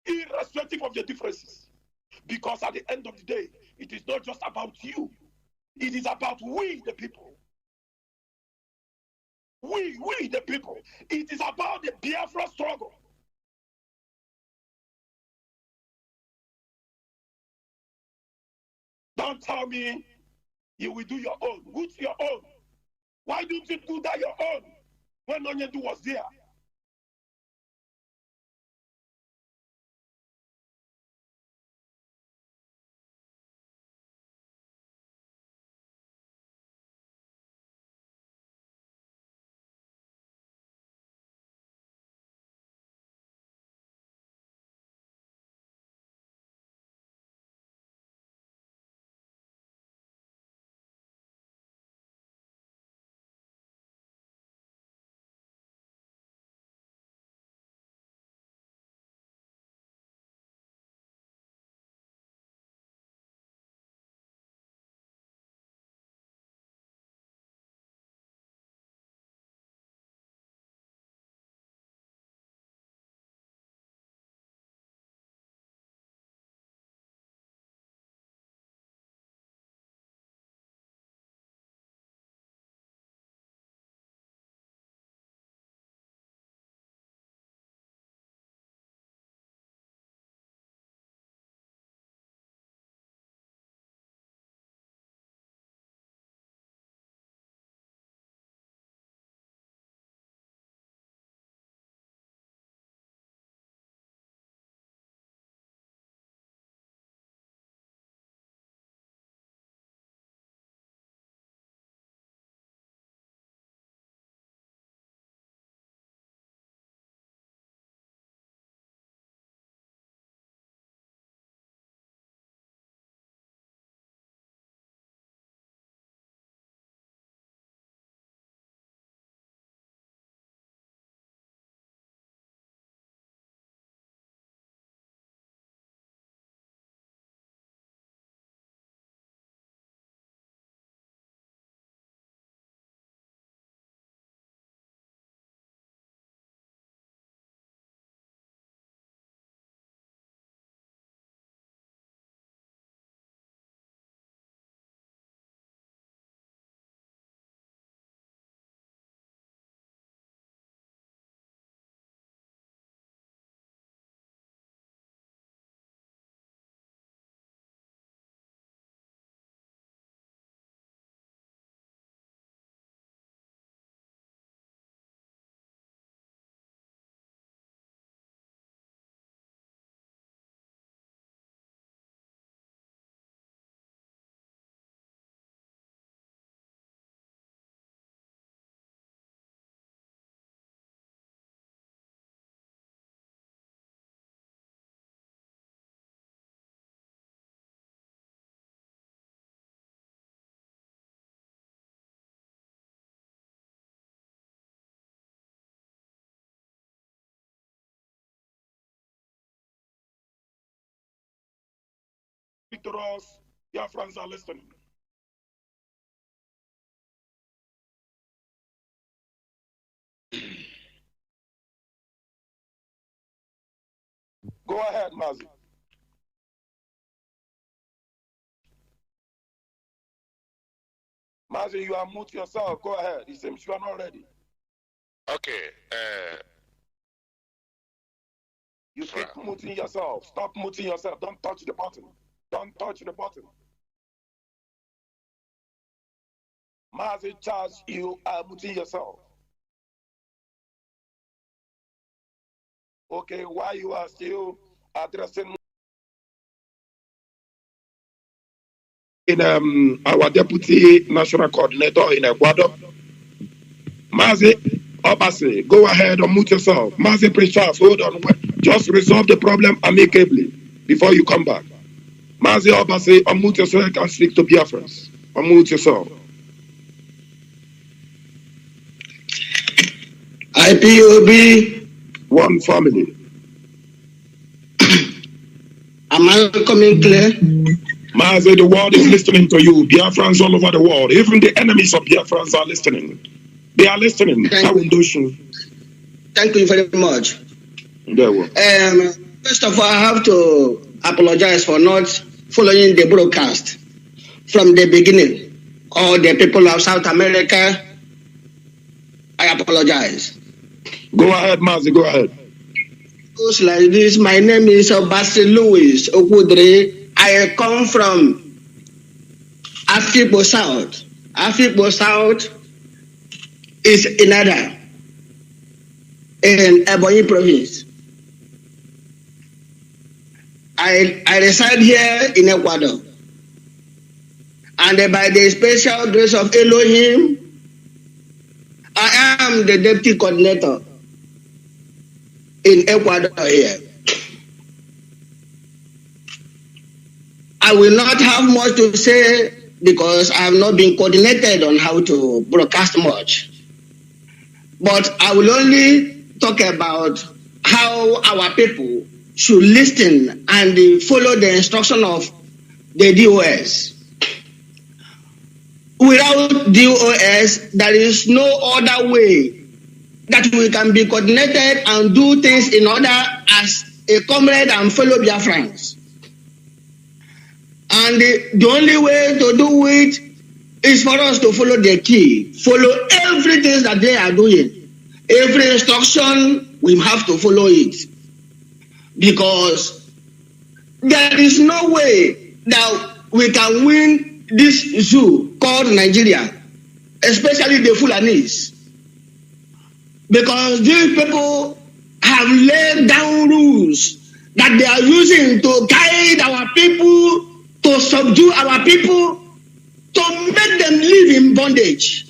Irrespective of your differences. Because at the end of the day, it is not just about you. It is about we, the people. We, the people. It is about the Biafra struggle. Don't tell me you will do your own. What's your own? Why don't you do that your own when Onyendu was there? to us. Biafrans are listening. Go ahead, Mazi. Mazi, you are mute yourself. Go ahead. It seems you are not ready. Okay. You keep muting yourself. Stop muting yourself. Don't touch the button. Don't touch the button. Mazi Charles, you are muting yourself. Okay, why you are still addressing in our deputy national coordinator in Ecuador, Mazi Obasi, go ahead and mute yourself. Mazi Charles, hold on. Just resolve the problem amicably before you come back. Mazi Obasi, unmute yourself and speak to Biafrans. Unmute yourself. IPOB. One family. Am I coming clear? Mazi, the world is listening to you. Biafrans all over the world. Even the enemies of Biafrans are listening. They are listening. Thank you very much. First of all, I have to apologize for not following the broadcast from the beginning. All the people of South America, I apologize. Go ahead, Mazi, go ahead. Goes like this. My name is Obasi Louis Okudre. I come from Afikpo South. Afikpo South is another in Ebonyi province. I reside here in Ecuador. And by the special grace of Elohim, I am the deputy coordinator in Ecuador here. I will not have much to say because I have not been coordinated on how to broadcast much. But I will only talk about how our people should listen and follow the instruction of the DOS. Without DOS, there is no other way that we can be coordinated and do things in order as a comrade and fellow Biafrans. And the only way to do it is for us to follow the key, follow everything that they are doing. Every instruction, we have to follow it. Because there is no way that we can win this zoo called Nigeria, especially the Fulanis. Because these people have laid down rules that they are using to guide our people, to subdue our people, to make them live in bondage.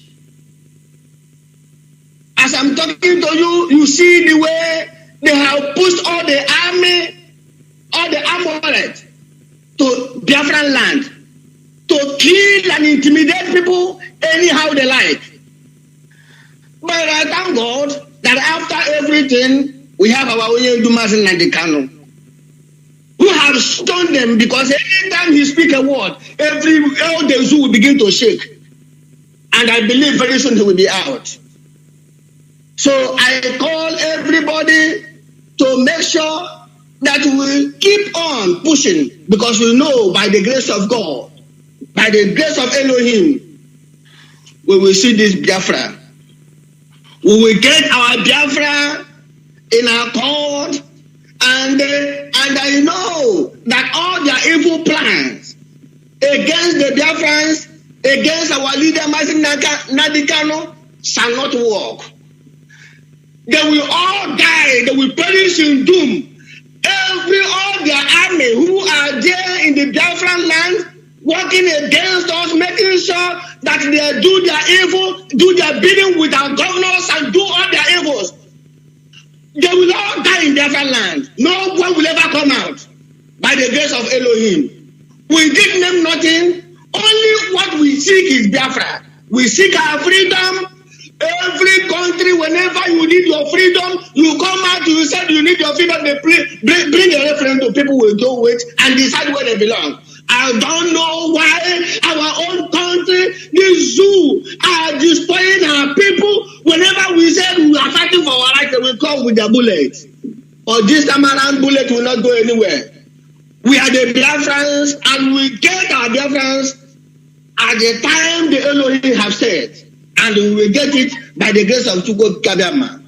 As I'm talking to you, you see the way they have pushed all the army, all the armored to Biafran land, to kill and intimidate people anyhow they like. But I thank God that after everything, we have our own Mazi Nnamdi Kanu, who have stoned them because anytime he speaks a word, all the zoo will begin to shake. And I believe very soon he will be out. So I call everybody to make sure that we keep on pushing, because we know by the grace of God, by the grace of Elohim, we will see this Biafra. We will get our Biafra in our court, and I know that all their evil plans against the Biafrans, against our leader Mazi Nnamdi Kanu, shall not work. They will all die. They will perish in doom. All their army who are there in the Biafran land, working against us, making sure that they do their evil, do their bidding with our governors and do all their evils. They will all die in Biafran land. No one will ever come out by the grace of Elohim. We give them nothing. Only what we seek is Biafra. We seek our freedom. Every country, whenever you need your freedom, you come out, you said you need your freedom, they bring a referendum, people will go with and decide where they belong. I don't know why our own country, the zoo, are destroying our people. Whenever we say we are fighting for our rights, they will come with their bullets. But this time around, bullet will not go anywhere. We are the Biafrans, and we get our Biafrans at the time the Elohim have said, and we will get it by the grace of Chukwu Kabiyama.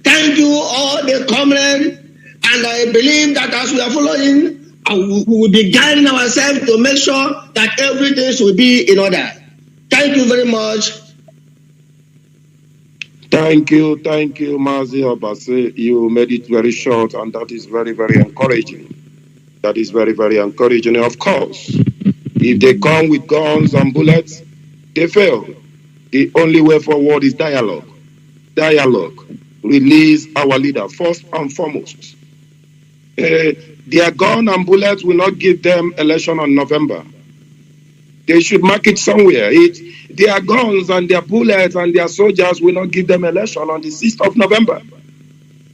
Thank you, all the comrades, and I believe that as we are following, we will be guiding ourselves to make sure that everything will be in order. Thank you very much. Thank you, Mazi Obase. You made it very short, and that is very, very encouraging. That is very, very encouraging. Of course, if they come with guns and bullets, they fail. The only way forward is dialogue. Dialogue. Release our leader, first and foremost. Their gun and bullets will not give them election on November. They should mark it somewhere. Their guns and their bullets and their soldiers will not give them election on the 6th of November.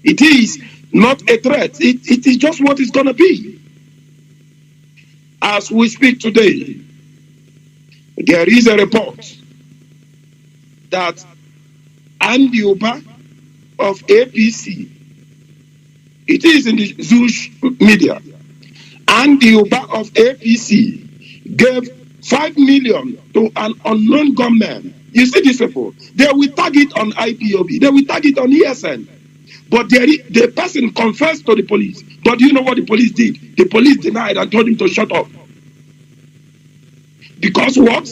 It is not a threat. It is just what it's going to be. As we speak today, there is a report that Andy Uba of APC, it is in the Zush media, Andy Uba of APC gave 5 million to an unknown gunman. You see these people, they will tag it on IPOB, they will tag it on ESN. But the person confessed to the police. But do you know what the police did? The police denied and told him to shut up. Because what?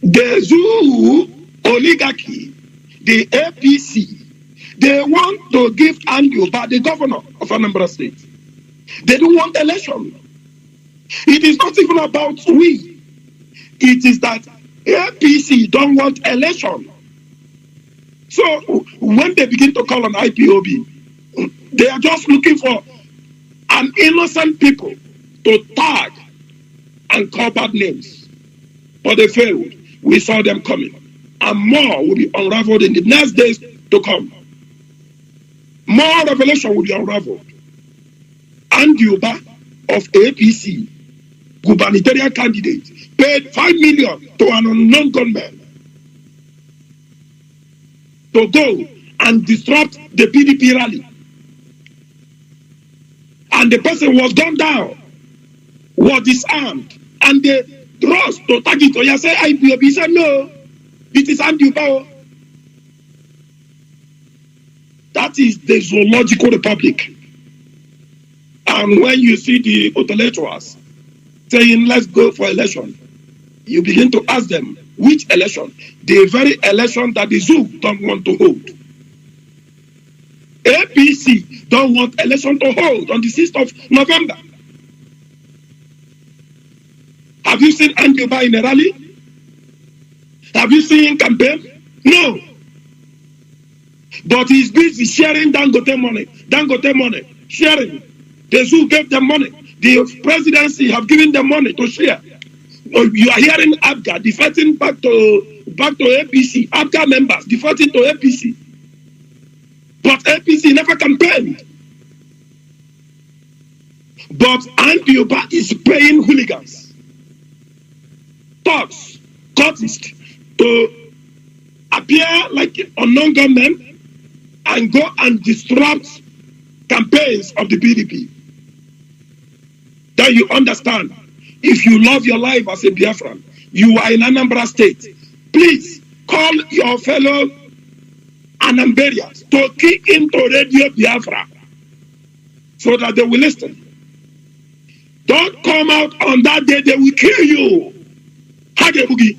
The Zoo oligarchy, the APC, they want to give Andy Uba, the governor of Anambra State. They don't want election. It is not even about we. It is that APC don't want election. So when they begin to call on IPOB, they are just looking for an innocent people to tag and call bad names. But they failed. We saw them coming. And more will be unraveled in the next days to come. More revelation will be unraveled. Andy Uba of APC, gubernatorial candidate, paid 5 million to an unknown gunman to go and disrupt the PDP rally. And the person was gunned down, was disarmed, and they rushed to tag it. You say IPOB, he said no, it is Andy Uba. That is the zoological republic. And when you see the intellectuals saying let's go for election, you begin to ask them, which election? The very election that the zoo don't want to hold. APC don't want election to hold on the 6th of November. Have you seen Andy Uba in a rally? Have you seen him campaign? No. But he's busy sharing Dangote money, sharing. The zoo gave them money. The presidency have given them money to share. You are hearing ABGA defecting back to APC. ABGA members defecting to APC. But APC never campaigned. But Andy Uba is paying hooligans, thugs, cultists to appear like unknown gunmen and go and disrupt campaigns of the PDP. Then you understand, if you love your life as a Biafran, you are in Anambra State, please call your fellow Anambarians to key into Radio Biafra so that they will listen. Don't come out on that day, they will kill you. Hagebugi.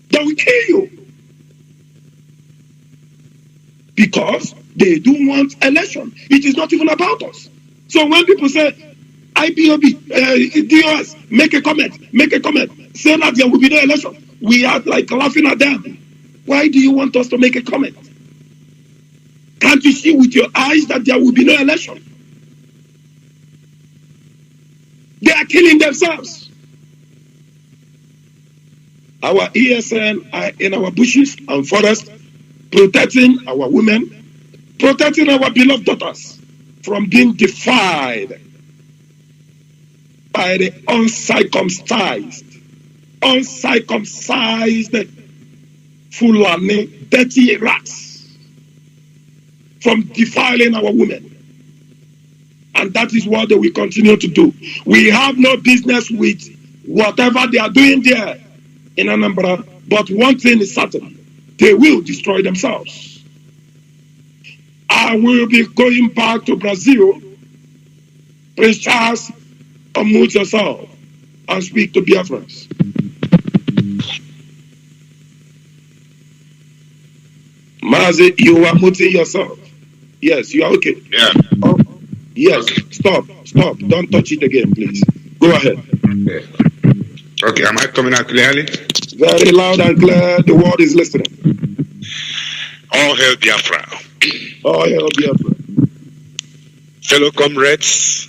They will kill you. Because they do want election. It is not even about us. So when people say, IPOB, DOS, make a comment, say that there will be no election, we are like laughing at them. Why do you want us to make a comment? Can't you see with your eyes that there will be no election? They are killing themselves. Our ESN are in our bushes and forests, protecting our women, protecting our beloved daughters from being defied. by the uncircumcised Fulani, dirty rats, from defiling our women. And that is what they will continue to do. We have no business with whatever they are doing there in Anambra, but one thing is certain, they will destroy themselves. I will be going back to Brazil. Prince Charles, unmute yourself and speak to Biafrans. Mazi, you are muting yourself. Yes, you are okay. Yeah. Oh, yes, okay. Stop. Don't touch it again, please. Go ahead. Okay, am I coming out clearly? Very loud and clear. The world is listening. All hail Biafra. All hail Biafra. Fellow comrades,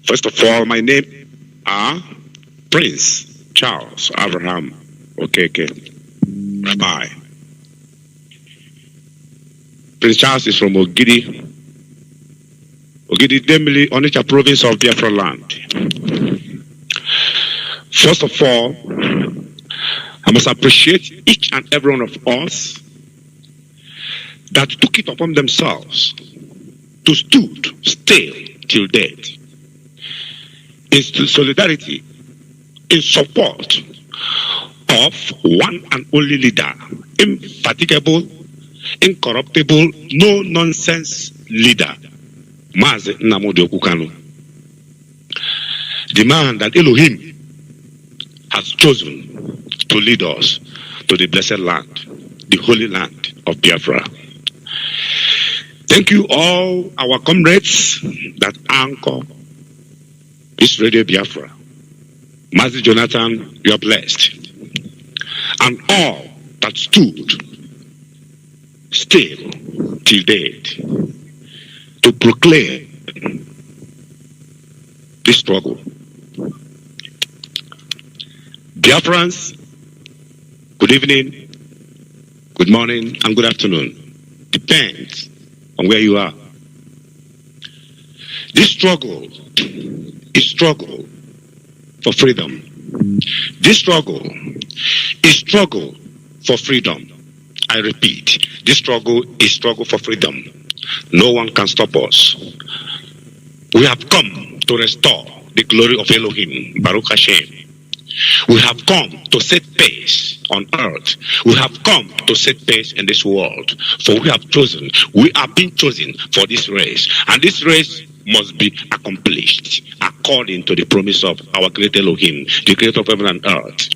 first of all, my name are Prince Charles Abraham Okeke, Rabbi. Prince Charles is from Ogidi Demili, Onitsha province of Biafra land. First of all, I must appreciate each and every one of us that took it upon themselves to stay till death in solidarity, in support of one and only leader, infatigable, incorruptible, no-nonsense leader, Mazi Nnamdi Kanu. The man that Elohim has chosen to lead us to the blessed land, the holy land of Biafra. Thank you all our comrades that anchor this Radio Biafra. Mazi Johnathan, you are blessed. And all that stood still till date to proclaim this struggle. Biafrans, good evening, good morning, and good afternoon. Depends on where you are. This struggle is struggle for freedom. This struggle is struggle for freedom. I repeat, this struggle is struggle for freedom. No one can stop us. We have come to restore the glory of Elohim, Baruch Hashem. We have come to set pace on earth. We have come to set pace in this world. For we have been chosen for this race. And this race must be accomplished according to the promise of our great Elohim, the creator of heaven and earth.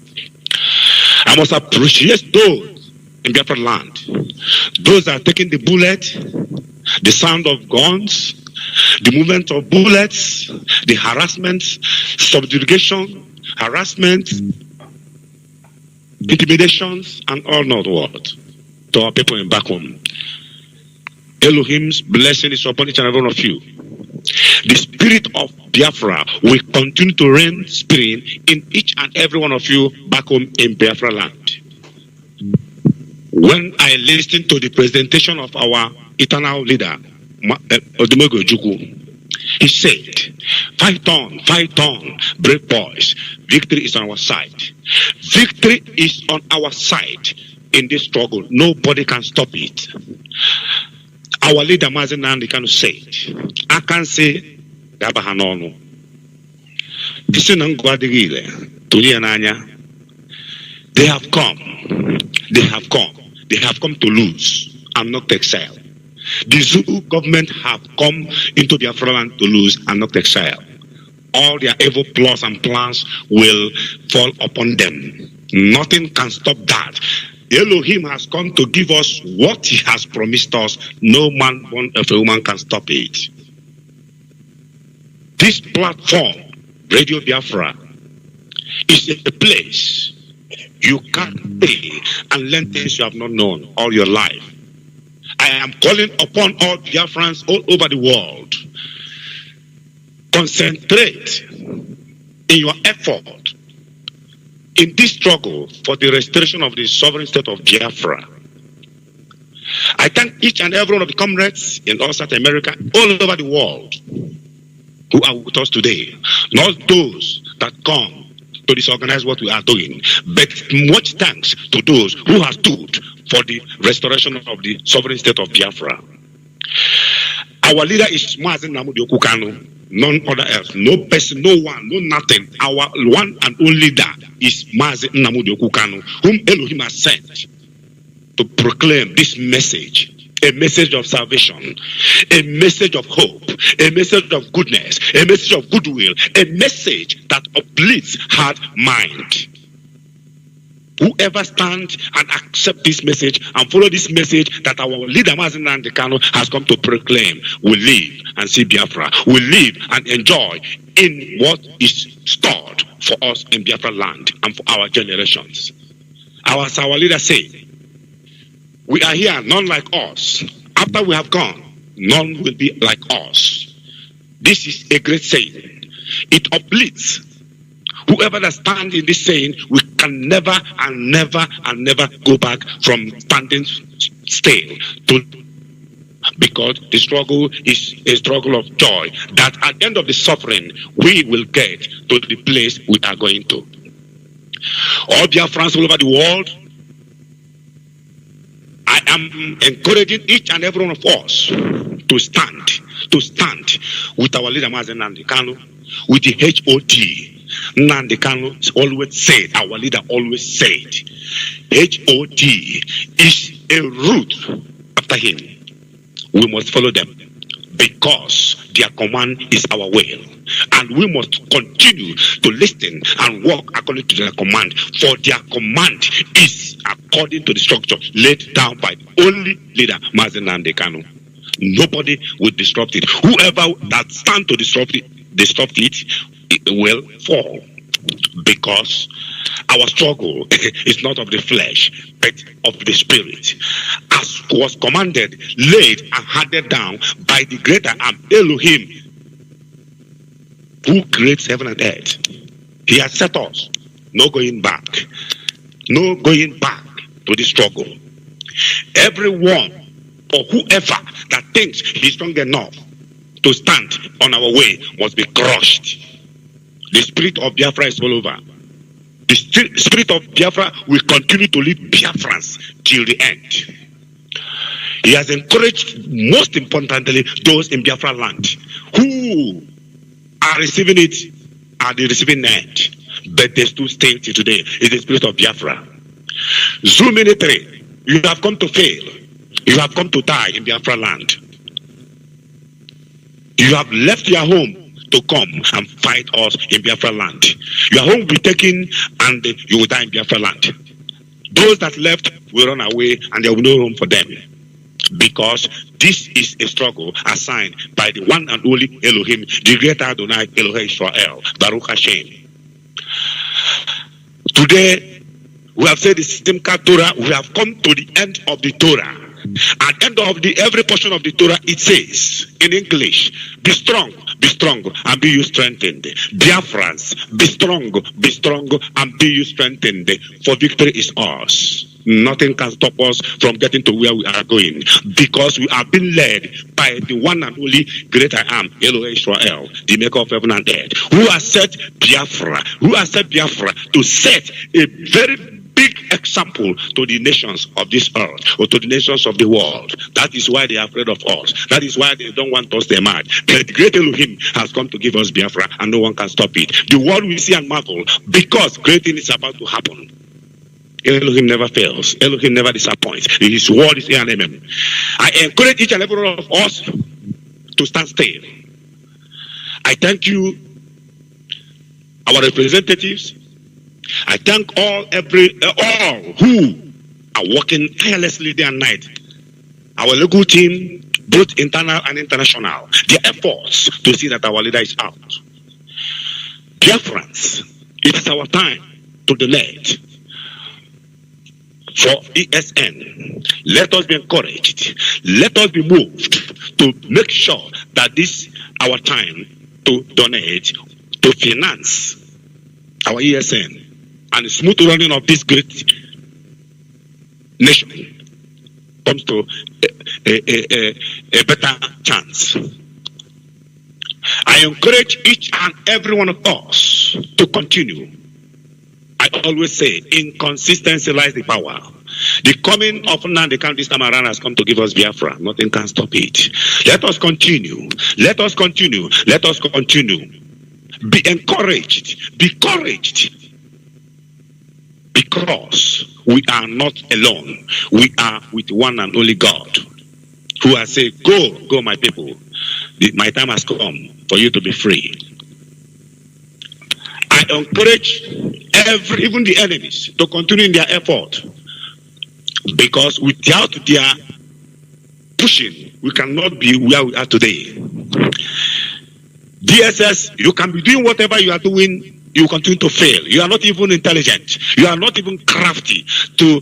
I must appreciate those in Biafra land, those that are taking the bullet, the sound of guns, the movement of bullets, the harassment, subjugation, harassment, intimidations, and all not what to our people in back home. Elohim's blessing is upon each and every one of you. The spirit of Biafra will continue to reign supreme in each and every one of you back home in Biafra land. When I listened to the presentation of our eternal leader, Odimogo Ojukwu, he said, fight on, brave boys. Victory is on our side. Victory is on our side in this struggle. Nobody can stop it. Our leader, Mazi Nnamdi Kanu, said, I can say, Dabahanono. They have come to lose and not to excel. The Zulu government have come into Biafra land to lose and not to excel. All their evil plots and plans will fall upon them. Nothing can stop that. Elohim has come to give us what he has promised us. No man born of a woman can stop it. This platform, Radio Biafra, is a place you can pay and learn things you have not known all your life. I am calling upon all Biafrans all over the world. Concentrate in your effort in this struggle for the restoration of the sovereign state of Biafra. I thank each and every one of the comrades in all South America, all over the world, who are with us today, not those that come to disorganize what we are doing, but much thanks to those who have stood for the restoration of the sovereign state of Biafra. Our leader is Mazi Nnamdi Kanu, none other else, no person, no one, no nothing. Our one and only leader is Mazi Nnamdi Kanu, whom Elohim has sent to proclaim this message. A message of salvation, a message of hope, a message of goodness, a message of goodwill, a message that uplifts heart, mind. Whoever stands and accept this message and follow this message that our leader Mazi Nnamdi Kanu has come to proclaim will live and see Biafra, will live and enjoy in what is stored for us in Biafra land and for our generations. As our leader said, we are here, none like us. After we have gone, none will be like us. This is a great saying. It uplifts. Whoever that stands in this saying, we can never and never and never go back from standing still because the struggle is a struggle of joy, that at the end of the suffering, we will get to the place we are going to. All Biafrans all over the world, I am encouraging each and every one of us to stand with our leader Mazi Nnamdi Kanu, with the HOT. Nnamdi Kanu always said, our leader always said, HOT is a route after him. We must follow them because their command is our will. And we must continue to listen and walk according to their command, for their command is according to the structure laid down by only leader Mazi Nnamdi Kanu. Nobody will disrupt it. Whoever that stand to disrupt it will fall, because our struggle is not of the flesh but of the spirit, as was commanded, laid and handed down by the greater Elohim, who creates heaven and earth. He has set us. No going back. No going back to the struggle. Everyone or whoever that thinks he's strong enough to stand on our way must be crushed. The spirit of Biafra is all over. The spirit of Biafra will continue to lead Biafrans till the end. He has encouraged, most importantly, those in Biafra land who are receiving it at the receiving end, but they still stay till today. It's the spirit of Biafra. Zoo military, you have come to fail. You have come to die in Biafra land. You have left your home to come and fight us in Biafra land. Your home will be taken and you will die in Biafra land. Those that left will run away and there will be no room for them, because this is a struggle assigned by the one and only Elohim, the greater Adonai Elohim Israel, Baruch Hashem. Today, we have said the Simchat Torah, we have come to the end of the Torah. At the end of every portion of the Torah, it says in English, be strong, and be you strengthened. Biafrans, be strong, and be you strengthened, for victory is ours. Nothing can stop us from getting to where we are going, because we are being led by the one and only great I am, Elohim Israel, the maker of heaven and earth, who has set Biafra to set a very big example to the nations of this earth, or to the nations of the world. That is why they are afraid of us. That is why they don't want us to emerge. But the great Elohim has come to give us Biafra, and no one can stop it. The world will see and marvel, because great thing is about to happen. Elohim never fails. Elohim never disappoints. His word is here and amen. I encourage each and every one of us to stand still. I thank you, our representatives. I thank all who are working tirelessly day and night. Our local team, both internal and international, their efforts to see that our leader is out. Biafrans, it is our time to donate for ESN. Let us be encouraged. Let us be moved to make sure that this our time to donate, to finance our ESN and the smooth running of this great nation comes to a better chance. I encourage each and every one of us to continue. I always say, in consistency lies the power. The coming of Nnamdi Kanu this time around has come to give us Biafra. Nothing can stop it. Let us continue. Let us continue. Let us continue. Be encouraged. Be encouraged. Because we are not alone. We are with one and only God, who has said, go my people. My time has come for you to be free. I encourage even the enemies to continue in their effort, because without their pushing, we cannot be where we are today. DSS, you can be doing whatever you are doing, you continue to fail. You are not even intelligent. You are not even crafty to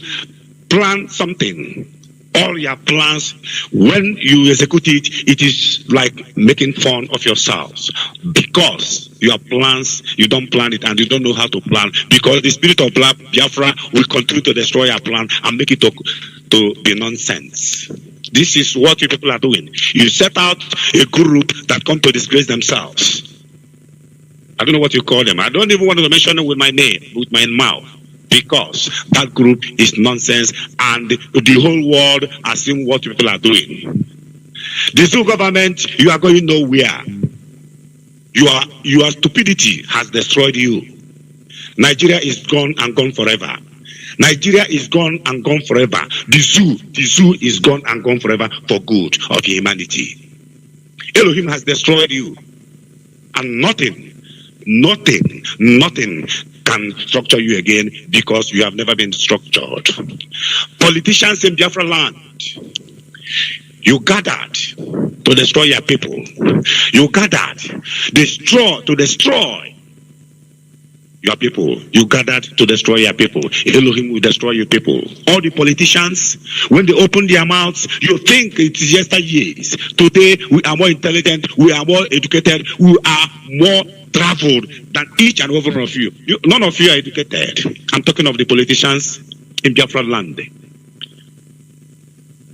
plan something. All your plans, when you execute it, it is like making fun of yourselves, because your plans, you don't plan it and you don't know how to plan, because the spirit of Biafra will continue to destroy our plan and make it to be nonsense. This is what you people are doing. You set out a group that come to disgrace themselves. I don't know what you call them. I don't even want to mention it with my name, with my mouth, because that group is nonsense and the whole world has seen what people are doing. The Zoo government, you are going nowhere. Your stupidity has destroyed you. Nigeria is gone and gone forever. Nigeria is gone and gone forever. The zoo is gone and gone forever for good of humanity. Elohim has destroyed you. And nothing can structure you again, because you have never been structured. Politicians in Biafra land, you gathered to destroy your people. You gathered to destroy your people. You gathered to destroy your people. Elohim will destroy your people. All the politicians, when they open their mouths, you think it is yesteryears. Today, we are more intelligent, we are more educated, we are more traveled than each and every one of you. None of you are educated. I'm talking of the politicians in Biafra land.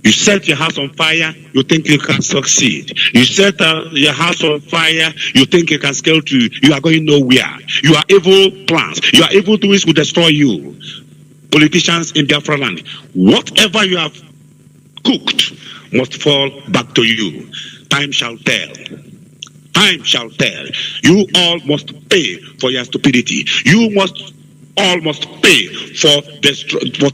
You set your house on fire, you think you can succeed. You set your house on fire, you think you can scale to. You are going nowhere. You are evil plans. You are evil doings will destroy you. Politicians in Biafra land, whatever you have cooked must fall back to you. Time shall tell. Time shall tell. You all must pay for your stupidity. You all must pay for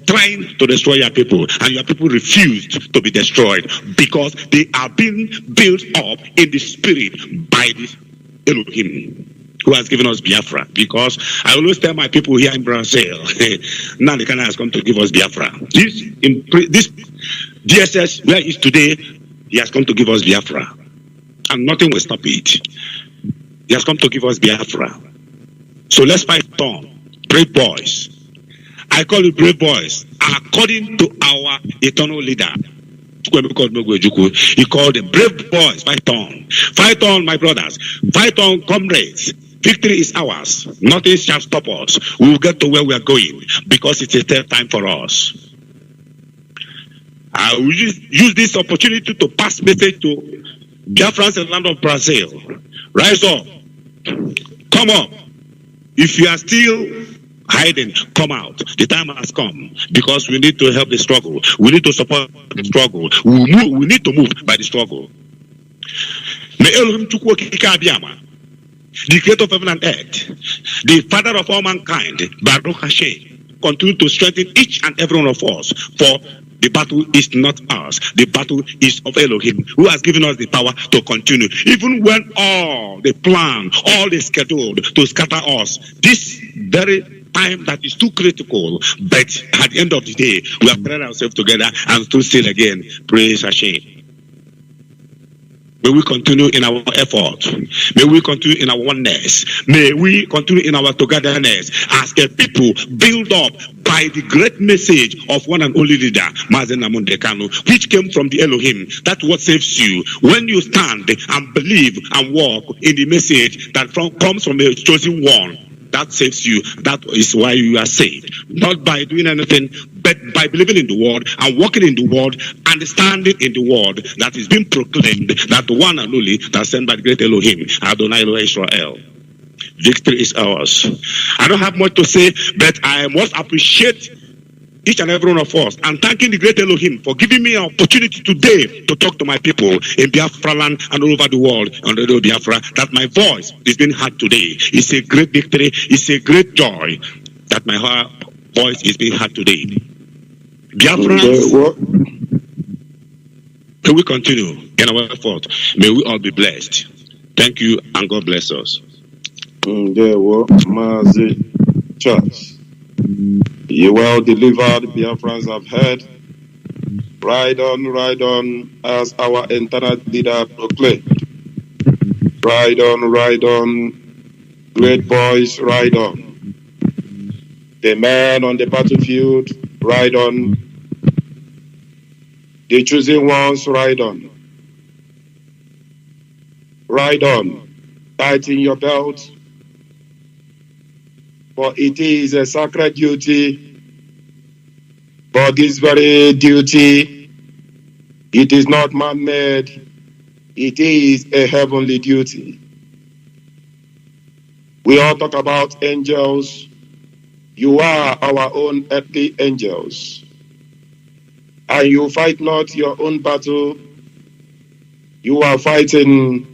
trying to destroy your people, and your people refused to be destroyed because they are being built up in the spirit by this Elohim, who has given us Biafra. Because I always tell my people here in Brazil, Nnamdi Kanu has come to give us Biafra. This DSS, where he is today, he has come to give us Biafra, and nothing will stop it. He has come to give us Biafra. So let's fight on. Brave boys. I call it brave boys according to our eternal leader. He called them brave boys. Fight on. Fight on, my brothers. Fight on, comrades. Victory is ours. Nothing shall stop us. We will get to where we are going, because it's a third time for us. I will use this opportunity to pass message to Biafrans in the land of Brazil. Rise up. Come up. If you are still hiding, come out. The time has come, because we need to help the struggle. We need to support the struggle. We need to move by the struggle. May Elohim Chukwu Okike Abiyama, the creator of heaven and earth, the father of all mankind, Baruch Hashem, continue to strengthen each and every one of us, for the battle is not ours. The battle is of Elohim, who has given us the power to continue. Even when all the plan, all the scheduled to scatter us, this very time that is too critical, but at the end of the day, we have gathered ourselves together and stood still again. Praise Hashem. May we continue in our effort. May we continue in our oneness. May we continue in our togetherness as a people built up by the great message of one and only leader, Mazi Nnamdi Kanu, which came from the Elohim. That's what saves you. When you stand and believe and walk in the message that comes from a chosen one, that saves you. That is why you are saved. Not by doing anything, but but by believing in the word and walking in the word and standing in the word that is being proclaimed, that the one and only that sent by the great Elohim, Adonai Elohim Israel. Victory is ours. I don't have much to say, but I must appreciate each and every one of us and thanking the great Elohim for giving me an opportunity today to talk to my people in Biafra land and all over the world on Radio Biafra, that my voice is being heard today. It's a great victory. It's a great joy that my voice is being heard today. Biafrans, may we continue in our effort. May we all be blessed. Thank you and God bless us. There were Mazi Church. You well delivered, Biafrans have heard. Ride on, as our internal leader proclaimed. Ride on, great boys, ride on. The men on the battlefield, ride on. The chosen ones, ride on. Ride on, tighten your belt. For it is a sacred duty. But this very duty, it is not man-made. It is a heavenly duty. We all talk about angels. You are our own earthly angels. And you fight not your own battle. You are fighting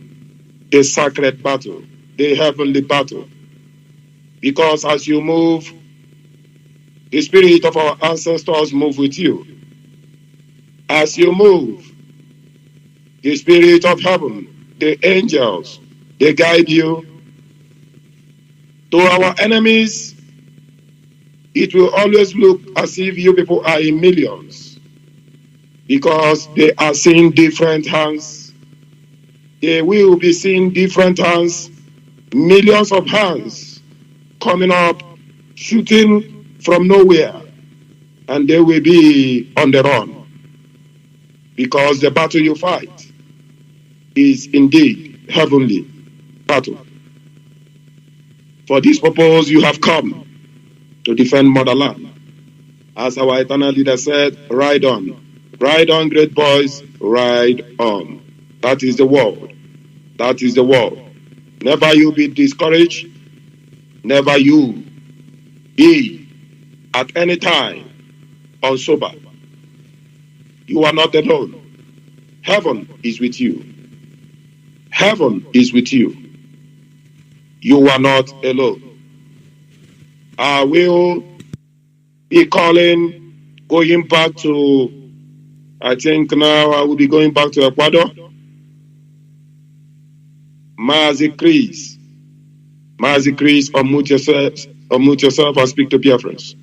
the sacred battle, the heavenly battle. Because as you move, the spirit of our ancestors move with you. As you move, the spirit of heaven, the angels, they guide you. To our enemies, it will always look as if you people are in millions, because they are seeing different hands. They will be seeing different hands, millions of hands coming up, shooting from nowhere, and they will be on the run, because the battle you fight is indeed heavenly battle. For this purpose you have come to defend motherland. As our eternal leader said, ride on, great boys, ride on. That is the word. That is the word. Never you be discouraged. Never you be at any time unsober. You are not alone. Heaven is with you. Heaven is with you. You are not alone. I will be going back to, I think now I will be going back to Ecuador. Mazi Chris, unmute yourself and speak to Biafrans.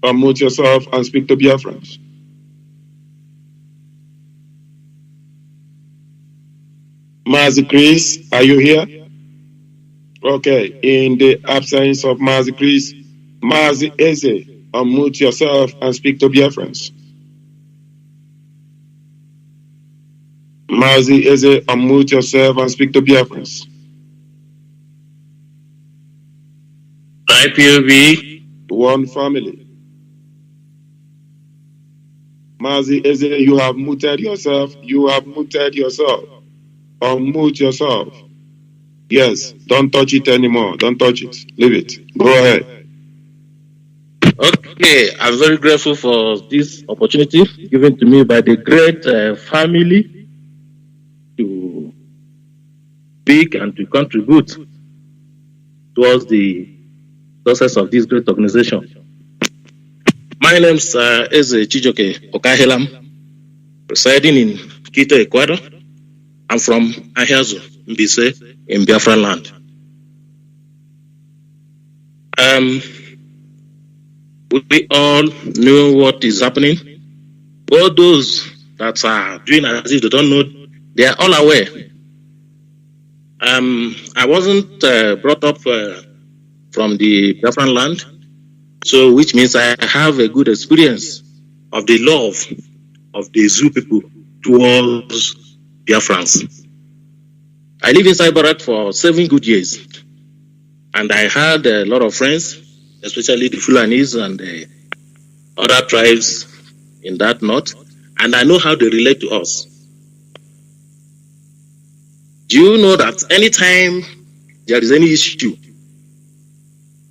Unmute yourself and speak to Biafrans. Mazi Chris, are you here? Okay, in the absence of Mazi Chris, Mazi Eze, unmute yourself and speak to Biafrans. Mazi Eze, unmute yourself and speak to Biafrans. IPOB. One family. Mazi Eze, you have muted yourself. Unmute yourself. Yes, don't touch it anymore. Don't touch it. Leave it. Go ahead. Okay, I'm very grateful for this opportunity given to me by the great family to speak and to contribute towards the success of this great organization. My name is Eze Chijoke Okahelam, residing in Quito, Ecuador. I'm from Ahiazo, Mbise, in Biafra land. We all know what is happening. All those that are doing as if they don't know, they are all aware. I wasn't brought up from the Biafra land, so which means I have a good experience of the love of the Zoo people towards Biafrans. I lived inside Barak for 7 good years, and I had a lot of friends especially the Fulanis and the other tribes in that north, and I know how they relate to us. Do you know that anytime there is any issue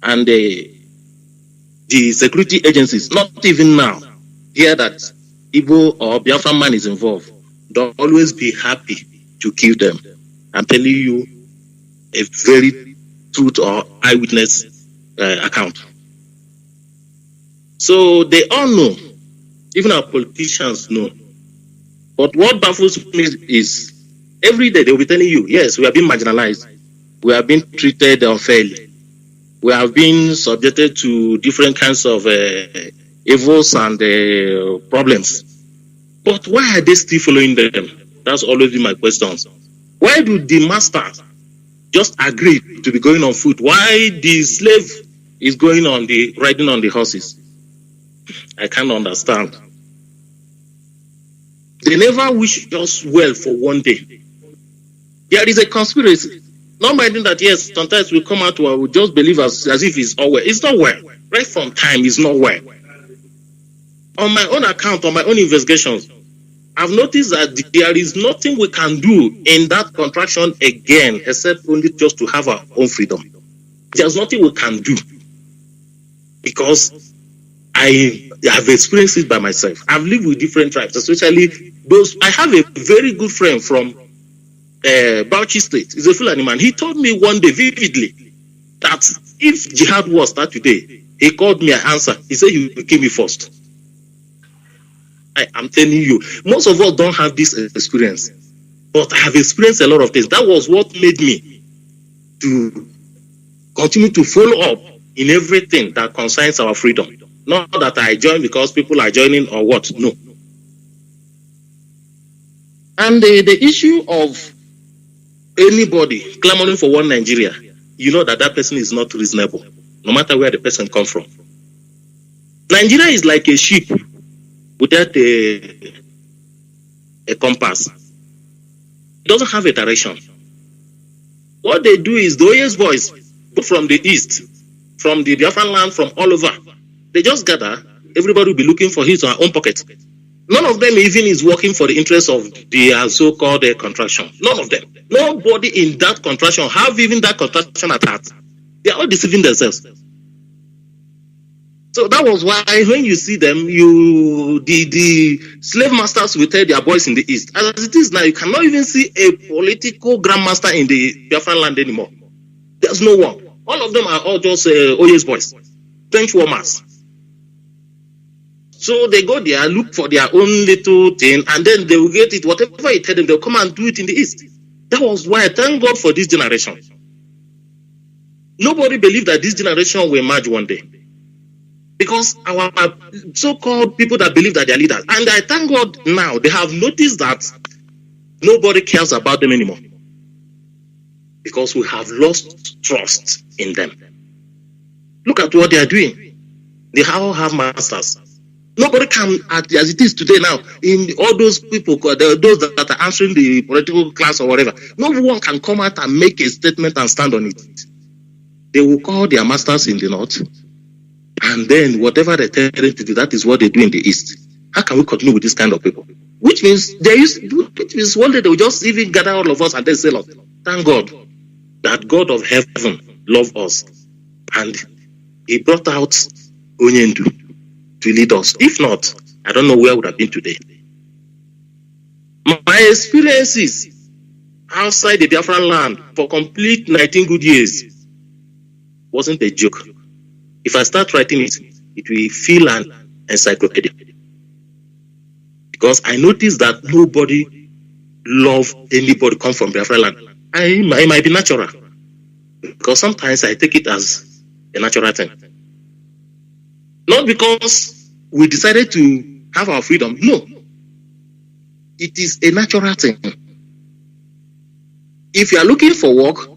and the security agencies, not even now, hear that Igbo or Biafra man is involved, they'll always be happy to kill them. I'm telling you a very truth or eyewitness account. So they all know, even our politicians know. But what baffles me is every day they'll be telling you, yes, we have been marginalized. We have been treated unfairly. We have been subjected to different kinds of evils and problems. But why are they still following them? That's always been my questions. Why do the masters just agree to be going on foot? Why the slave is going on riding on the horses? I can't understand. They never wish us well for one day. There is a conspiracy. Not minding that, yes, sometimes we come out and we just believe as if it's all well. It's not well. Right from time, it's not well. On my own account, on my own investigations, I've noticed that there is nothing we can do in that contraction again, except only just to have our own freedom. There's nothing we can do. Because I have experienced it by myself. I've lived with different tribes, especially those. I have a very good friend from Bauchi State. He's a Fulani man. He told me one day vividly that if jihad was start today, he called me an answer. He said he will kill me first. I'm telling you, most of us don't have this experience, but I have experienced a lot of things. That was what made me to continue to follow up in everything that concerns our freedom. Not that I join because people are joining or what, no. And the issue of anybody clamoring for one Nigeria, you know that person is not reasonable, no matter where the person comes from. Nigeria is like a ship without a compass. It doesn't have a direction. What they do is the OAS boys from the east, from the Biafra land, from all over, they just gather. Everybody will be looking for his or her own pocket. None of them even is working for the interest of the so-called contraction. None of them. Nobody in that contraction have even that contraction at heart. They are all deceiving themselves. So that was why when you see them, the slave masters will tell their boys in the east. As it is now, you cannot even see a political grandmaster in the Biafra land anymore. There's no one. All of them are all just OAS boys, trench warmers. So they go there, look for their own little thing, and then they will get it. Whatever you tell them, they'll come and do it in the east. That was why I thank God for this generation. Nobody believed that this generation will emerge one day. Because our so-called people that believe that they are leaders, and I thank God now, they have noticed that nobody cares about them anymore. Because we have lost trust in them. Look at what they are doing. They all have masters. Nobody can, as it is today now, in all those people, those that are answering the political class or whatever, no one can come out and make a statement and stand on it. They will call their masters in the north, and then whatever they tell them to do, that is what they do in the east. How can we continue with this kind of people? Which means one day they will just even gather all of us and then say, Lord, thank God that God of heaven loves us, and He brought out Onyendu to lead us. If not, I don't know where we would have been today. My experiences outside the Biafra land for complete 19 good years wasn't a joke. If I start writing it, it will feel an encyclopedia. Because I noticed that nobody loved anybody come from Biafra land. It might be natural. Because sometimes I take it as a natural thing. Not because we decided to have our freedom. No. It is a natural thing. If you are looking for work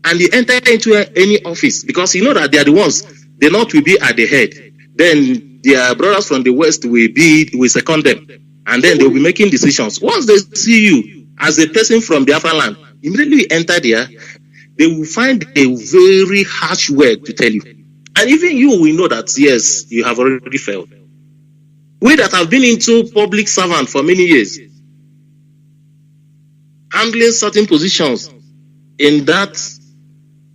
and you enter into any office, because you know that they are the ones, the North will be at the head. Then their brothers from the West will second them. And then they will be making decisions. Once they see you as a person from Biafra land, immediately you enter there, they will find a very harsh word to tell you. And even you will know that, yes, you have already failed. We that have been into public servant for many years, handling certain positions in that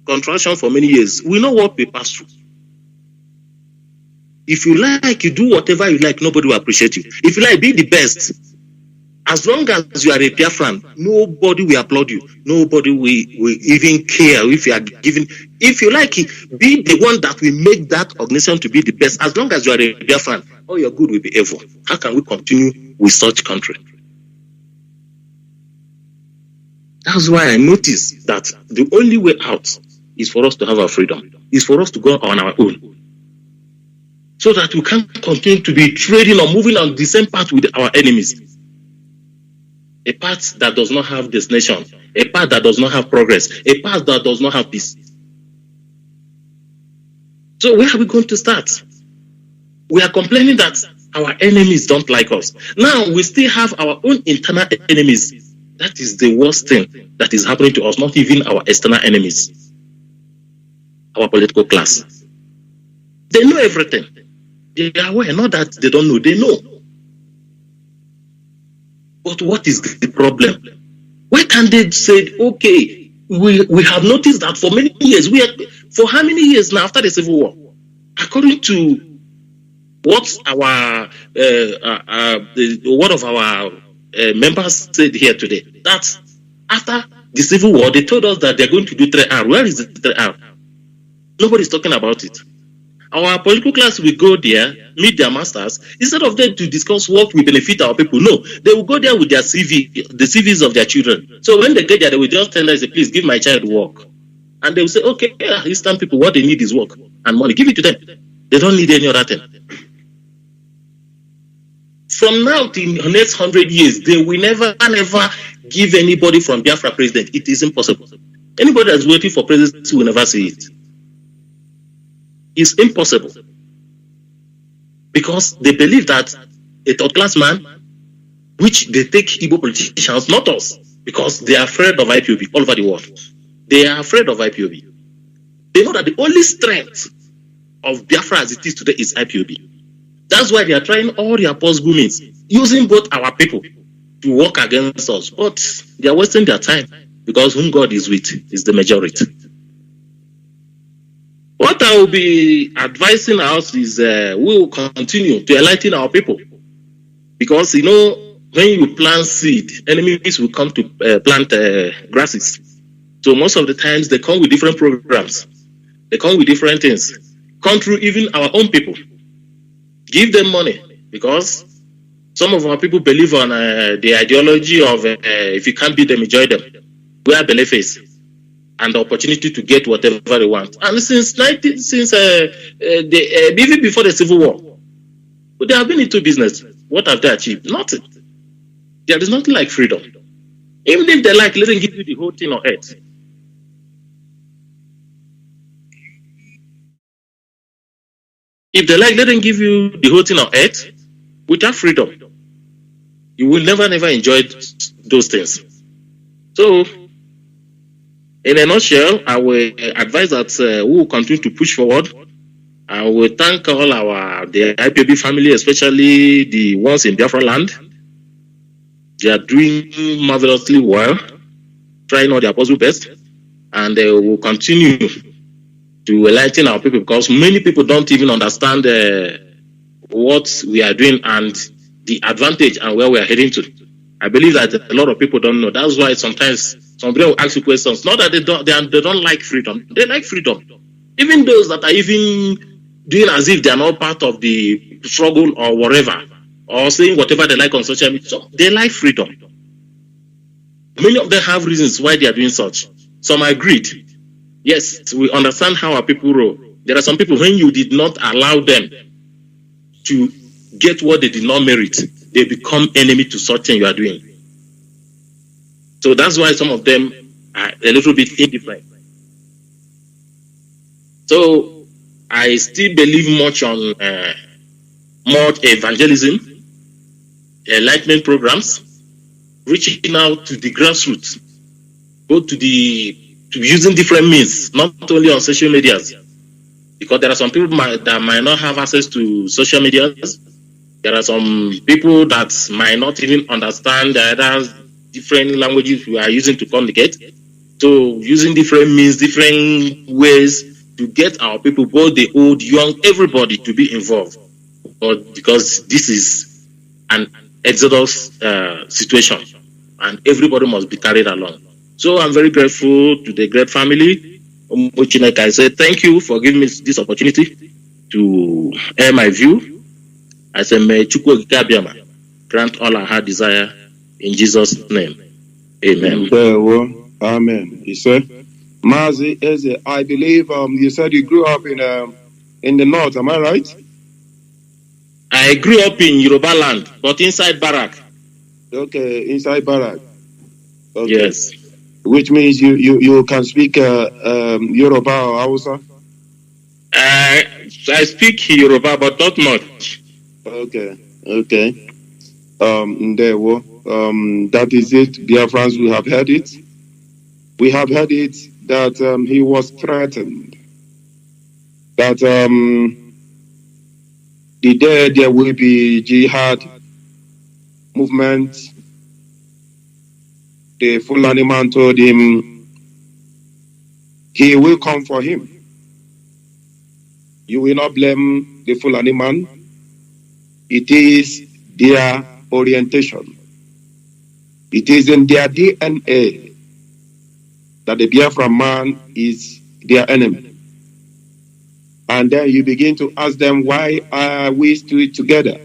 contraction for many years, we know what we pass through. If you like, you do whatever you like, nobody will appreciate you. If you like, be the best. As long as you are a Biafran, nobody will applaud you. Nobody will even care if you are given. If you like, be the one that will make that organization to be the best. As long as you are a Biafran, all your good will be evil. How can we continue with such country? That's why I noticed that the only way out is for us to have our freedom, is for us to go on our own. So that we can continue to be trading or moving on the same path with our enemies. A path that does not have destination, a path that does not have progress, a path that does not have peace. So where are we going to start? We are complaining that our enemies don't like us. Now we still have our own internal enemies. That is the worst thing that is happening to us, not even our external enemies. Our political class. They know everything. They are aware, not that they don't know, they know. But what is the problem? Why can't they say, okay, we have noticed that for many years, for how many years now after the Civil War? According to what our one of our members said here today, that after the Civil War, they told us that they're going to do 3R. Where is the 3R? Nobody's talking about it. Our political class will go there, meet their masters, instead of them to discuss what will benefit our people. No, they will go there with their CV, the CVs of their children. So when they get there, they will just tell us, please give my child work. And they will say, okay, Eastern people, what they need is work and money. Give it to them. They don't need any other thing. From now till the next 100 years, they will never give anybody from Biafra president. It is impossible. Anybody that's waiting for presidency will never see it. It's impossible. Because they believe that a third-class man, which they take Igbo politicians, not us, because they are afraid of IPOB all over the world. They are afraid of IPOB. They know that the only strength of Biafra as it is today is IPOB. That's why they are trying all their possible means, using both our people to work against us. But they are wasting their time, because whom God is with is the majority. What I will be advising us is we will continue to enlighten our people. Because, you know, when you plant seed, enemies will come to plant grasses. So most of the times they come with different programs. They come with different things. Come through even our own people. Give them money. Because some of our people believe on the ideology of if you can't beat them, enjoy them. We are believers. And the opportunity to get whatever they want. And since even before the Civil War, they have been into business. What have they achieved? Nothing. There is nothing like freedom. Even if they like, let them give you the whole thing on earth. If they like, let them give you the whole thing on earth. Without freedom, you will never enjoy those things. So, in a nutshell, I will advise that we will continue to push forward. I will thank all the IPOB family, especially the ones in Biafra land. They are doing marvelously well, trying all their possible best, and they will continue to enlighten our people, because many people don't even understand what we are doing and the advantage and where we are heading to. I believe that a lot of people don't know. That's why sometimes somebody will ask you questions. Not that they don't like freedom. They like freedom. Even those that are even doing as if they are not part of the struggle or whatever, or saying whatever they like on social media, so they like freedom. Many of them have reasons why they are doing such. Some are agreed. Yes, we understand how our people roll. There are some people, when you did not allow them to get what they did not merit, they become enemy to something you are doing. So that's why some of them are a little bit indifferent. So I still believe much on more evangelism, enlightenment programs, reaching out to the grassroots, go to using different means, not only on social medias. because there are some people that might not have access to social media. There are some people that might not even understand the other different languages we are using to communicate. So using different means, different ways to get our people, both the old, young, everybody to be involved. But because this is an exodus situation and everybody must be carried along. So I'm very grateful to the great family. I say thank you for giving me this opportunity to air my view. I say, may Chukwu Gabiama grant all our heart desire in Jesus' name. Amen. Amen. He said, Mazi, Eze, I believe you said you grew up in the north. Am I right? I grew up in Yoruba land, but inside Barak. Okay, inside Barak. Okay. Yes. Which means you can speak Yoruba or Hausa? I speak Yoruba, but not much. Okay. That is it, dear friends. We have heard it. We have heard it that he was threatened. That the day there will be jihad movement. The Fulani man told him he will come for him. You will not blame the Fulani man. It is their orientation. It is in their DNA that the Biafra man is their enemy. And then you begin to ask them, why are we still together?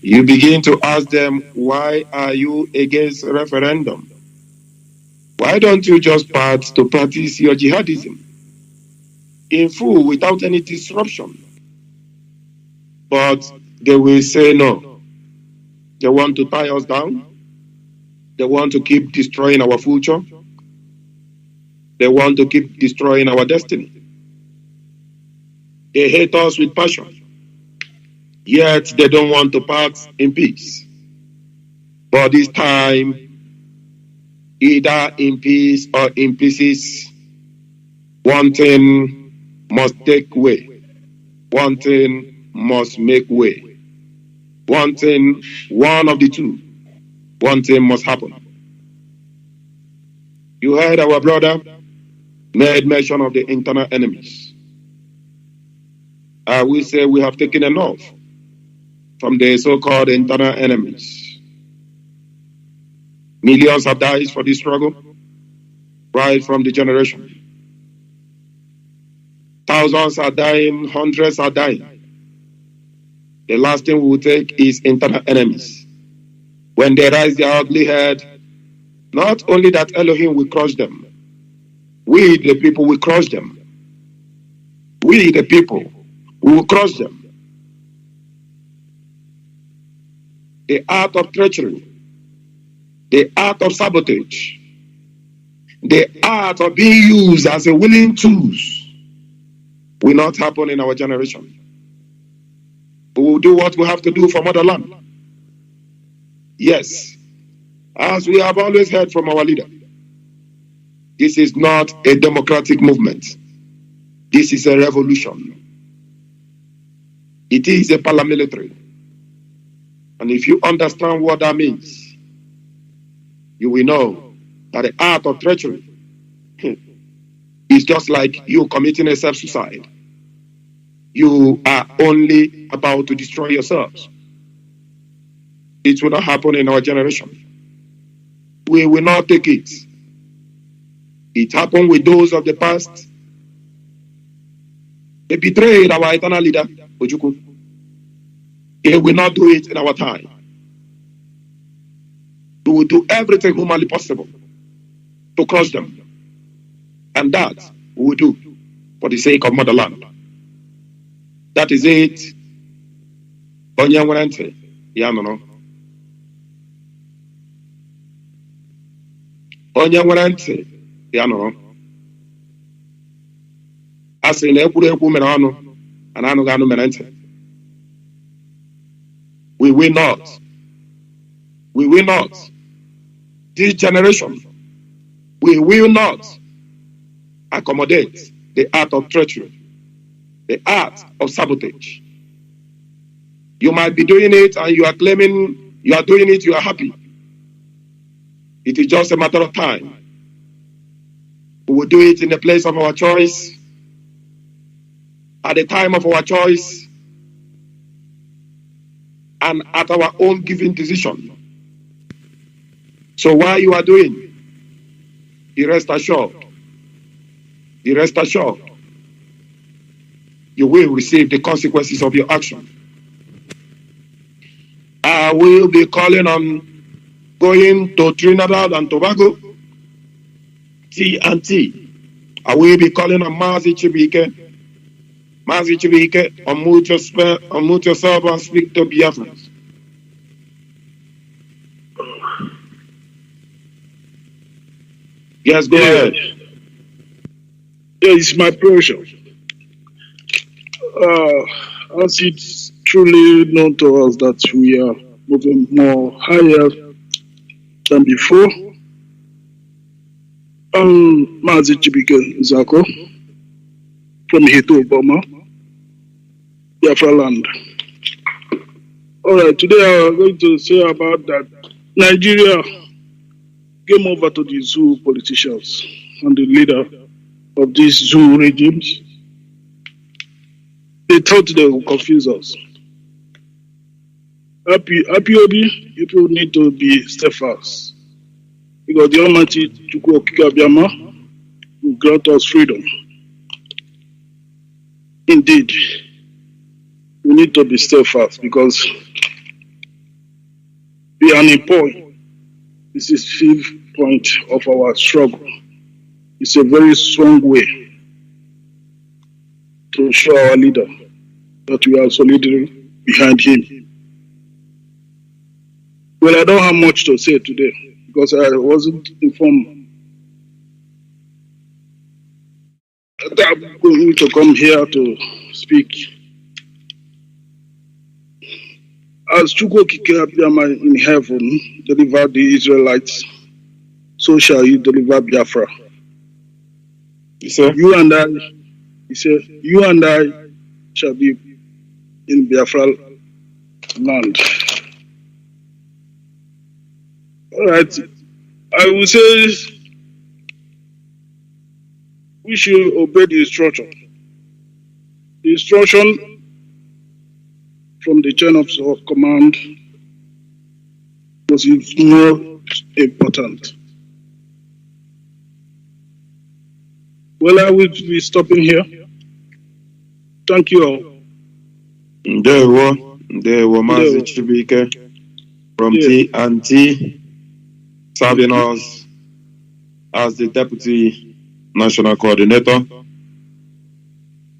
You begin to ask them, why are you against referendum? Why don't you just start to practice your jihadism in full without any disruption? But they will say no. They want to tie us down. They want to keep destroying our future. They want to keep destroying our destiny. They hate us with passion. Yet they don't want to part in peace. But this time, either in peace or in pieces, one thing must take way. One thing must make way. One of the two. One thing must happen. You heard our brother made mention of the internal enemies. I will say we have taken enough from the so-called internal enemies. Millions have died for this struggle, right from the generation. Thousands are dying, hundreds are dying. The last thing we will take is internal enemies. When they raise their ugly head, not only that Elohim will crush them, we the people will crush them. We the people will crush them. The art of treachery, the art of sabotage, the art of being used as a willing tool will not happen in our generation. We will do what we have to do for motherland. Yes, as we have always heard from our leader, this is not a democratic movement. This is a revolution. It is a paramilitary. And if you understand what that means, you will know that the art of treachery is just like you committing a self-suicide. You are only about to destroy yourselves. It will not happen in our generation. We will not take it. It happened with those of the past. They betrayed our eternal leader, Ojukwu. They will not do it in our time. We will do everything humanly possible to crush them. And that we will do for the sake of motherland. That is it. Onye nwere ntị, ya nụrụ. Onye nwere ntị, ya nụrụ. A sị na ekwurekwu mere ọnụ, a na-anụghị anụ mere ntị. We will not. We will not. This generation, we will not accommodate the art of treachery, the art of sabotage. You might be doing it and you are claiming you are doing it, you are happy. It is just a matter of time. We will do it in the place of our choice, at the time of our choice, and at our own given decision. So while you are doing, be rest assured, you will receive the consequences of your action. I will be calling on going to Trinidad and Tobago, T&T. I will be calling on Mazi Chibike. Mazi Chibike, unmute yourself and speak to Biafrans. Yes, go ahead. Yeah, it's my pleasure. As it's truly known to us that we are moving more higher than before. Mazi Chibike Zako from Hito Obama, Biafra land. All right, today I'm going to say about that Nigeria came over to the zoo politicians and the leader of these zoo regimes. They thought they would confuse us. IPOB, people need to be steadfast because the Almighty Chukwu Okike Abiyama will grant us freedom. Indeed, we need to be steadfast because we are on a point. This is the 5th point of our struggle. It's a very strong way to show our leader that we are solidly behind him. Well, I don't have much to say today because I wasn't informed that I'm going to come here to speak. As Chukwu Okike Abiyama in heaven delivered the Israelites, so shall he deliver Biafra. He said, you and I shall be in Biafra land. All right. I will say we should obey the instruction. The instruction from the chain of command was more important. Well, I will be stopping here. Thank you all. There were Mazi Chibike from T&T serving us as the Deputy National Coordinator.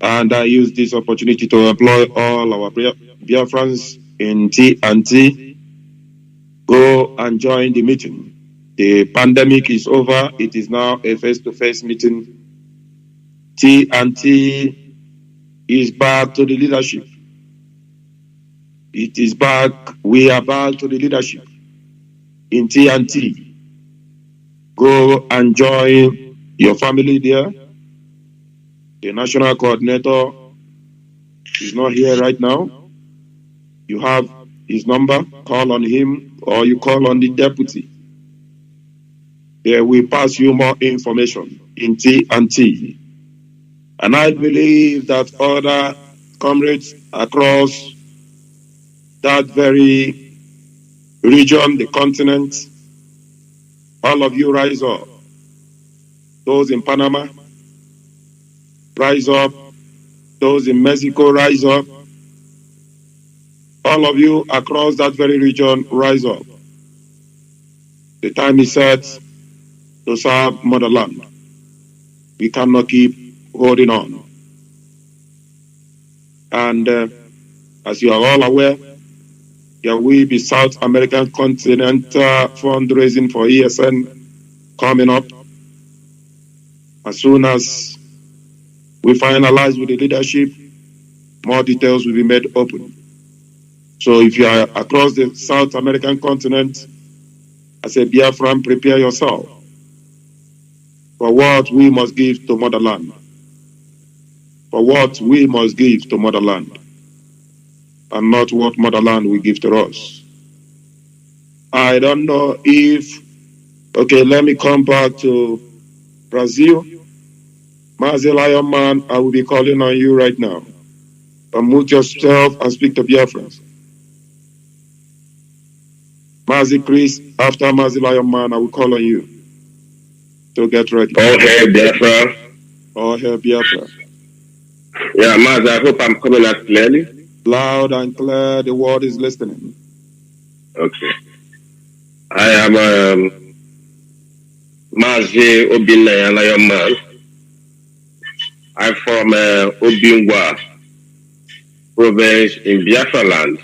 And I use this opportunity to employ all our Biafrans in T&T. Go and join the meeting. The pandemic is over. It is now a face-to-face meeting. T&T is back to the leadership. It is back. We are back to the leadership in T&T. Go and join your family there. The national coordinator is not here right now. You have his number. Call on him or you call on the deputy. They will pass you more information in T&T. And I believe that other comrades across that very region, the continent, all of you rise up. Those in Panama, rise up. Those in Mexico, rise up. All of you across that very region, rise up. The time is set to serve motherland. We cannot keep holding on. And as you are all aware, there will be South American continent fundraising for ESN coming up. As soon as we finalize with the leadership, more details will be made open. So if you are across the South American continent, as a Biafran, prepare yourself for what we must give to motherland. for what we must give to motherland, and not what motherland will give to us. I don't know if, okay, let me come back to Brazil. Mazi Lion Man, I will be calling on you right now. Unmute yourself and speak to Biafrans. Mazi Chris, after Mazi Lion Man, I will call on you. So get ready. All hail Biafra. All hail Biafra. Yeah, Mazi, I hope I'm coming out clearly. Loud and clear, the world is listening. Okay. I am Mazi Obinna Lion Man. I'm from Obingwa province in Biafra land.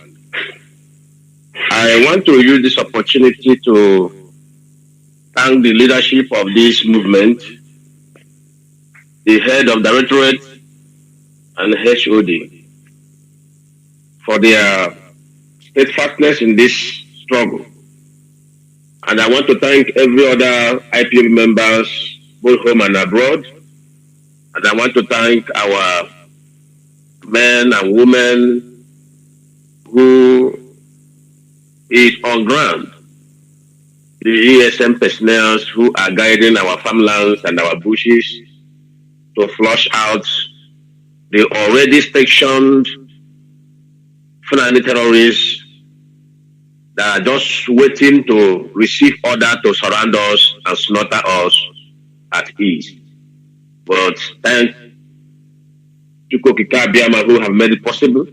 I want to use this opportunity to thank the leadership of this movement, the head of Directorate and HOD, for their steadfastness in this struggle. And I want to thank every other IPOB members, both home and abroad. And I want to thank our men and women who is on ground, the ESM personnel who are guiding our farmlands and our bushes to flush out the already stationed Fulani terrorists that are just waiting to receive order to surround us and slaughter us at ease. But thank Chuko Kikabiama who have made it possible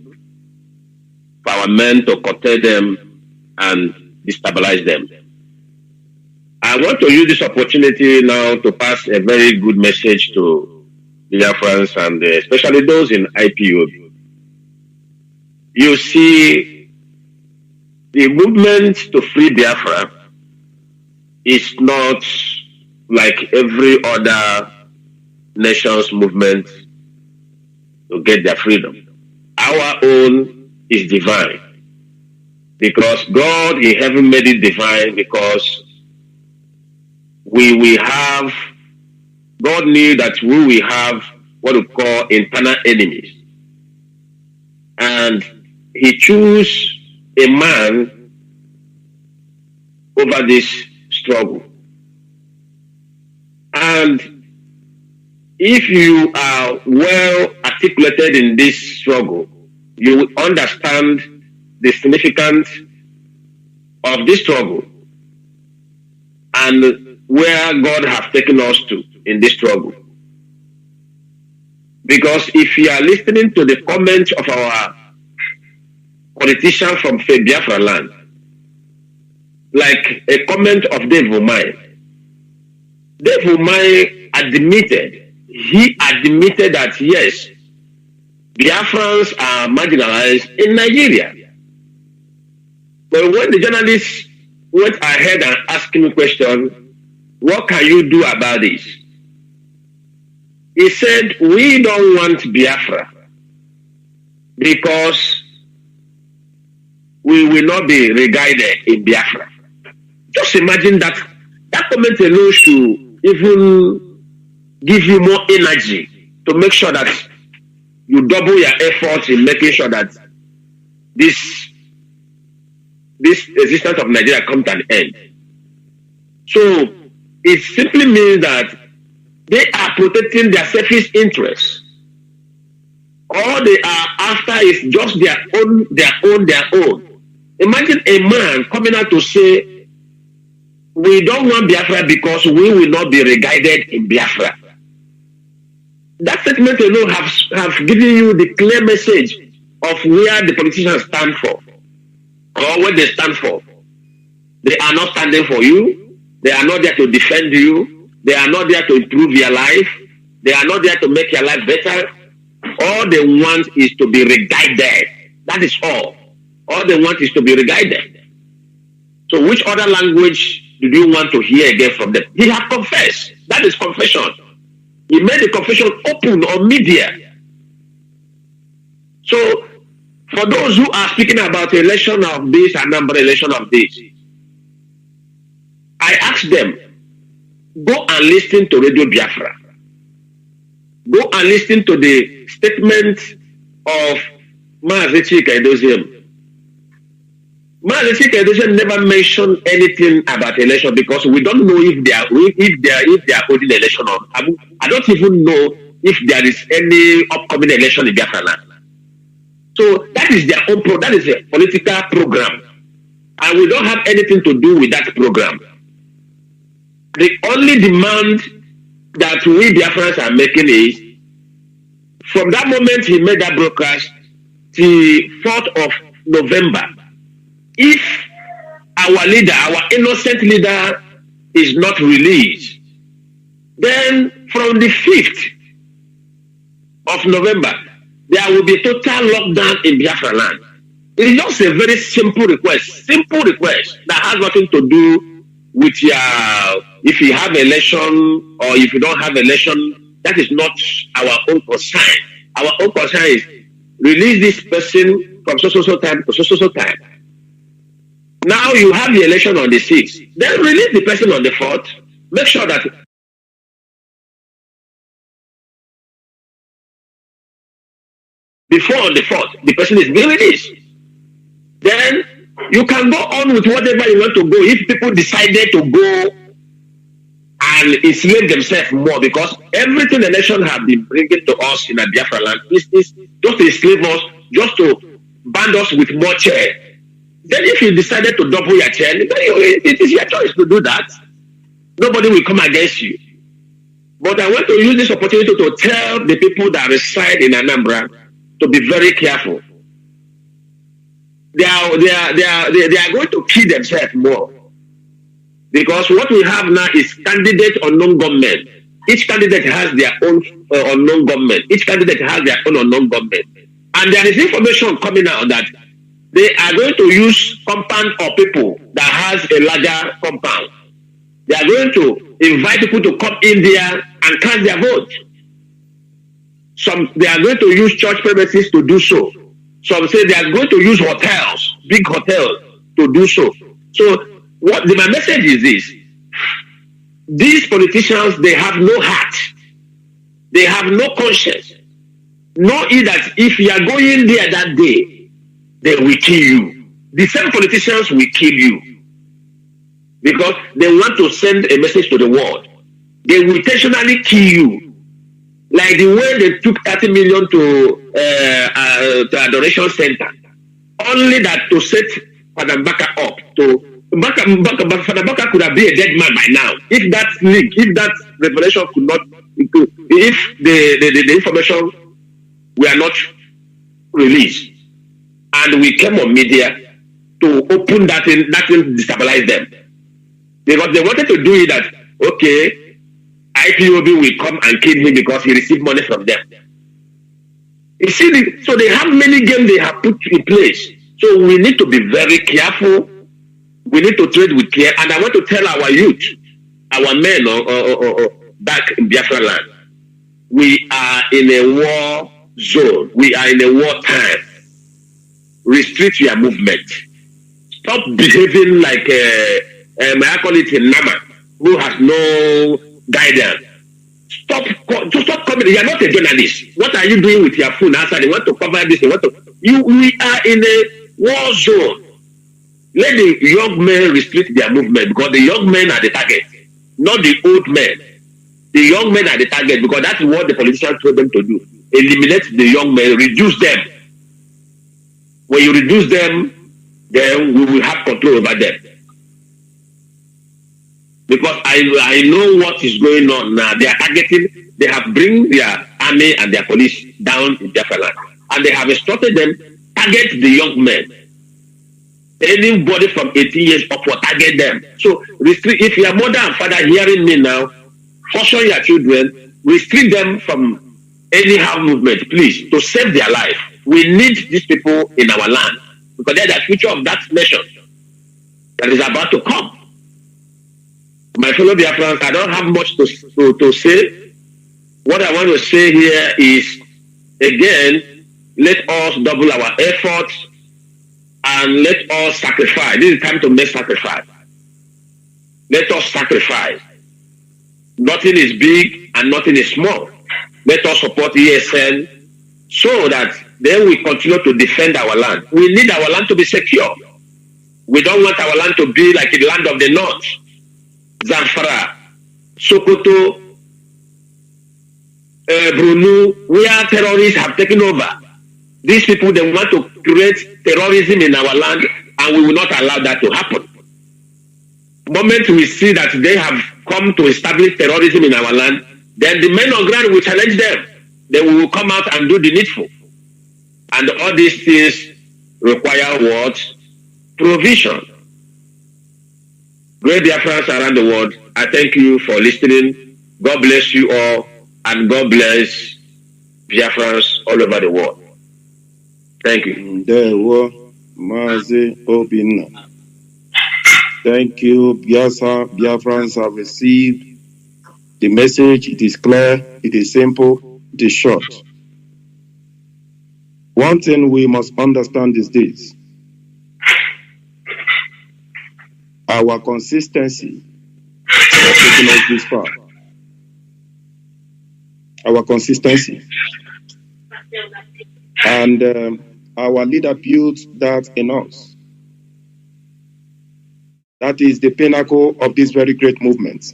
for our men to curtail them and destabilize them. I want to use this opportunity now to pass a very good message to Biafrans and especially those in IPOB. You see, the movement to free Biafra is not like every other nation's movement to get their freedom. Our own is divine because God in heaven made it divine because we have, God knew that we will have what we call internal enemies. And he chose a man over this struggle. And if you are well articulated in this struggle, you will understand the significance of this struggle and where God has taken us to in this struggle. Because if you are listening to the comments of our politician from Biafra land, like a comment of Dave Umahi admitted that yes, Biafrans are marginalized in Nigeria. But when the journalists went ahead and asked him a question, what can you do about this? He said, we don't want Biafra because we will not be reguided in Biafra. Just imagine that comment alone should even give you more energy to make sure that you double your efforts in making sure that this existence of Nigeria comes to an end. So it simply means that they are protecting their selfish interests. All they are after is just their own. Imagine a man coming out to say, we don't want Biafra because we will not be reguided in Biafra. That statement alone have given you the clear message of where the politicians stand for, or what they stand for. They are not standing for you. They are not there to defend you. They are not there to improve your life. They are not there to make your life better. All they want is to be reguided. That is all. All they want is to be reguided. So which other language do you want to hear again from them? He has confessed. That is confession. He made the confession open on media. So for those who are speaking about election of this and number election of this, I ask them, go and listen to Radio Biafra. Go and listen to the statement of Mazi Chinedu. Mazi Chinedu never mentioned anything about election because we don't know if they are holding election or I don't even know if there is any upcoming election in Biafra land. So that is their own that is a political program. And we don't have anything to do with that program. The only demand that we Biafrans are making is, from that moment he made that broadcast, the 4th of November, if our leader, our innocent leader, is not released, then from the 5th of November, there will be total lockdown in Biafra land. It is just a very simple request that has nothing to do with your, if you have election or if you don't have election. That is not our own concern. Our own concern is release this person from so time to so time. Now you have the election on the 6th. Then release the person on the 4th. Make sure that before on the 4th, the person is being released. Then you can go on with whatever you want to go. If people decided to go and enslave themselves more, because everything the nation have been bringing to us in a Biafra land is just to enslave us, just to band us with more chair. Then if you decided to double your chair, it is your choice to do that. Nobody will come against you. But I want to use this opportunity to tell the people that reside in Anambra to be very careful. They are going to kill themselves more. Because what we have now is candidate unknown government. Each candidate has their own unknown government. Each candidate has their own unknown government. And there is information coming out that they are going to use compound of people that has a larger compound. They are going to invite people to come in there and cast their vote. Some they are going to use church premises to do so. Some say they are going to use hotels, big hotels, to do so. So my message is this: these politicians, they have no heart, they have no conscience. Know that if you are going there that day, they will kill you. The same politicians will kill you because they want to send a message to the world. They will intentionally kill you, like the way they took 30 million to Adoration Center, only that to set Father Mbaka up. Father Mbaka could have been a dead man by now if that revelation could not, if the information were not released, and we came on media to open that thing destabilize them, because they wanted to do it that okay, IPOB will come and kill him because he received money from them. You see, so they have many games they have put in place. So we need to be very careful. We need to trade with care. And I want to tell our youth, our men back in Biafra land, we are in a war zone. We are in a war time. Restrict your movement. Stop behaving like I call it a Nama, who has no guidance. Stop coming. You are not a journalist. What are you doing with your phone outside? You want to cover this. We are in a war zone. Let the young men restrict their movement, because the young men are the target, not the old men. The young men are the target because that's what the politicians told them to do. Eliminate the young men, reduce them. When you reduce them, then we will have control over them. Because I know what is going on now. They are targeting, they have bring their army and their police down in Biafra land. And they have instructed them, target the young men. Anybody from 18 years upward, target them. So restrict, if your mother and father hearing me now, caution your children, restrict them from anyhow movement, please, to save their life. We need these people in our land, because they're the future of that nation that is about to come. My fellow Biafrans, I don't have much to say. What I want to say here is, again, let us double our efforts and let us sacrifice. This is time to make sacrifice. Let us sacrifice. Nothing is big and nothing is small. let us support ESN so that then we continue to defend our land. We need our land to be secure. We don't want our land to be like the land of the north, Zamfara, Sokoto, Brunei, where terrorists have taken over. These people, they want to create terrorism in our land, and we will not allow that to happen. The moment we see that they have come to establish terrorism in our land, then the men on ground will challenge them. Then we will come out and do the needful. And all these things require what? Provision. Great Biafrans around the world, I thank you for listening. God bless you all, and God bless Biafrans all over the world. Thank you. There were Mazi Obinna. Thank you. Biafrans have received the message. It is clear, it is simple, it is short. One thing we must understand is this. Our consistency has taken us this far. Our consistency. And our leader built that in us. That is the pinnacle of this very great movement.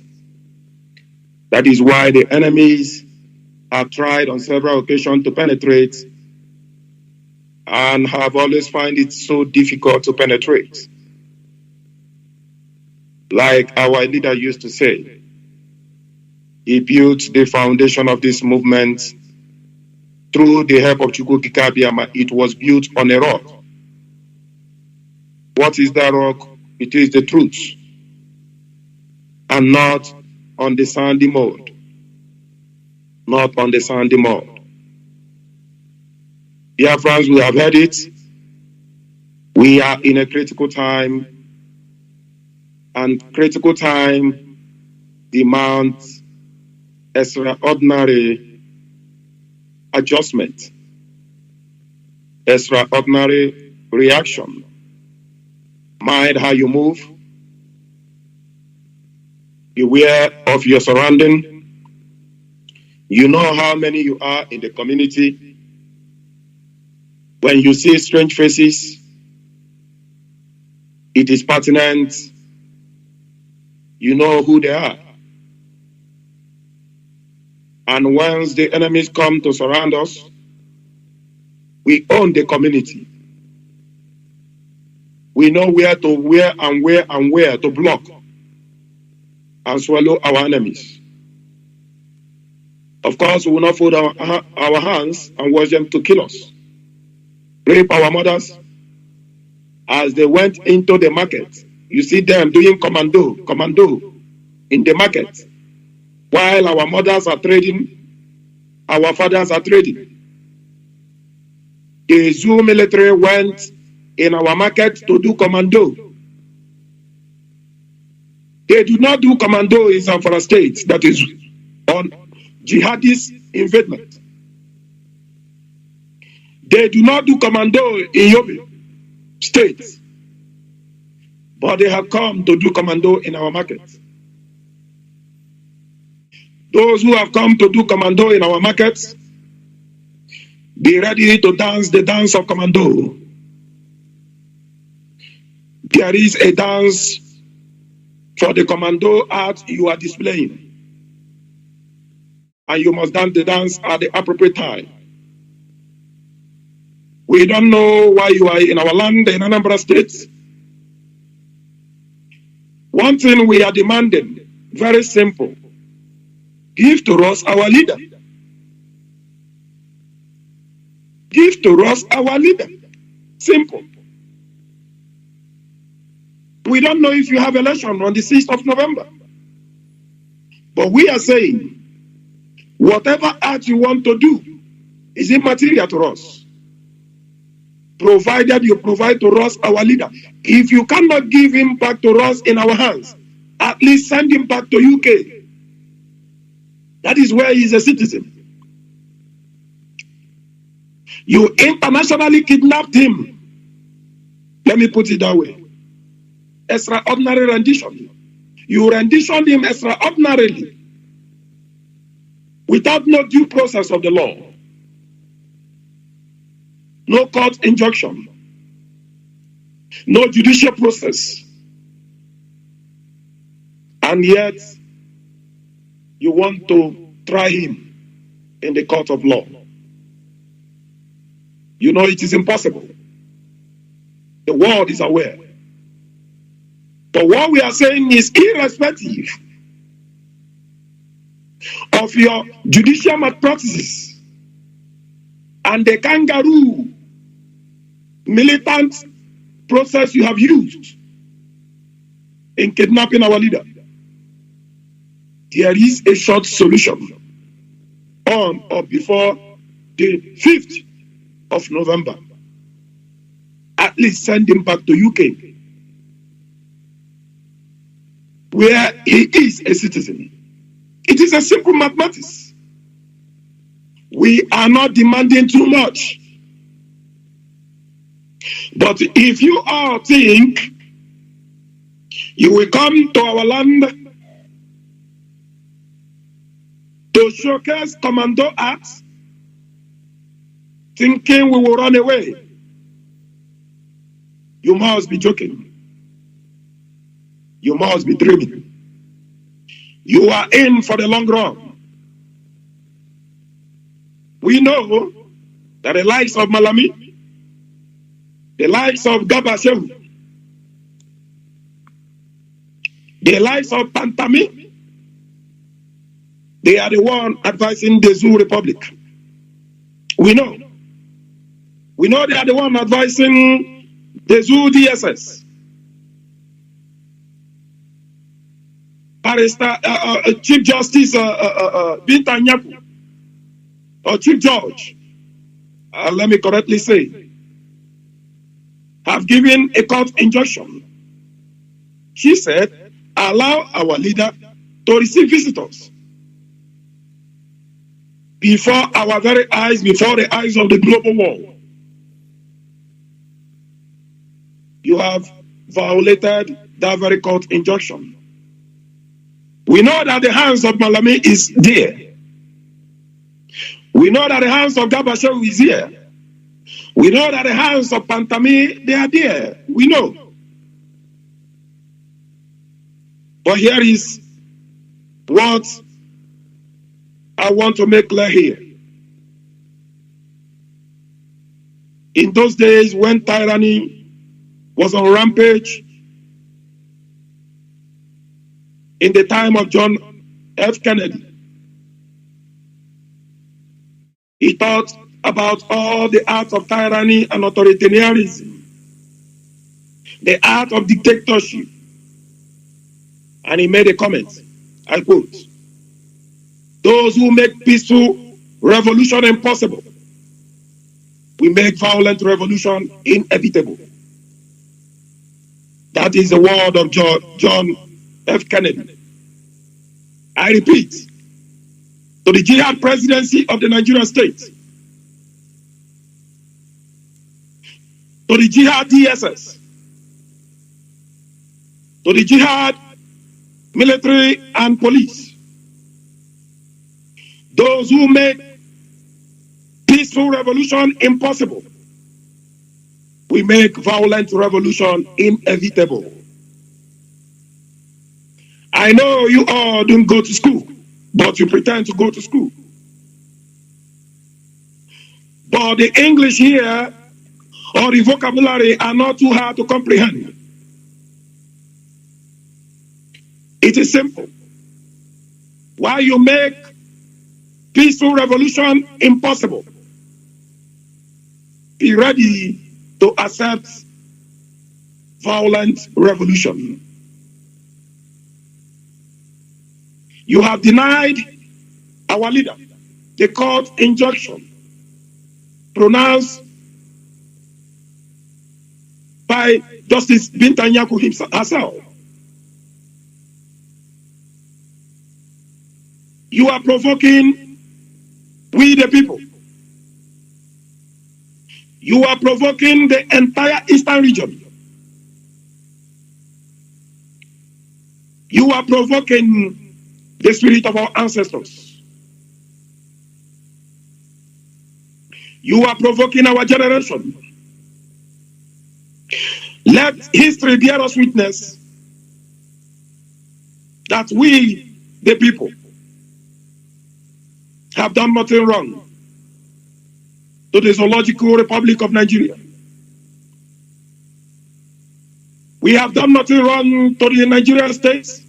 That is why the enemies have tried on several occasions to penetrate and have always found it so difficult to penetrate. Like our leader used to say, he built the foundation of this movement through the help of Chukwu Kikabiyama. It was built on a rock. What is that rock? It is the truth, and not on the sandy mold. Not on the sandy mold. Dear friends, we have heard it. We are in a critical time, and critical time demands extraordinary adjustment, extraordinary reaction. Mind how you move. Beware of your surrounding. You know how many you are in the community. When you see strange faces, it is pertinent. You know who they are. And once the enemies come to surround us, we own the community. We know where to block and swallow our enemies. Of course, we will not fold our hands and watch them to kill us. Rape our mothers. As they went into the market, you see them doing commando in the market. While our mothers are trading, our fathers are trading. The Zoo military went in our market to do commando. They do not do commando in Zamfara State, that is on jihadist investment. They do not do commando in Yobe State, but they have come to do commando in our market. Those who have come to do commando in our markets, be ready to dance the dance of commando. There is a dance for the commando art you are displaying. And you must dance the dance at the appropriate time. We don't know why you are in our land in Anambra State. One thing we are demanding, very simple. Give to us our leader. Give to us our leader. Simple. We don't know if you have election on the 6th of November. But we are saying, whatever act you want to do is immaterial to us. Provided you provide to us our leader. If you cannot give him back to us in our hands, at least send him back to UK. That is where he is a citizen. You internationally kidnapped him. Let me put it that way. Extraordinary rendition. You renditioned him extraordinarily. without no due process of the law, no court injunction, no judicial process, and yet you want to try him in the court of law. You know it is impossible. The world is aware. But what we are saying is, irrespective of your judicial malpractices and the kangaroo militant process you have used in kidnapping our leader, there is a short solution on or before the 5th of November. At least send him back to UK, where he is a citizen. It is a simple mathematics. We are not demanding too much. But if you all think you will come to our land to showcase commando acts, thinking we will run away, you must be joking. You must be dreaming. You are in for the long run. We know that the likes of Malami, the likes of Gabashew, the likes of Pantami, they are the one advising the Zoo Republic. We know. We know they are the one advising the Zoo DSS. Chief Justice Binta Nyaku, or Chief Judge, let me correctly say, have given a court injunction. She said, allow our leader to receive visitors before our very eyes, before the eyes of the global world. You have violated that very court injunction. We know that the hands of Malami is there. We know that the hands of Gabashew is here. We know that the hands of Pantami, they are there. We know. But here is what I want to make clear here. In those days when tyranny was on rampage, in the time of John F. Kennedy, he thought about all the acts of tyranny and authoritarianism, the art of dictatorship, and he made a comment, I quote, "Those who make peaceful revolution impossible will make violent revolution inevitable." That is the word of John F. Kennedy. I repeat, to the jihad presidency of the Nigerian state, to the jihad DSS, to the jihad military and police, those who make peaceful revolution impossible, we make violent revolution inevitable. I know you all don't go to school, but you pretend to go to school. But the English here or the vocabulary are not too hard to comprehend. It is simple. Why you make peaceful revolution impossible? Be ready to accept violent revolution. You have denied our leader the court injunction pronounced by Justice Binta Nyaku herself. You are provoking we the people. You are provoking the entire Eastern region. You are provoking the spirit of our ancestors. You are provoking our generation. Let history bear us witness that we, the people, have done nothing wrong to the Zoological Republic of Nigeria. We have done nothing wrong to the Nigerian states.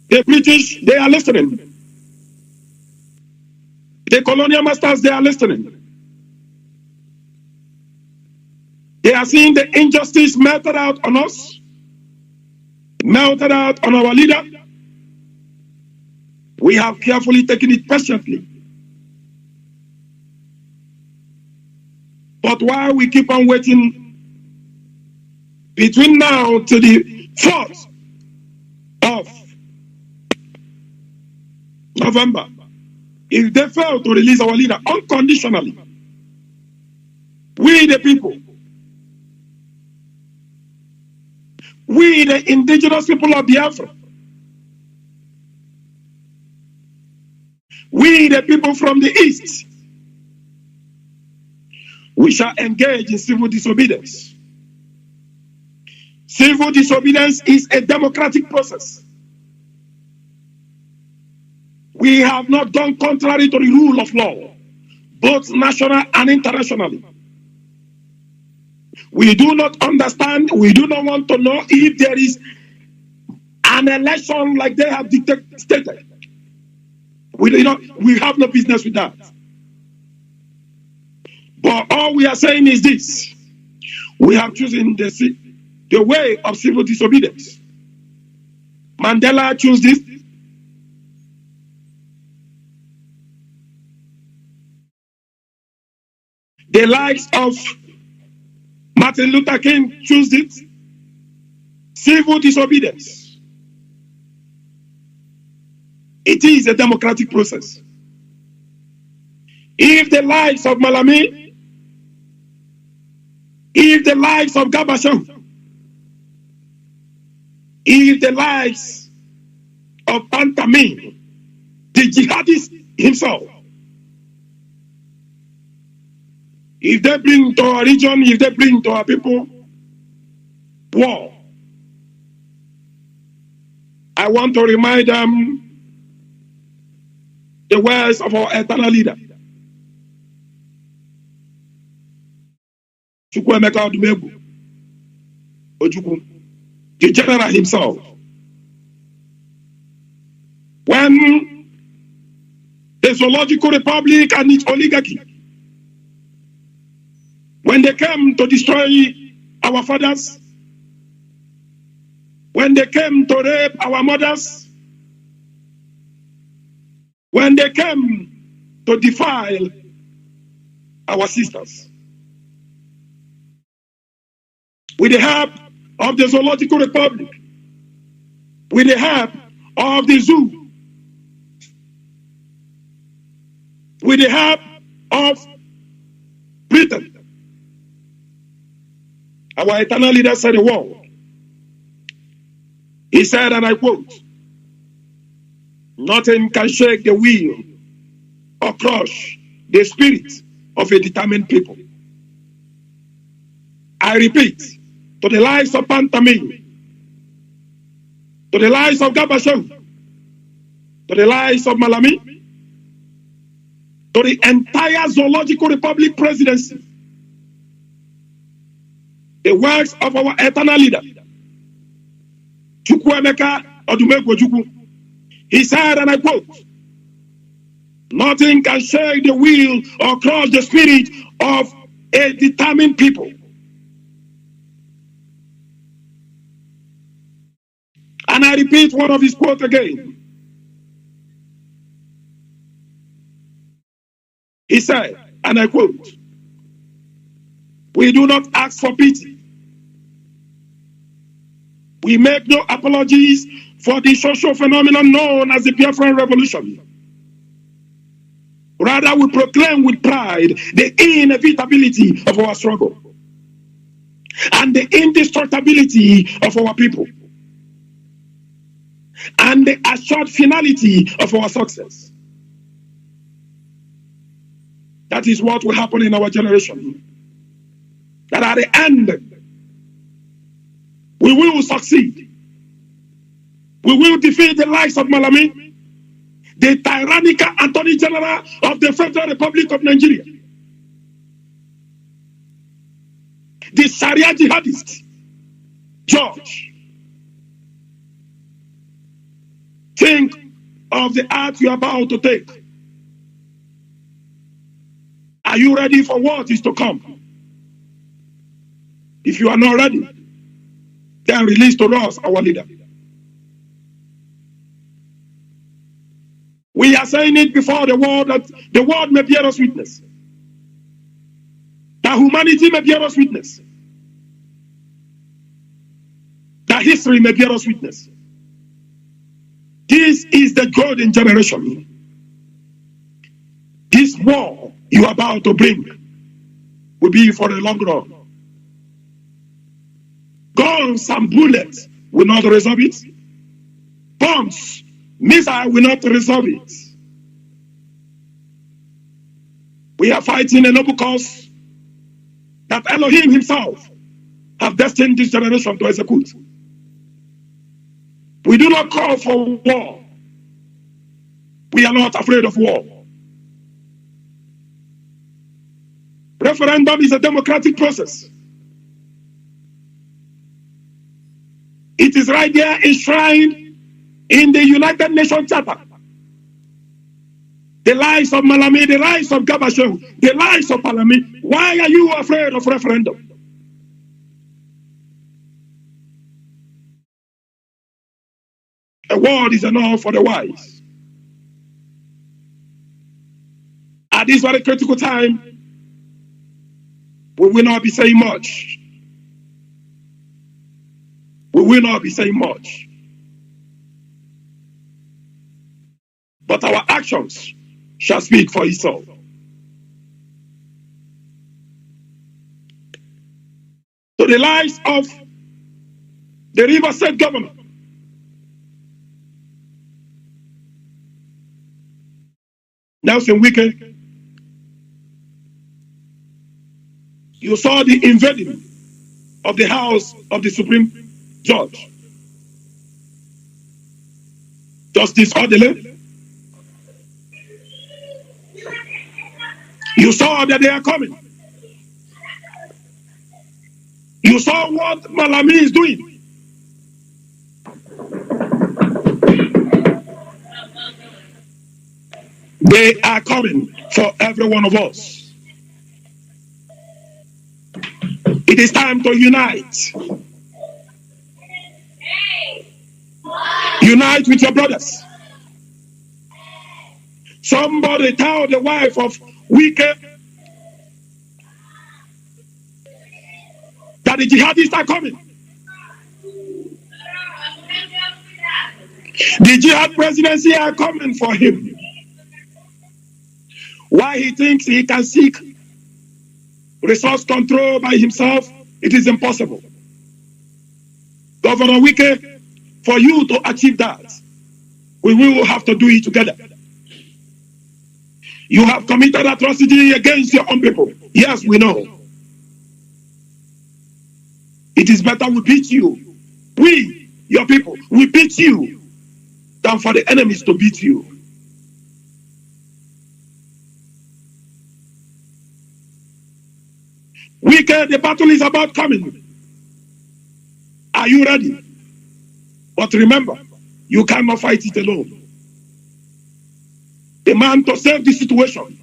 The British, they are listening. The colonial masters, they are listening. They are seeing the injustice melted out on us, melted out on our leader. We have carefully taken it patiently. But while we keep on waiting, between now to the 4th of November, if they fail to release our leader unconditionally, we the people, we the indigenous people of Biafra, we the people from the east, we shall engage in civil disobedience. Civil disobedience is a democratic process. We have not gone contrary to the rule of law, both national and internationally. We do not understand, we do not want to know if there is an election like they have stated. We have no business with that. But all we are saying is this: we have chosen the way of civil disobedience. Mandela chose this. The likes of Martin Luther King choose it. Civil disobedience. It is a democratic process. If the likes of Malami, if the likes of Gabashan, if the likes of Pantamin, the jihadist himself, if they bring to our region, if they bring to our people war, I want to remind them the words of our eternal leader, Chukwuemeka Odumegwu Ojukwu, the general himself. When the Zoological Republic and its oligarchy, when they came to destroy our fathers, when they came to rape our mothers, when they came to defile our sisters, with the help of the Zoological Republic, with the help of the zoo, with the help of Britain, our eternal leader said a word. He said, and I quote, "Nothing can shake the will or crush the spirit of a determined people." I repeat, to the lives of Pantamin, to the lives of Gabashan, to the lives of Malami, to the entire Zoological Republic presidency, the works of our eternal leader, Chukwuemeka Odumegwu Ojukwu. He said, and I quote, "Nothing can shake the will or crush the spirit of a determined people." And I repeat one of his quotes again. He said, and I quote, "We do not ask for pity. We make no apologies for the social phenomenon known as the Biafran Revolution. Rather, we proclaim with pride the inevitability of our struggle and the indestructibility of our people and the assured finality of our success. That is what will happen in our generation. That at the end, we will succeed. We will defeat the likes of Malami, the tyrannical Attorney General of the Federal Republic of Nigeria, the Sharia jihadist, George. Think of the act you are about to take. Are you ready for what is to come? If you are not ready, then release to us our leader. We are saying it before the world that the world may bear us witness. That humanity may bear us witness. That history may bear us witness. This is the golden generation. This war you are about to bring will be for a long run. Guns and bullets will not resolve it. Bombs, missiles will not resolve it. We are fighting a noble cause that Elohim himself have destined this generation to execute. We do not call for war. We are not afraid of war. Referendum is a democratic process. It is right there enshrined in the United Nations Charter. The lives of Malami, the lives of Gabashew, the lives of Palami. Why are you afraid of referendum? A word is enough for the wise. At this very critical time, we will not be saying much. We will not be saying much. But our actions shall speak for itself. To the lives of the River State Governor, Nelson Wike, you saw the invading of the house of the Supreme Judge, Justice Odele. You saw that they are coming. You saw what Malami is doing. They are coming for every one of us. It is time to unite. Unite with your brothers. Somebody tell the wife of Wike that the jihadists are coming. The jihad presidency are coming for him. Why he thinks he can seek resource control by himself, it is impossible. Governor Wike, for you to achieve that, we will have to do it together. You have committed atrocity against your own people. Yes, we know. It is better we beat you. We, your people, we beat you than for the enemies to beat you. Wike, the battle is about coming. Are you ready? But remember, you cannot fight it alone. The man to save the situation,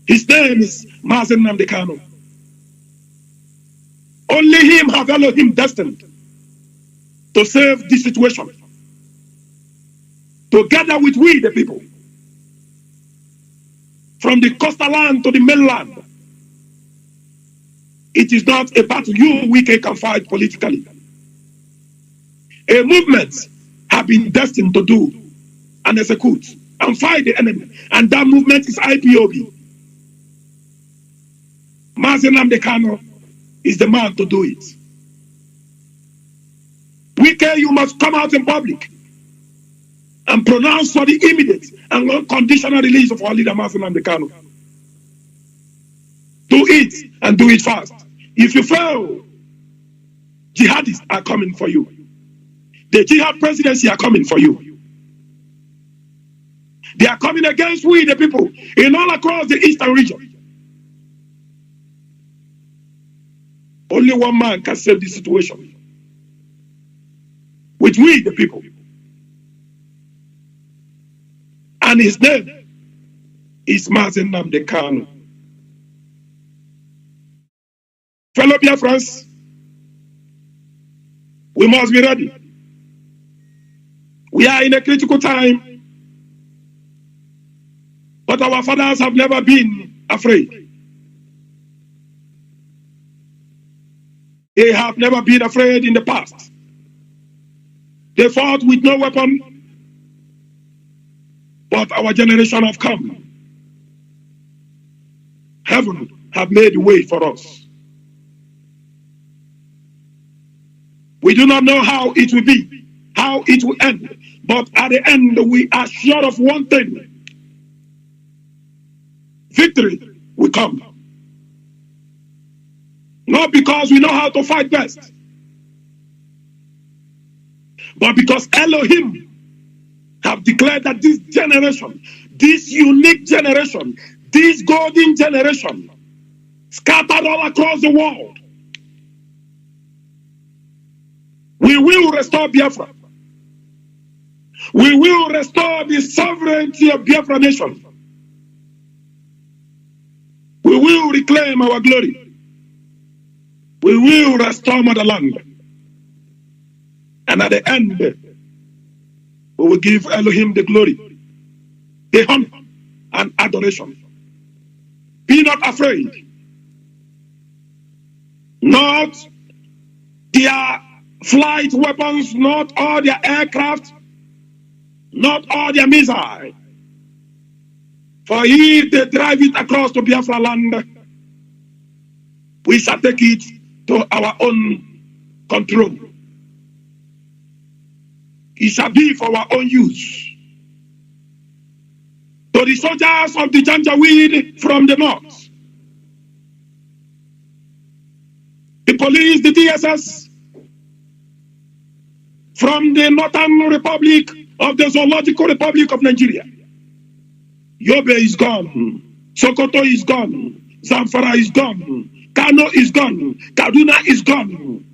his name is Mazi Nnamdi Kanu. Only him have Elohim destined to save the situation. Together with we, the people, from the coastal land to the mainland. It is not a battle you, Wike, can fight politically. A movement have been destined to do and execute and fight the enemy. And that movement is IPOB. Mazi Nnamdi Kanu is the man to do it. Wike, you must come out in public and pronounce for the immediate and unconditional release of our leader, Mazi Nnamdi Kanu. it and do it fast. If you fail, jihadists are coming for you. The jihad presidency are coming for you. They are coming against we, the people, in all across the eastern region. Only one man can save this situation. With we, the people. And his name is Mazi Nnamdi Kanu. Fellow Biafrans, we must be ready. We are in a critical time, but our fathers have never been afraid. They have never been afraid in the past. They fought with no weapon, but our generation have come. Heaven have made a way for us. We do not know how it will be, how it will end, but at the end we are sure of one thing. Victory will come. Not because we know how to fight best, but because Elohim have declared that this generation, this unique generation, this golden generation, scattered all across the world, we will restore Biafra. We will restore the sovereignty of Biafra nation. We will reclaim our glory. We will restore motherland. And at the end, we will give Elohim the glory, the honor, and adoration. Be not afraid. Not their flight weapons, not all their aircraft, not all their missiles. For if they drive it across to Biafra land, we shall take it to our own control. It shall be for our own use. To the soldiers of the Janjaweed from the north, the police, the DSS from the Northern Republic of the Zoological Republic of Nigeria. Yobe is gone. Sokoto is gone. Zamfara is gone. Kano is gone. Kaduna is gone.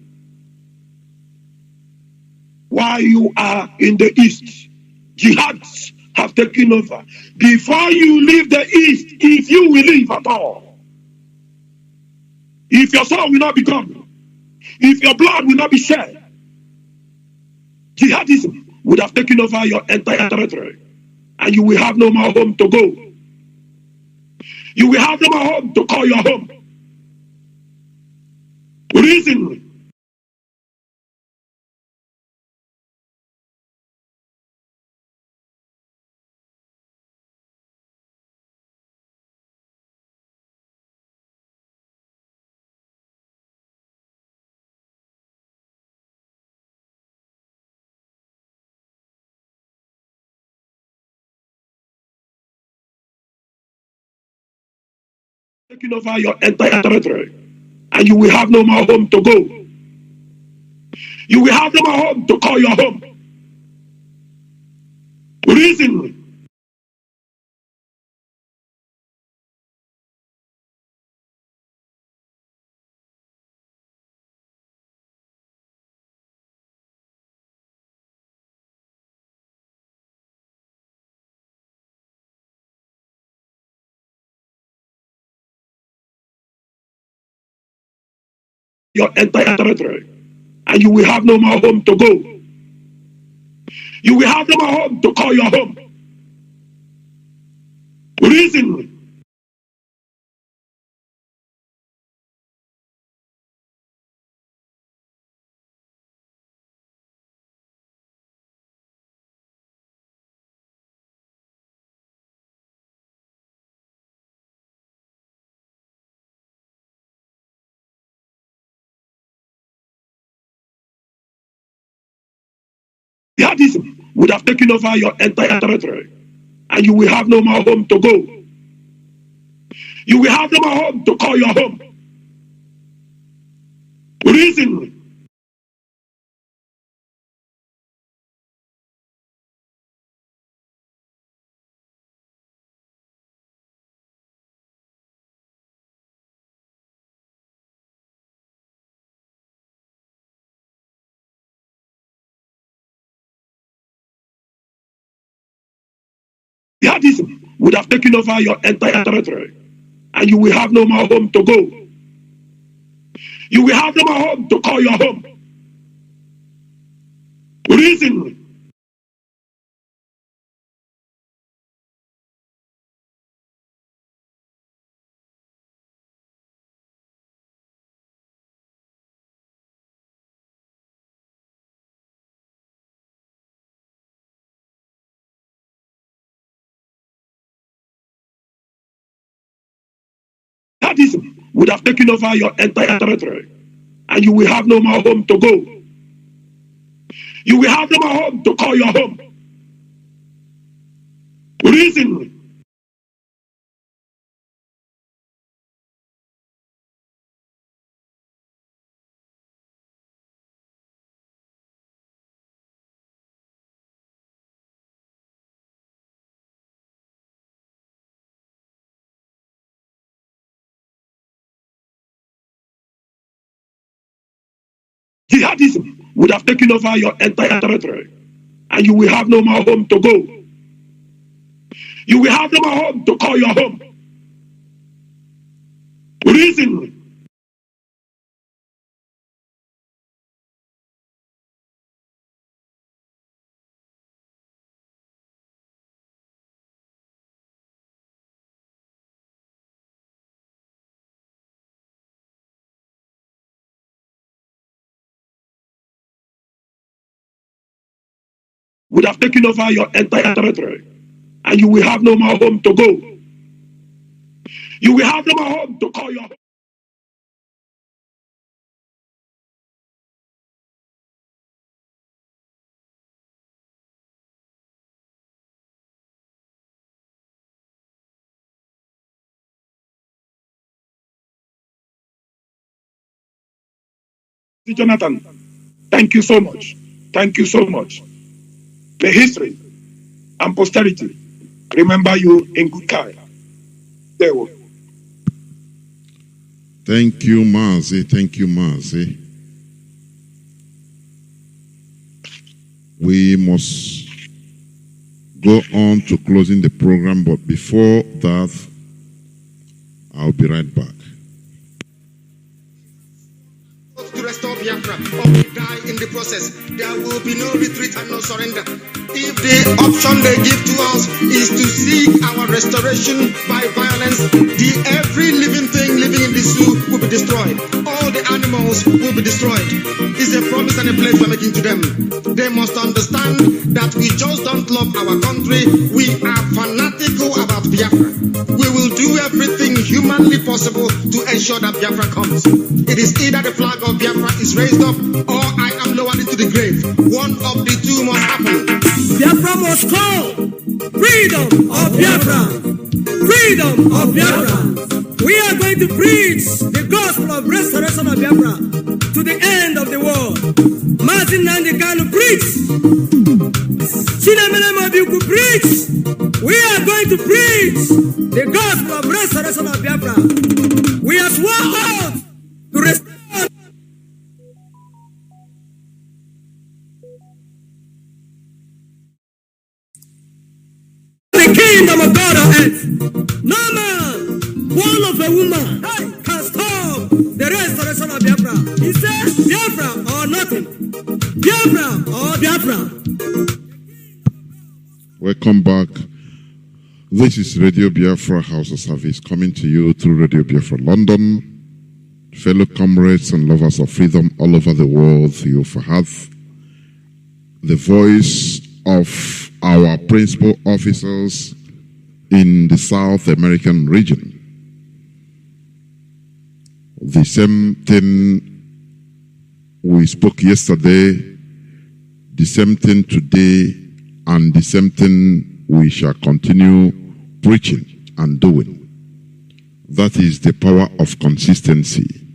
While you are in the east, jihads have taken over. Before you leave the east, if you will leave at all, if your soul will not be gone, if your blood will not be shed, jihadism would have taken over your entire territory, and you will have no more home to go. You will have no more home to call your home. Reason. Taking over your entire territory, and you will have no more home to go. You will have no more home to call your home. Reason. Your entire territory, and you will have no more home to go. You will have no more home to call your home. Reason. Jihadism would have taken over your entire territory, and you will have no more home to go. You will have no more home to call your home. Reason. Jihadism would have taken over your entire territory, and you will have no more home to go. You will have no more home to call your home. Reason. Jihadism would have taken over your entire territory, and you will have no more home to go. You will have no more home to call your home. Reason. Jihadism would have taken over your entire territory, and you will have no more home to go. You will have no more home to call your home. Reason. Would have taken over your entire territory, and you will have no more home to go. You will have no more home to call your home. Jonathan, thank you so much. Thank you so much. May history and posterity remember you in good care. There we go. Thank you, Mazi. Thank you, Mazi. We must go on to closing the program, but before that, I'll be right back. To restore Biafra, or we die in the process. There will be no retreat and no surrender. If the option they give to us is to seek our restoration by violence, every living thing living in the zoo will be destroyed. All the animals will be destroyed. It's a promise and a pledge we're making to them. They must understand that we just don't love our country. We are fanatical about Biafra. We will do everything humanly possible to ensure that Biafra comes. It is either the flag of Biafra is raised up, or I am lowered into the grave. One of the two must happen. Biafra must call. Freedom of Biafra. Freedom of Biafra. We are going to preach the gospel of restoration of Biafra to the end of the world. Mazi Nnamdi Kanu preach. Chinedu preach. We are going to preach the gospel of restoration of Biafra. We are sworn out to restore the kingdom of God on earth. No man, born of a woman, can stop the restoration of Biafra. He says, Biafra or nothing. Biafra or Biafra. Welcome back. This is Radio Biafra Hausa-Service coming to you through Radio Biafra London. Fellow comrades and lovers of freedom all over the world, you have the voice of our principal officers in the South American region. The same thing we spoke yesterday, the same thing today, and the same thing we shall continue preaching and doing. That is the power of consistency.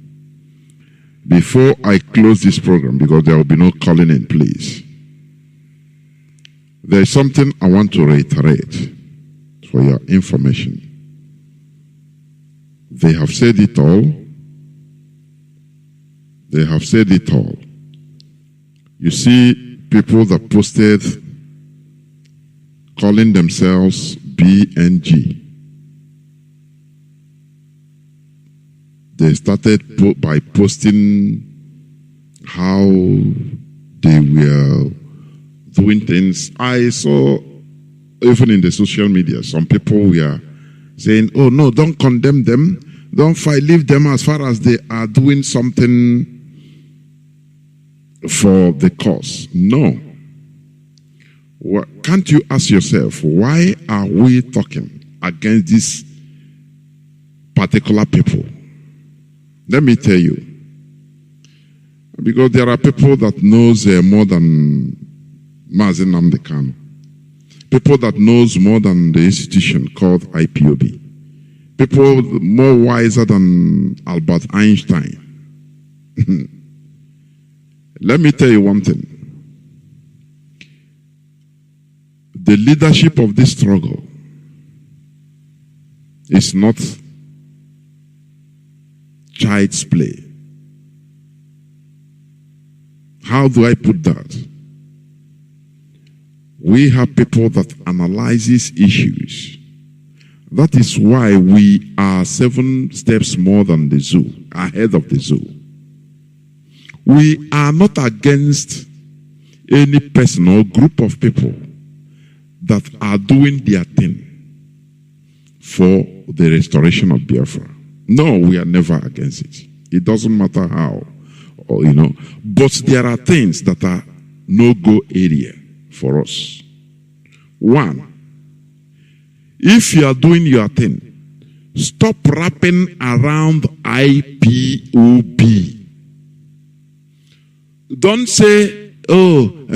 Before I close this program, because there will be no calling in, please, there is something I want to reiterate for your information. They have said it all. They have said it all. You see people that posted calling themselves BNG. They started by posting how they were doing things. I saw, even in the social media, some people were saying, oh no, don't condemn them, don't fight, leave them as far as they are doing something for the cause. No. Can't you ask yourself, why are we talking against these particular people? Let me tell you. Because there are people that knows more than Mazi Nnamdi Kanu. People that knows more than the institution called IPOB. People more wiser than Albert Einstein. Let me tell you one thing. The leadership of this struggle is not child's play. How do I put that? We have people that analyzes issues. That is why we are 7 steps more than the zoo, ahead of the zoo. We are not against any person or group of people that are doing their thing for the restoration of Biafra. No, we are never against it. It doesn't matter how, or, but there are things that are no-go area for us. One, if you are doing your thing, stop wrapping around IPOB. Don't say, don't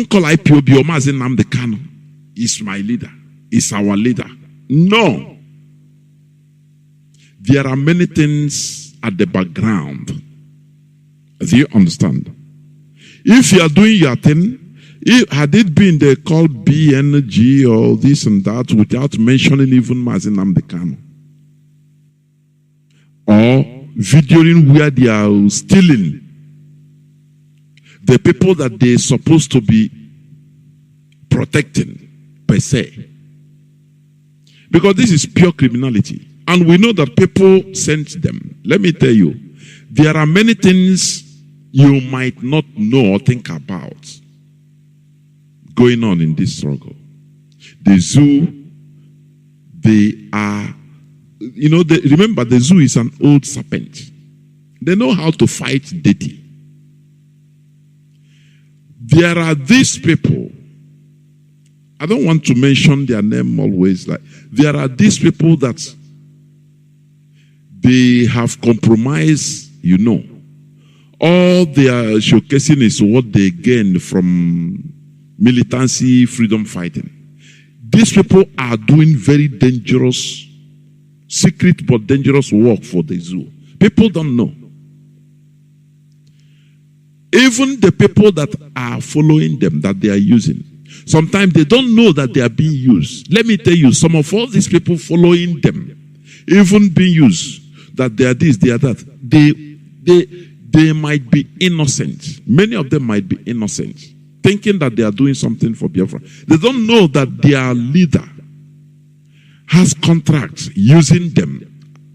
call IPOB or Mazi Nnamdi Kanu. He's my leader. He's our leader. No. There are many things at the background. Do you understand? If you are doing your thing, had it been they called BNG or this and that without mentioning even Mazi Nnamdi Kanu, or videoing where they are stealing the people that they're supposed to be protecting per se, because this is pure criminality. And we know that people sent them. Let me tell you, there are many things you might not know or think about going on in this struggle. The zoo, they are, remember the zoo is an old serpent. They know how to fight dirty. There are these people, I don't want to mention their name always, like there are these people that they have compromised, all they are showcasing is what they gain from militancy, freedom fighting. These people are doing very dangerous, secret but dangerous work for the zoo. People don't know. Even the people that are following them, that they are using, sometimes they don't know that they are being used. Let me tell you, some of all these people following them, even being used, that they are this, they are that, they might be innocent. Many of them might be innocent, thinking that they are doing something for Biafra. They don't know that their leader has contracts using them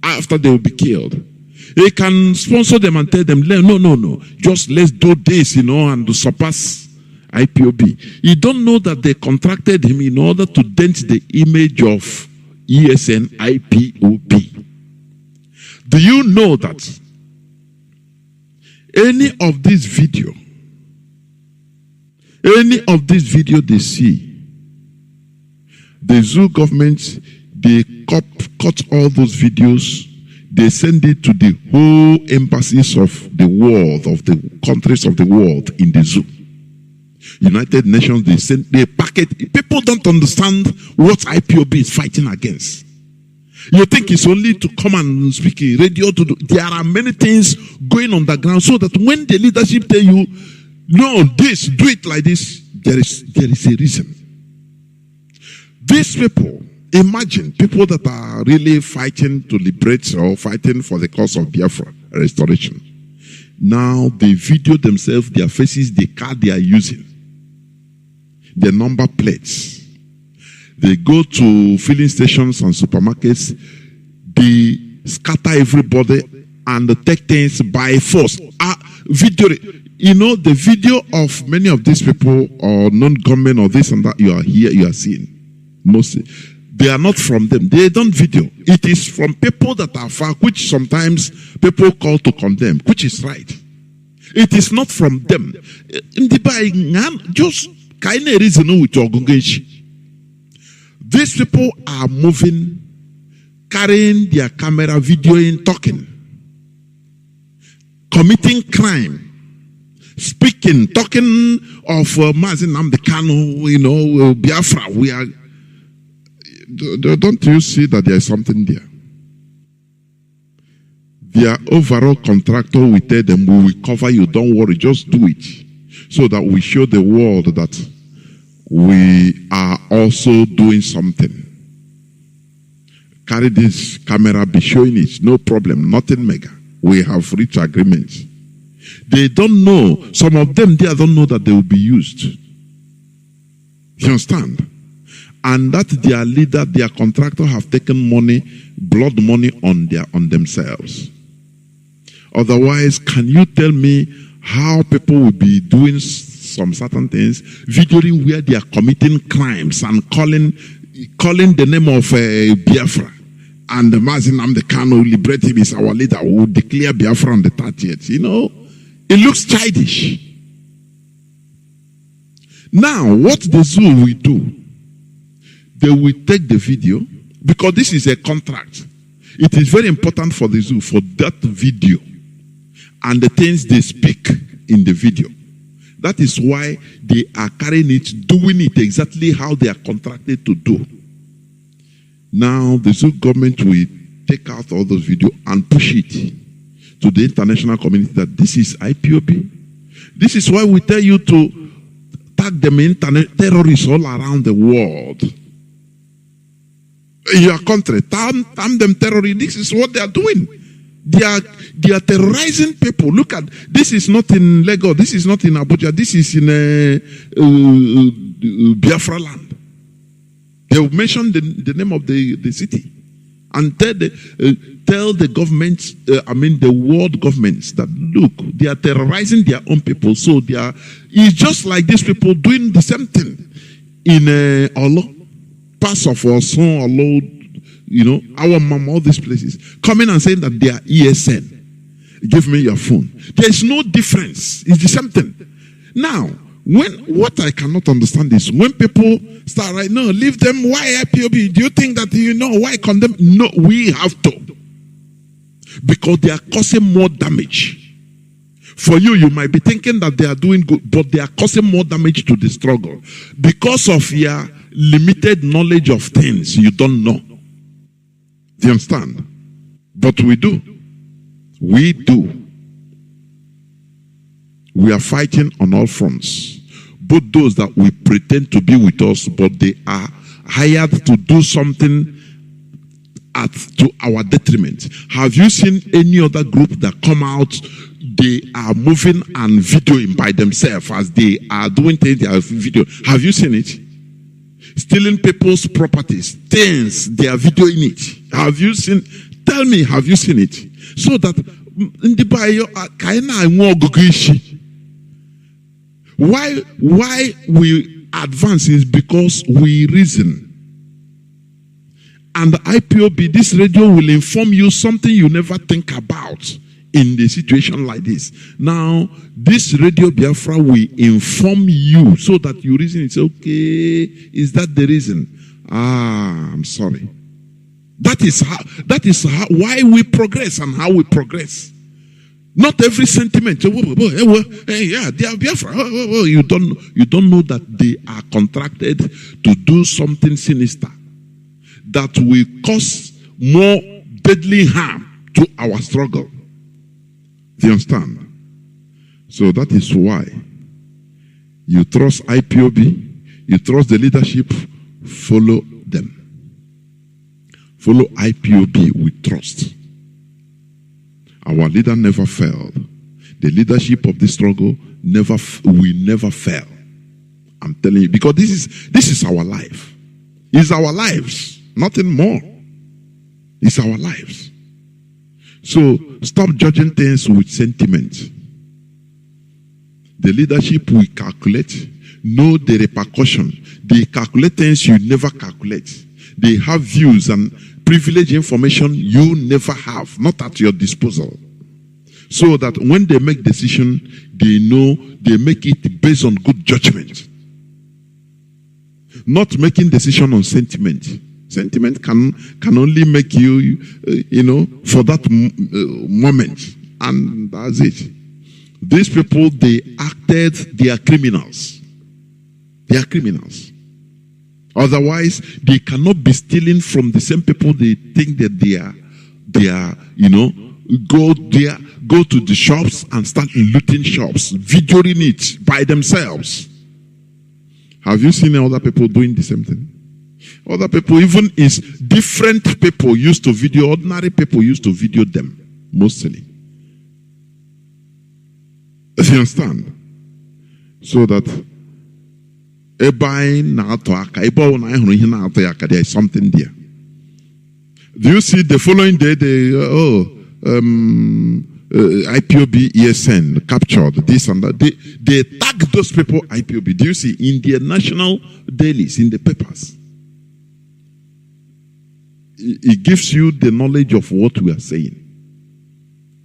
after they will be killed. He can sponsor them and tell them, no, just let's do this, and to surpass IPOB. You don't know that they contracted him in order to dent the image of ESN IPOB. Do you know that any of this video they see, the zoo government, they cut all those videos, they send it to the whole embassies of the world, of the countries of the world in the zoo. United Nations, they pack it. People don't understand what IPOB is fighting against. You think it's only to come and speak in radio to do. There are many things going on the ground so that when the leadership tell you, no, this, do it like this, there is a reason. These people, imagine people that are really fighting to liberate or fighting for the cause of Biafra restoration. Now they video themselves, their faces, the car they are using, the number plates. They go to filling stations and supermarkets. They scatter everybody and take things by force. Video, you know, the video of many of these people or non-government or this and that you are here, you are seeing. Mostly, they are not from them. They don't video. It is from people that are far, which sometimes people call to condemn, which is right. It is not from them. In the just kind of reason with your congregation. These people are moving, carrying their camera, videoing, talking, committing crime, speaking, talking of Mazi Nnamdi Kanu, you know, Biafra. We are. Don't you see that there is something there? Their overall contractor will tell them, we will cover you, don't worry, just do it. So that we show the world that we are also doing something. Carry this camera, be showing it, no problem, nothing mega. We have reached agreements. They don't know, some of them there don't know that they will be used. You understand? And that their leader, their contractor have taken money, blood money on themselves. Otherwise, can you tell me how people will be doing some certain things, videoing where they are committing crimes and calling the name of Biafra, and Mazi Nnamdi Kanu, liberate him, is our leader, who will declare Biafra on the 30th. You know, it looks childish. Now, what the zoo will do, they will take the video, because this is a contract. It is very important for the zoo, for that video and the things they speak in the video. That is why they are carrying it, doing it exactly how they are contracted to do. Now, the zoo government will take out all those videos and push it to the international community that this is IPOB. This is why we tell you to tag them internet terrorists all around the world. In your country, term them terrorists. This is what they are doing. They are terrorizing people. Look at, this is not in Lagos, this is not in Abuja, this is in Biafra land. They will mention the name of the city and tell the governments, the world governments that look, they are terrorizing their own people. So it's just like these people doing the same thing in Olo, parts of Osun, Olo, you know, our mom, all these places, coming and saying that they are ESN. Give me your phone. There is no difference. It's the same thing. Now, what I cannot understand is when people start right now, leave them, why IPOB? Do you think that, you know, why condemn? No, we have to. Because they are causing more damage. For you, you might be thinking that they are doing good, but they are causing more damage to the struggle. Because of your limited knowledge of things you don't know. Do you understand? But we do. We do. We are fighting on all fronts. Both those that we pretend to be with us, but they are hired to do something to our detriment. Have you seen any other group that come out, they are moving and videoing by themselves as they are doing things, they are video? Have you seen it? Stealing people's properties, things, they are videoing it. Have you seen? Tell me, have you seen it? So that in the bio, why we advance is because we reason. And the IPOB, this radio will inform you something you never think about in the situation like this. Now, this Radio Biafra will inform you so that you reason. It's okay. Is that the reason? I'm sorry. That is how why we progress and how we progress. Not every sentiment. Yeah, they are Biafra. You don't know that they are contracted to do something sinister that will cause more deadly harm to our struggle. Do you understand? So that is why you trust IPOB, you trust the leadership, follow them. Follow IPOB with trust. Our leader never failed. The leadership of this struggle will never fail. I'm telling you, because this is our life. It's our lives, nothing more. It's our lives. So stop judging things with sentiment. The leadership will calculate, know the repercussion. They calculate things you never calculate. They have views and privileged information you never have, not at your disposal. So that when they make decision, they know they make it based on good judgment. Not making decision on sentiment. Sentiment can only make you, for that moment. And that's it. These people, they are criminals. They are criminals. Otherwise, they cannot be stealing from the same people they think that they are, go to the shops and start looting shops, videoing it by themselves. Have you seen other people doing the same thing? Other people, even is different people used to video, ordinary people used to video them, mostly. You understand? So that there is something there. Do you see the following day, IPOB ESN captured this and that. They tag those people IPOB. Do you see in their national dailies, in the papers? It gives you the knowledge of what we are saying.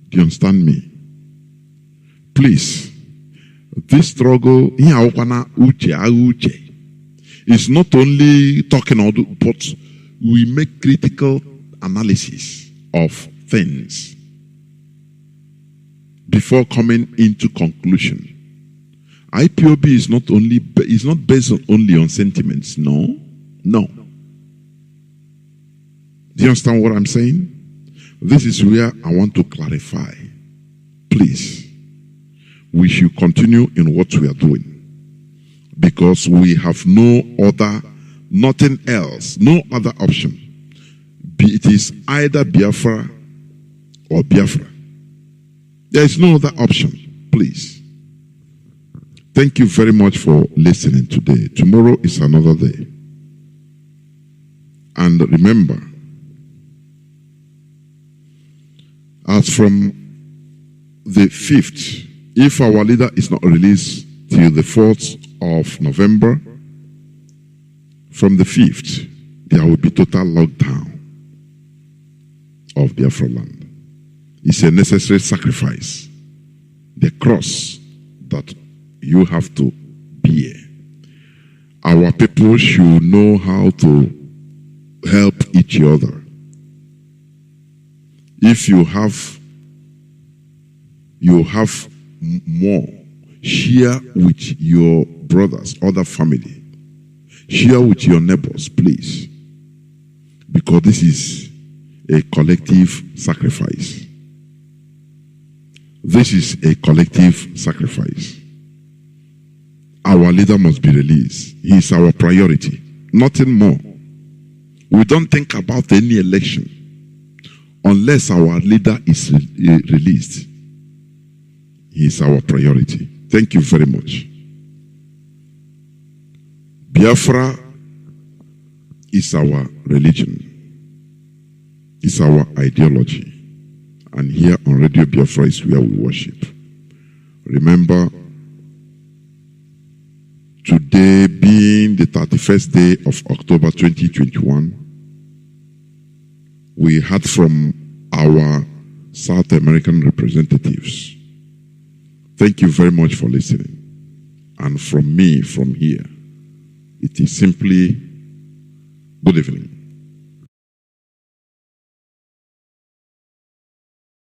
Do you understand me? Please, this struggle is not only talking, but we make critical analysis of things before coming into conclusion. IPOB is not based only on sentiments. No. Do you understand what I'm saying? This is where I want to clarify. Please, we should continue in what we are doing, because we have nothing else, no other option. It is either Biafra or Biafra. There is no other option. Please. Thank you very much for listening today. Tomorrow is another day. And remember, as from the 5th, if our leader is not released till the 4th of November, from the 5th, there will be total lockdown of Biafra land. It's a necessary sacrifice. The cross that you have to bear. Our people should know how to help each other. If you have more, share with your brothers, other family. Share with your neighbors, please. Because this is a collective sacrifice. This is a collective sacrifice. Our leader must be released. He is our priority. Nothing more. We don't think about any election unless our leader is released. He is our priority. Thank you very much. Biafra is our religion. It's our ideology. And here on Radio Biafra is where we worship. Remember, today being the 31st day of October 2021, we heard from our South American representatives. Thank you very much for listening. And from me, from here, it is simply good evening.